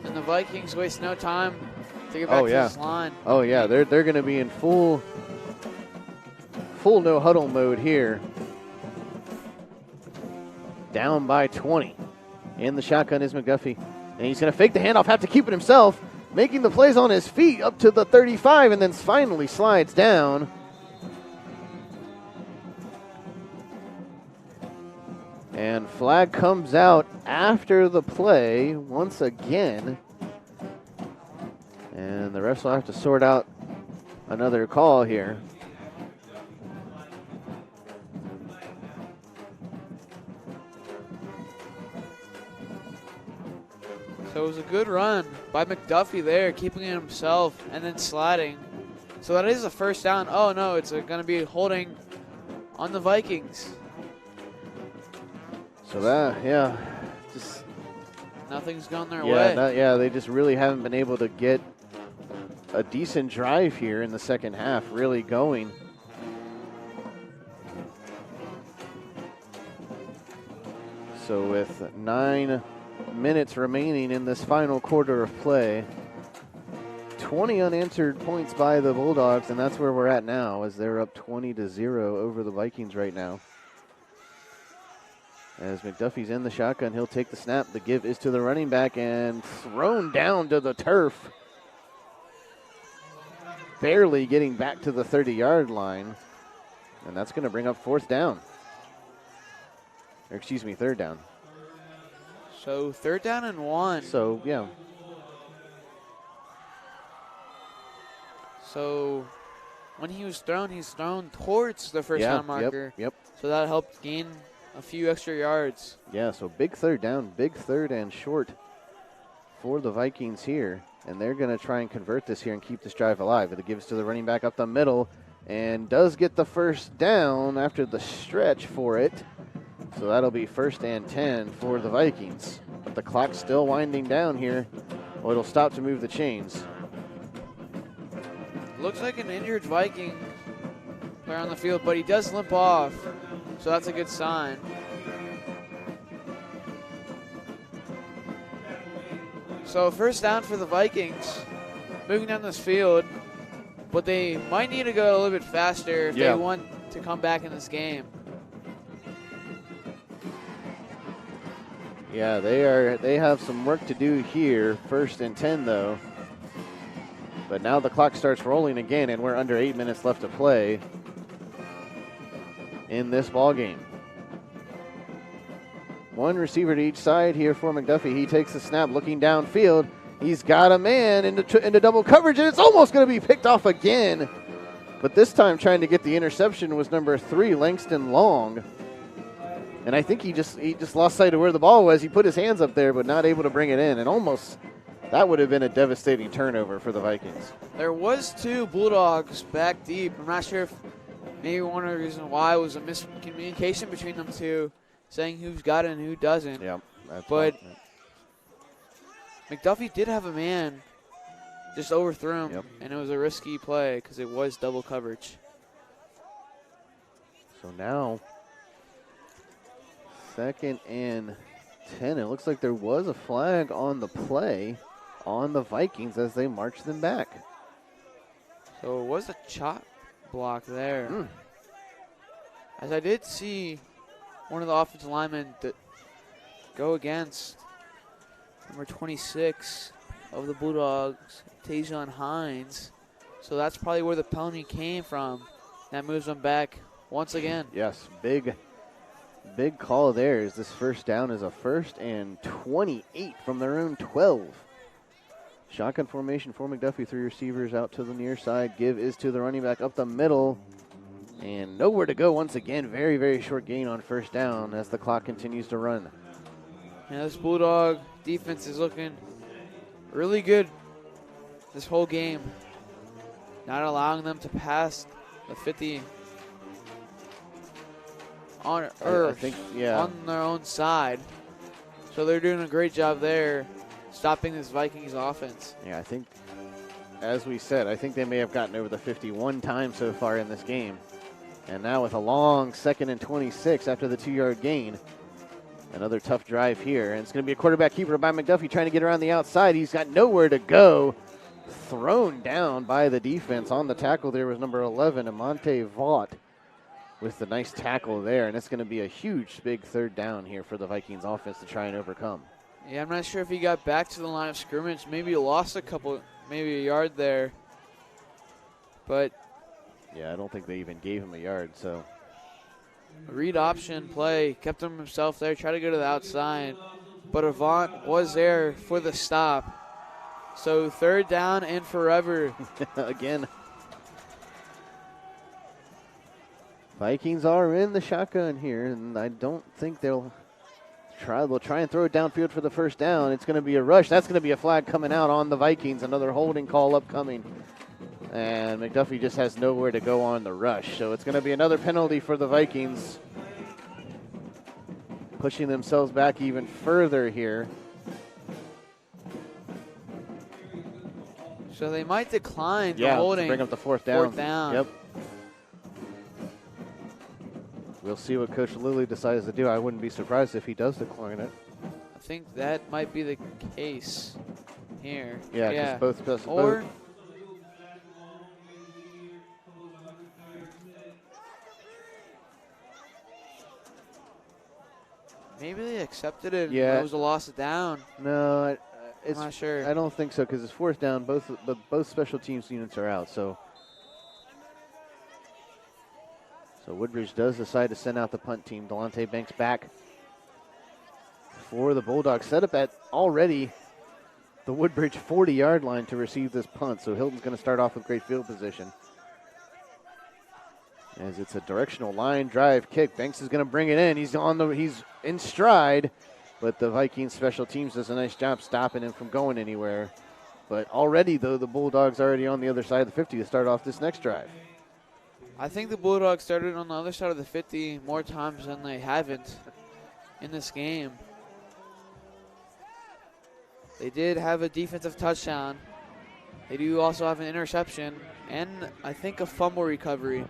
And the Vikings waste no time to get back to this line. Oh, yeah, they're going to be in full no huddle mode here. Down by 20. In the shotgun is McDuffie. And he's going to fake the handoff, have to keep it himself. Making the plays on his feet up to the 35 and then finally slides down. And flag comes out after the play once again. And the refs will have to sort out another call here. So it was a good run by McDuffie there, keeping it himself and then sliding. So that is a first down. Oh, no, it's going to be holding on the Vikings. So that, yeah, just nothing's gone their way. They just really haven't been able to get a decent drive here in the second half, really going. So with 9 minutes remaining in this final quarter of play, 20 unanswered points by the Bulldogs, and that's where we're at now, as they're up 20-0 over the Vikings right now. As McDuffie's in the shotgun, he'll take the snap. The give is to the running back and thrown down to the turf. Barely getting back to the 30-yard line. And that's going to bring up third down. So 3rd down and 1. So, yeah. So when he's thrown towards the first down marker. Yep. So that helped gain a few extra yards. Yeah, so big 3rd down, big 3rd and short for the Vikings here. And they're going to try and convert this here and keep this drive alive. It gives to the running back up the middle and does get the first down after the stretch for it. So that'll be 1st and 10 for the Vikings. But the clock's still winding down here. Well, it'll stop to move the chains. Looks like an injured Viking player on the field, but he does limp off. So that's a good sign. So first down for the Vikings, moving down this field, but they might need to go a little bit faster if they want to come back in this game. Yeah, they have some work to do here. 1st and 10 though. But now the clock starts rolling again, and we're under 8 minutes left to play in this ball game. One receiver to each side here for McDuffie. He takes the snap, looking downfield. He's got a man into double coverage, and it's almost going to be picked off again. But this time trying to get the interception was number 3, Langston Long. And I think he just lost sight of where the ball was. He put his hands up there, but not able to bring it in. And almost, That would have been a devastating turnover for the Vikings. There was 2 Bulldogs back deep. I'm not sure if maybe one of the reasons why was a miscommunication between them two, saying who's got it and who doesn't. Yeah, that's But fine. McDuffie did have a man, just overthrew him, Yep. and it was a risky play because it was double coverage. So now, 2nd and 10. It looks like there was a flag on the play on the Vikings as they march them back. So it was a chop block there. As I did see one of the offensive linemen go against number 26 of the Bulldogs, Tajon Hines. So that's probably where the penalty came from. That moves them back once again. Yes, big call there as this first down is a 1st and 28 from their own 12. Shotgun formation for McDuffie. 3 receivers out to the near side. Give is to the running back up the middle. And nowhere to go once again. Very, very short gain on 1st down as the clock continues to run. And this Bulldog defense is looking really good this whole game. Not allowing them to pass the 50 on Earth, on their own side. So they're doing a great job there, stopping this Vikings offense. Yeah, I think, as we said, I think they may have gotten over the 50 one time so far in this game. And now with a long 2nd and 26 after the 2-yard gain. Another tough drive here. And it's going to be a quarterback keeper by McDuffie trying to get around the outside. He's got nowhere to go. Thrown down by the defense. On the tackle there was number 11, Amante Vaught, with the nice tackle there. And it's going to be a huge, big 3rd down here for the Vikings offense to try and overcome. Yeah, I'm not sure if he got back to the line of scrimmage. Maybe he lost maybe a yard there. But yeah, I don't think they even gave him a yard. So read option play, kept himself there, tried to go to the outside. But Avant was there for the stop. So 3rd down and forever. Again. Vikings are in the shotgun here, and I don't think they'll try and throw it downfield for the 1st down. It's going to be a rush. That's going to be a flag coming out on the Vikings. Another holding call upcoming. And McDuffie just has nowhere to go on the rush. So it's going to be another penalty for the Vikings, pushing themselves back even further here. So they might decline the holding. Bring up the 4th down. 4th down. Yep. We'll see what Coach Lilly decides to do. I wouldn't be surprised if he does decline it. I think that might be the case here. Yeah, because both. Or maybe they accepted it and it was a loss of down. No, I'm not sure. I don't think so because it's 4th down. Both special teams units are out. So Woodbridge does decide to send out the punt team. Delonte Banks back for the Bulldogs. Set up at already the Woodbridge 40-yard line to receive this punt. So Hylton's going to start off with great field position. As it's a directional line drive kick. Banks is going to bring it in. He's in stride, but the Vikings special teams does a nice job stopping him from going anywhere. But already, though, the Bulldogs already on the other side of the 50 to start off this next drive. I think the Bulldogs started on the other side of the 50 more times than they haven't in this game. They did have a defensive touchdown. They do also have an interception and I think a fumble recovery.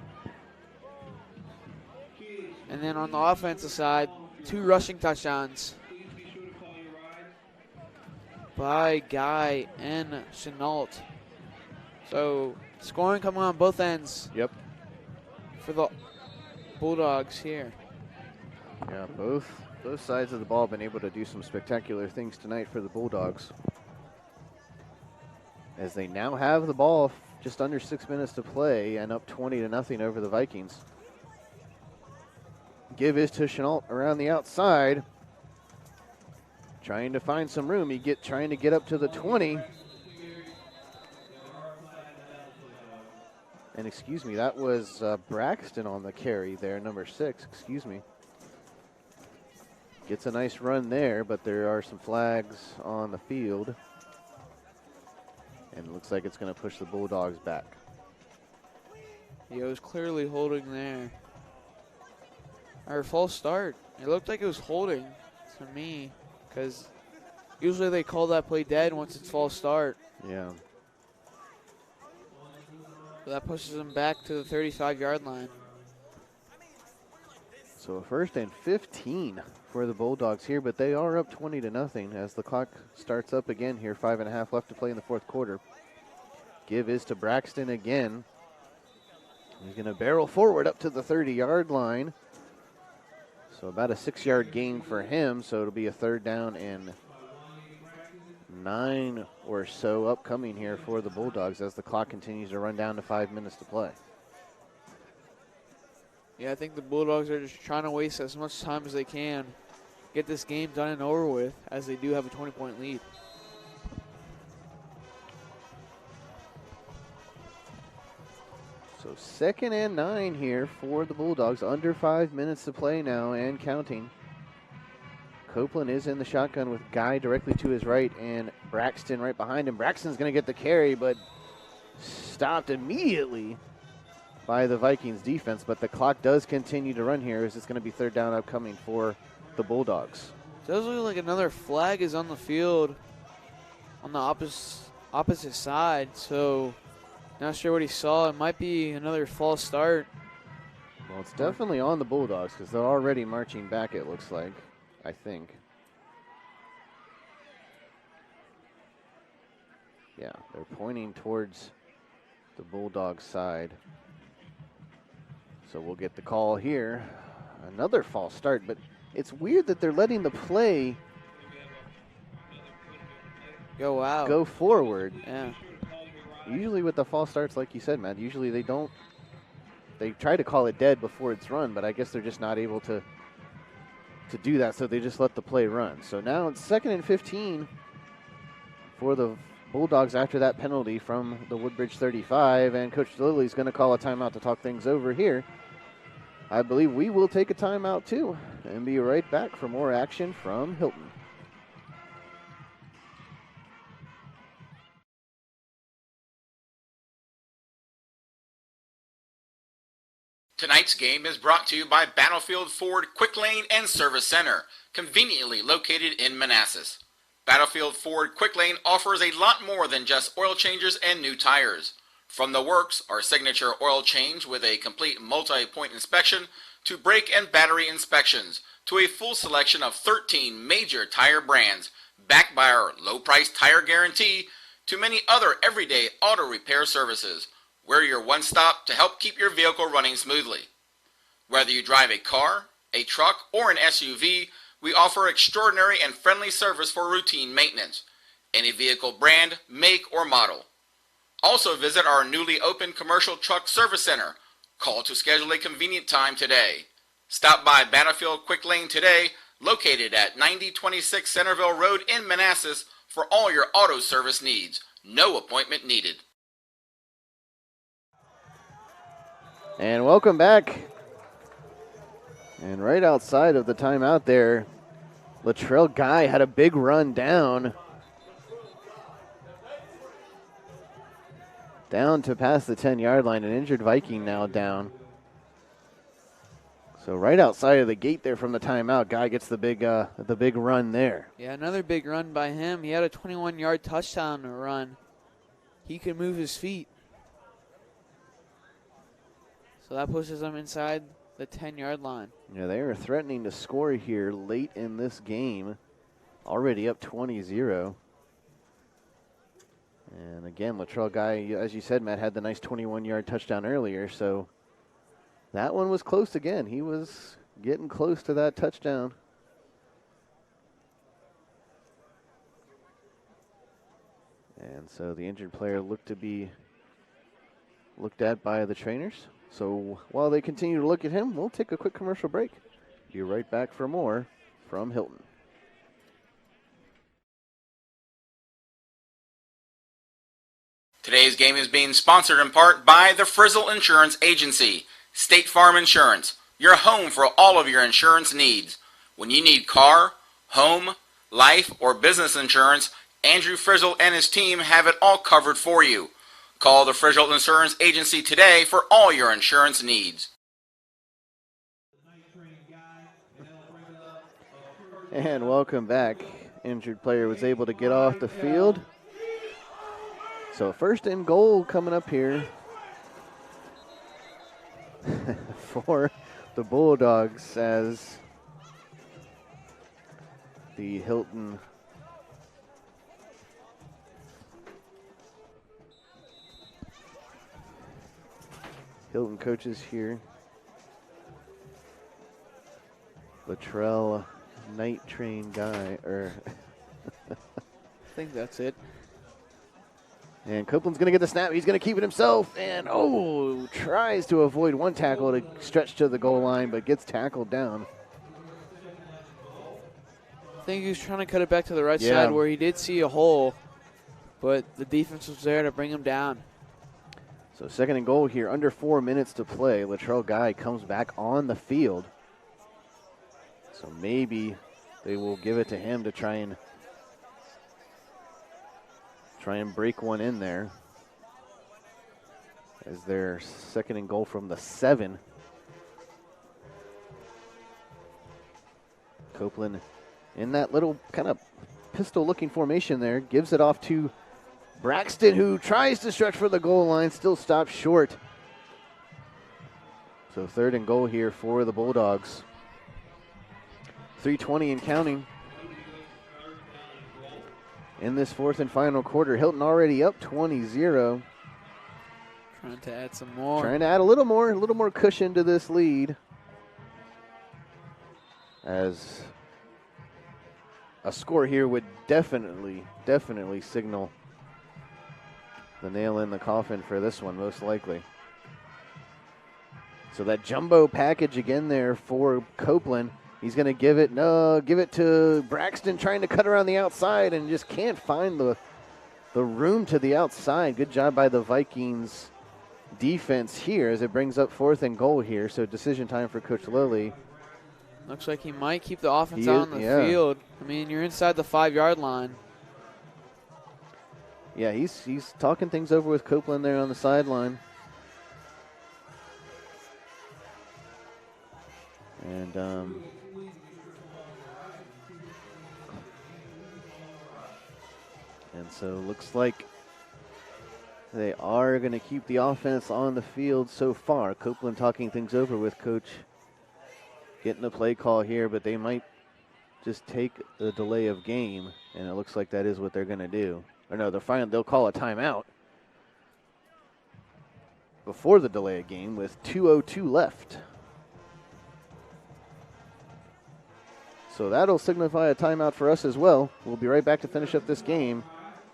And then on the offensive side, 2 rushing touchdowns by Guy and Chenault. So scoring coming on both ends. Yep. For the Bulldogs here. Yeah, both sides of the ball have been able to do some spectacular things tonight for the Bulldogs. As they now have the ball, just under 6 minutes to play and up 20-0 over the Vikings. Give is to Chenault around the outside. Trying to find some room. Trying to get up to the 20. And excuse me, that was Braxton on the carry there, number 6, excuse me. Gets a nice run there, but there are some flags on the field. And it looks like it's going to push the Bulldogs back. He was clearly holding there. Or false start. It looked like it was holding to me, because usually they call that play dead once it's false start. Yeah. So that pushes them back to the 35-yard line. So a 1st and 15 for the Bulldogs here, but they are up 20-0 as the clock starts up again here. 5.5 left to play in the 4th quarter. Give is to Braxton again. He's going to barrel forward up to the 30-yard line. So about a 6-yard gain for him. So it'll be a 3rd down and 9 or so upcoming here for the Bulldogs as the clock continues to run down to 5 minutes to play. Yeah, I think the Bulldogs are just trying to waste as much time as they can. Get this game done and over with, as they do have a 20-point lead. So 2nd and 9 here for the Bulldogs. Under 5 minutes to play now and counting. Copeland is in the shotgun with Guy directly to his right and Braxton right behind him. Braxton's going to get the carry, but stopped immediately by the Vikings defense. But the clock does continue to run here as it's going to be 3rd down upcoming for the Bulldogs. Does look like another flag is on the field on the opposite side. So not sure what he saw. It might be another false start. Well, it's definitely on the Bulldogs because they're already marching back, it looks like, I think. Yeah, they're pointing towards the Bulldogs side. So we'll get the call here. Another false start, but it's weird that they're letting the play go forward. Yeah. Usually with the false starts, like you said, Matt, usually they try to call it dead before it's run, but I guess they're just not able to do that, so they just let the play run. So now it's 2nd and 15 for the Bulldogs after that penalty from the Woodbridge 35, and Coach Lilly's going to call a timeout to talk things over here. I believe we will take a timeout too and be right back for more action from Hylton. Tonight's game is brought to you by Battlefield Ford Quick Lane and Service Center, conveniently located in Manassas. Battlefield Ford Quick Lane offers a lot more than just oil changes and new tires. From the works, our signature oil change with a complete multi-point inspection, to brake and battery inspections, to a full selection of 13 major tire brands, backed by our low-price tire guarantee, to many other everyday auto repair services. We're your one-stop to help keep your vehicle running smoothly. Whether you drive a car, a truck, or an SUV, we offer extraordinary and friendly service for routine maintenance. Any vehicle brand, make, or model. Also visit our newly opened commercial truck service center. Call to schedule a convenient time today. Stop by Battlefield Quick Lane today, located at 9026 Centerville Road in Manassas, for all your auto service needs. No appointment needed. And welcome back. And right outside of the timeout there, Latrell Guy had a big run down to past the 10-yard line. An injured Viking now down. So right outside of the gate there from the timeout, Guy gets the big run there. Yeah, another big run by him. He had a 21-yard touchdown run. He could move his feet. So that pushes them inside the 10-yard line. Yeah, they are threatening to score here late in this game. Already up 20-0. And again, Latrell Guy, as you said, Matt, had the nice 21-yard touchdown earlier. So that one was close again. He was getting close to that touchdown. And so the injured player looked to be looked at by the trainers. So while they continue to look at him, we'll take a quick commercial break. Be right back for more from Hylton. Today's game is being sponsored in part by the Frizzle Insurance Agency, State Farm Insurance, your home for all of your insurance needs. When you need car, home, life, or business insurance, Andrew Frizzle and his team have it all covered for you. Call the Frizzle Insurance Agency today for all your insurance needs. And welcome back. Injured player was able to get off the field. So first and goal coming up here for the Bulldogs as the Hylton coaches here. Latrell Night Train guy, I think that's it. And Copeland's going to get the snap. He's going to keep it himself. And, tries to avoid one tackle to stretch to the goal line, but gets tackled down. I think he was trying to cut it back to the right side where he did see a hole, but the defense was there to bring him down. So second and goal here, under 4 minutes to play. Latrell Guy comes back on the field. So maybe they will give it to him to try and break one in there. As their second and goal from the 7. Copeland in that little kind of pistol-looking formation there, gives it off to Braxton, who tries to stretch for the goal line, still stops short. So third and goal here for the Bulldogs. 3:20 and counting. In this fourth and final quarter, Hylton already up 20-0. Trying to add some more. Trying to add a little more cushion to this lead. As a score here would definitely signal the nail in the coffin for this one, most likely. So that jumbo package again there for Copeland. He's going to give it to Braxton, trying to cut around the outside and just can't find the room to the outside. Good job by the Vikings defense here as it brings up fourth and goal here. So decision time for Coach Lilly. Looks like he might keep the offense out on the field. I mean, you're inside the 5-yard line. Yeah, he's talking things over with Copeland there on the sideline. And so looks like they are going to keep the offense on the field so far. Copeland talking things over with Coach, getting a play call here, but they might just take the delay of game, and it looks like that is what they're going to do. Or no, they'll call a timeout before the delay of game with 2:02 left. So that'll signify a timeout for us as well. We'll be right back to finish up this game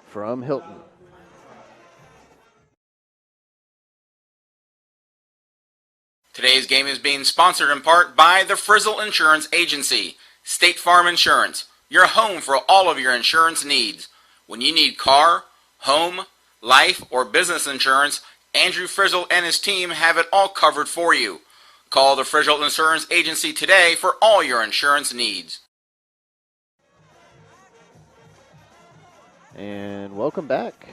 from Hylton. Today's game is being sponsored in part by the Frizzle Insurance Agency, State Farm Insurance, your home for all of your insurance needs. When you need car, home, life, or business insurance, Andrew Frizzle and his team have it all covered for you. Call the Frizzle Insurance Agency today for all your insurance needs. And welcome back.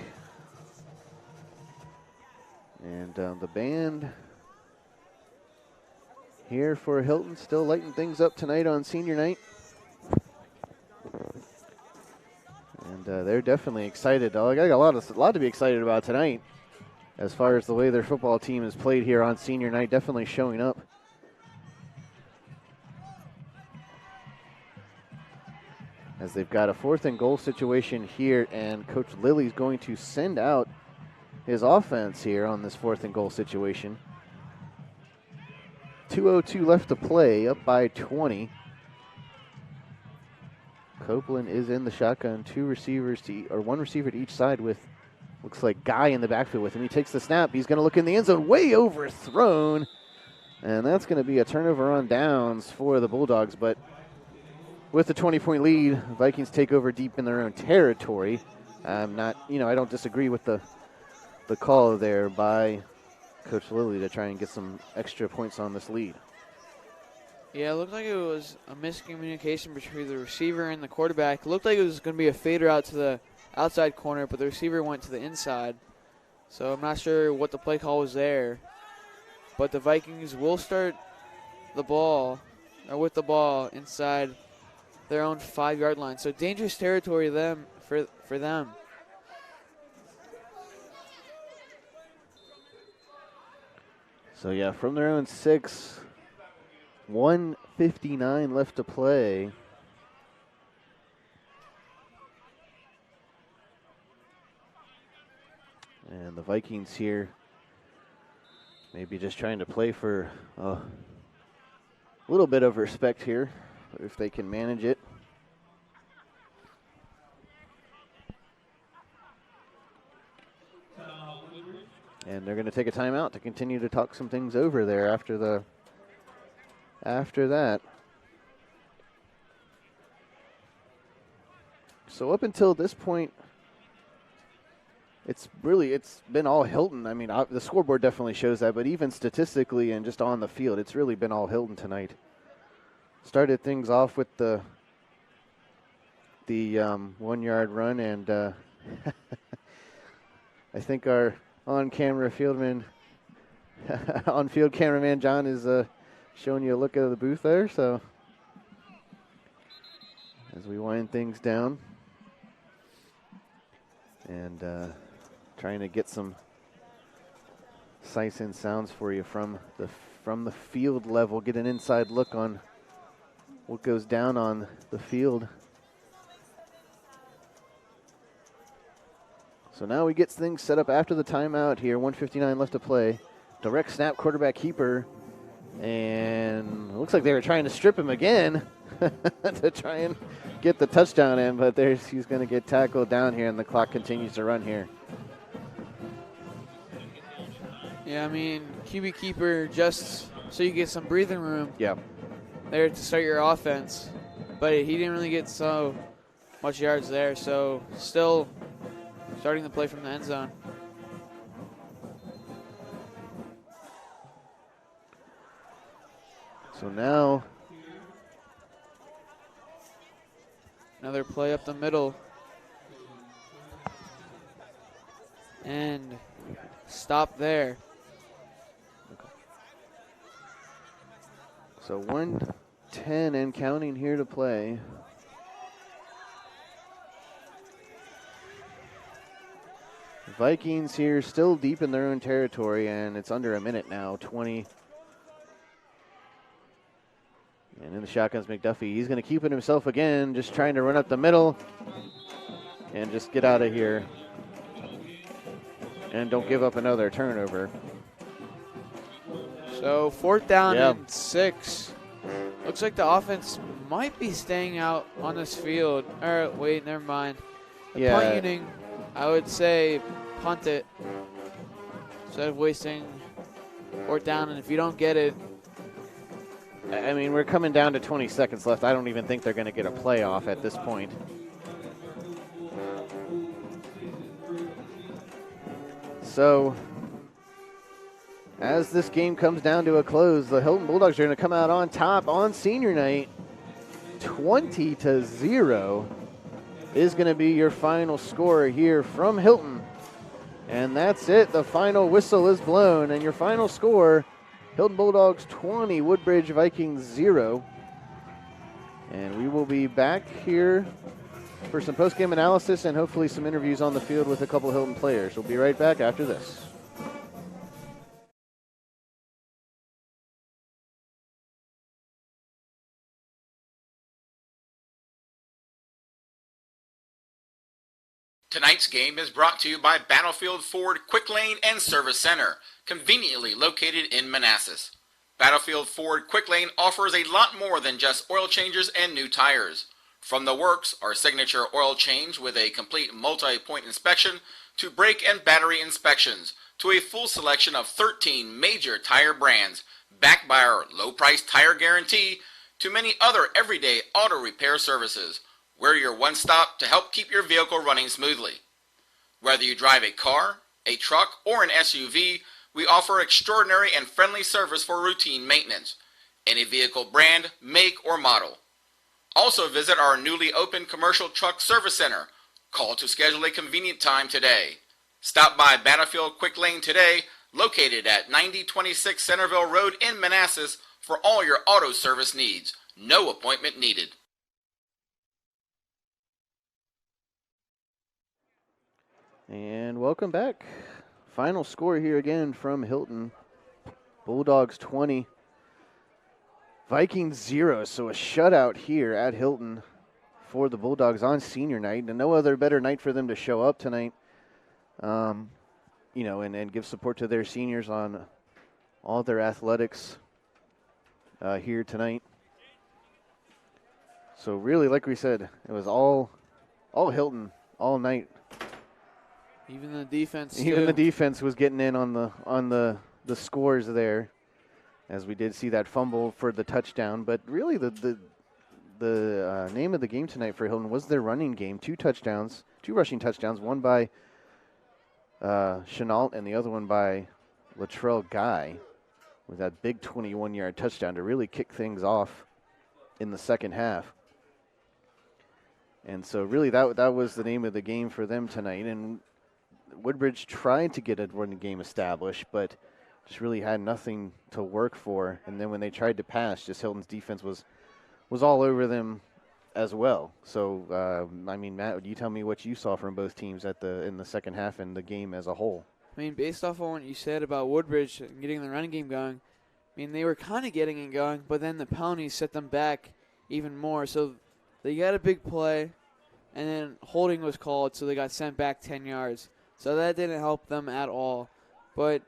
And the band here for Hylton, still lighting things up tonight on senior night. And they're definitely excited. I got a lot to be excited about tonight as far as the way their football team has played here on senior night, definitely showing up. As they've got a fourth and goal situation here, and Coach Lilly's going to send out his offense here on this fourth and goal situation. 2:02 left to play, up by 20. Copeland is in the shotgun, one receiver to each side with, looks like Guy in the backfield with him. He takes the snap. He's going to look in the end zone, way overthrown. And that's going to be a turnover on downs for the Bulldogs, but with the 20-point lead, Vikings take over deep in their own territory. I don't disagree with the call there by Coach Lilly to try and get some extra points on this lead. Yeah, it looked like it was a miscommunication between the receiver and the quarterback. It looked like it was going to be a fader out to the outside corner, but the receiver went to the inside. So I'm not sure what the play call was there. But the Vikings will start the ball, or with the ball inside their own 5-yard line. So dangerous territory for them. So yeah, from their own 6, 1:59 left to play. And the Vikings here maybe just trying to play for a little bit of respect here, if they can manage it. And they're going to take a timeout to continue to talk some things over there after that. So up until this point, it's been all Hylton. I mean, the scoreboard definitely shows that, but even statistically and just on the field, it's really been all Hylton tonight. Started things off with the 1-yard run, and I think our on-field cameraman John is showing you a look at the booth there. So as we wind things down and trying to get some sights and sounds for you from the field level, get an inside look on what goes down on the field. So now we get things set up after the timeout here. 1:59 left to play. Direct snap, quarterback keeper. And it looks like they were trying to strip him again to try and get the touchdown in, but he's going to get tackled down here, and the clock continues to run here. Yeah, I mean, QB keeper just so you get some breathing room. Yeah. There to start your offense. But he didn't really get so much yards there, so still starting the play from the end zone. So now another play up the middle. And stop there. So 1:10 and counting here to play. Vikings here still deep in their own territory, and it's under a minute now, 20. And in the shotgun's McDuffie. He's going to keep it himself again, just trying to run up the middle and just get out of here. And don't give up another turnover. So 4th down and 6. Looks like the offense might be staying out on this field. Or wait, never mind. The punt unit, I would say punt it instead of wasting 4th down. And if you don't get it, I mean, we're coming down to 20 seconds left. I don't even think they're going to get a playoff at this point. So, as this game comes down to a close, the Hylton Bulldogs are going to come out on top on senior night. 20-0 is going to be your final score here from Hylton. And that's it. The final whistle is blown. And your final score, Hylton Bulldogs 20, Woodbridge Vikings 0. And we will be back here for some post-game analysis and hopefully some interviews on the field with a couple of Hylton players. We'll be right back after this. Tonight's game is brought to you by Battlefield Ford Quick Lane and Service Center, conveniently located in Manassas. Battlefield Ford Quick Lane offers a lot more than just oil changes and new tires. From the works, our signature oil change with a complete multi-point inspection, to brake and battery inspections, to a full selection of 13 major tire brands, backed by our low-price tire guarantee, to many other everyday auto repair services. We're your one-stop to help keep your vehicle running smoothly. Whether you drive a car, a truck, or an SUV, we offer extraordinary and friendly service for routine maintenance. Any vehicle brand, make, or model. Also visit our newly opened commercial truck service center, Call to schedule a convenient time today. Stop by Battlefield Quick Lane today, located at 9026 Centerville Road in Manassas, for all your auto service needs. No appointment needed. And welcome back. Final score here again from Hylton. Bulldogs 20, Vikings 0. So a shutout here at Hylton for the Bulldogs on senior night. And no other better night for them to show up tonight, and give support to their seniors on all their athletics here tonight. So really, like we said, it was all Hylton all night. Even the defense. Even too. the defense was getting in on the scores there, as we did see that fumble for the touchdown. But really, the name of the game tonight for Hylton was their running game. Two rushing touchdowns, one by Chenault and the other one by Latrell Guy, with that big 21-yard touchdown to really kick things off in the second half. And so really that was the name of the game for them tonight. And Woodbridge tried to get a running game established, but just really had nothing to work for. And then when they tried to pass, just Hylton's defense was all over them as well. So, Matt, you tell me what you saw from both teams in the second half and the game as a whole. Based off on what you said about Woodbridge and getting the running game going, they were kind of getting it going, but then the penalties set them back even more. So they got a big play, and then holding was called, so they got sent back 10 yards. So that didn't help them at all. But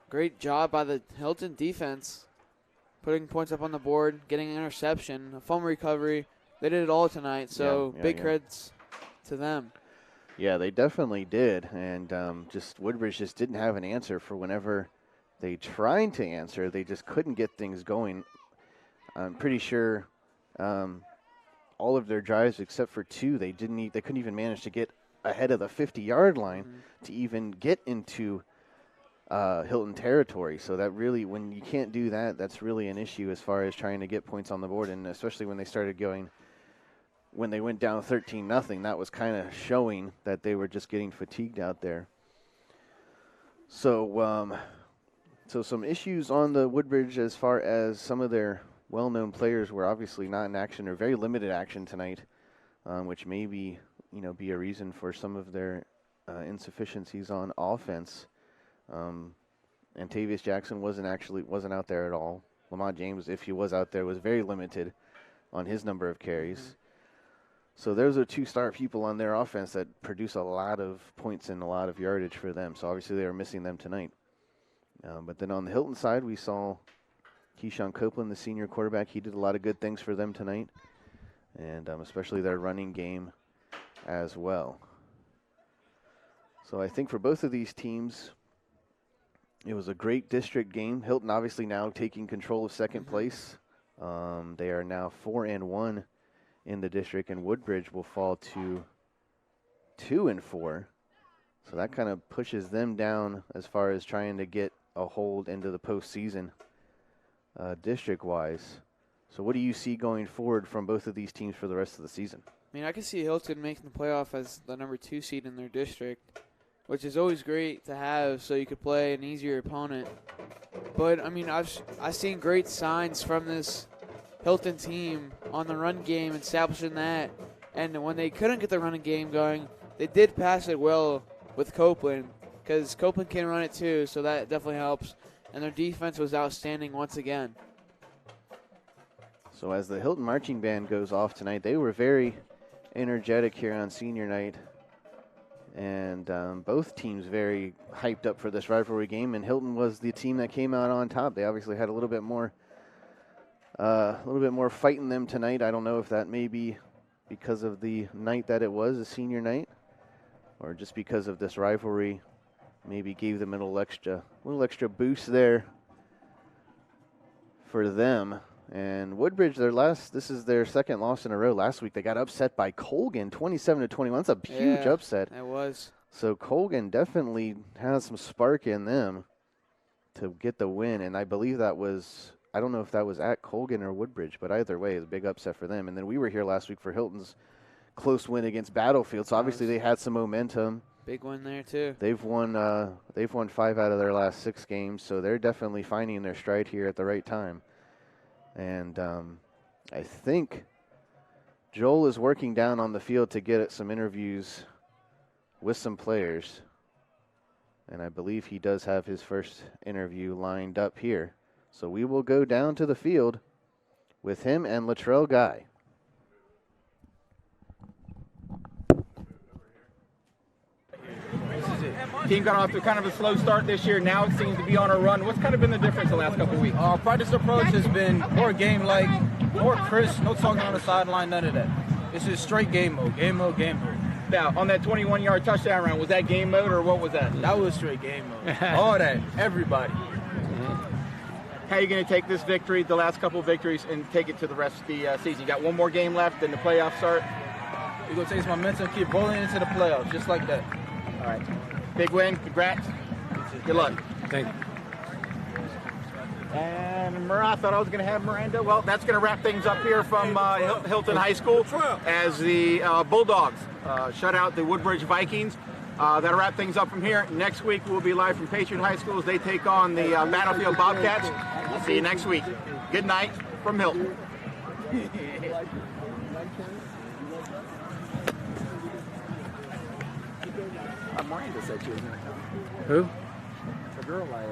great job by the Hylton defense, putting points up on the board, getting an interception, a fumble recovery. They did it all tonight, so big creds to them. Yeah, they definitely did. And Woodbridge just didn't have an answer for whenever they tried to answer. They just couldn't get things going. I'm pretty sure all of their drives except for two, they couldn't even manage to get ahead of the 50-yard line to even get into Hylton territory. So that really, when you can't do that, that's really an issue as far as trying to get points on the board. And especially when they went down 13-0, that was kind of showing that they were just getting fatigued out there. So, some issues on the Woodbridge as far as some of their well-known players were obviously not in action or very limited action tonight, which may be a reason for some of their insufficiencies on offense. Antavius Jackson wasn't out there at all. Lamont James, if he was out there, was very limited on his number of carries. So those are two star people on their offense that produce a lot of points and a lot of yardage for them. So obviously they were missing them tonight. But then on the Hylton side, we saw Keyshawn Copeland, the senior quarterback. He did a lot of good things for them tonight, and especially their running game as well. So I think for both of these teams, it was a great district game. Hylton obviously now taking control of second place. They are now 4-1 in the district, and Woodbridge will fall to 2-4. So that kind of pushes them down as far as trying to get a hold into the postseason district-wise. So what do you see going forward from both of these teams for the rest of the season? I can see Hylton making the playoff as the number 2 seed in their district, which is always great to have so you could play an easier opponent. But, I've seen great signs from this Hylton team on the run game, establishing that. And when they couldn't get the running game going, they did pass it well with Copeland, because Copeland can run it too, so that definitely helps. And their defense was outstanding once again. So as the Hylton Marching Band goes off tonight, they were very energetic here on senior night. And both teams very hyped up for this rivalry game, and Hylton was the team that came out on top. They obviously had a little bit more fight in them tonight. I don't know if that may be because of the night that it was, a senior night, or just because of this rivalry maybe gave them a little extra boost there for them. And Woodbridge, this is their second loss in a row. Last week they got upset by Colgan, 27-21. That's a huge upset. It was. So Colgan definitely has some spark in them to get the win, and I believe that was, I don't know if that was at Colgan or Woodbridge, but either way, it's a big upset for them. And then we were here last week for Hylton's close win against Battlefield. So obviously they had some momentum. Big win there too. They've won 5 out of their last 6 games, so they're definitely finding their stride here at the right time. And I think Joel is working down on the field to get some interviews with some players. And I believe he does have his first interview lined up here. So we will go down to the field with him and Latrell Guy. Team got off to kind of a slow start this year. Now it seems to be on a run. What's kind of been the difference the last couple of weeks? Practice approach has been more game-like, more crisp, no talking on the sideline, none of that. It's just straight game mode, game mode, game mode. Now, on that 21-yard touchdown run, was that game mode or what was that? That was straight game mode. All that, everybody. How are you going to take this victory, the last couple of victories, and take it to the rest of the season? You got one more game left, then the playoffs start? We're going to take this momentum, keep rolling into the playoffs, just like that. All right. Big win. Congrats. Good luck. Thank you. And I thought I was going to have Miranda. Well, that's going to wrap things up here from Hylton High School as the Bulldogs shut out the Woodbridge Vikings. That'll wrap things up from here. Next week, we'll be live from Patriot High School as they take on the Battlefield Bobcats. I'll see you next week. Good night from Hylton. Miranda said she was going to come. Who? The girl I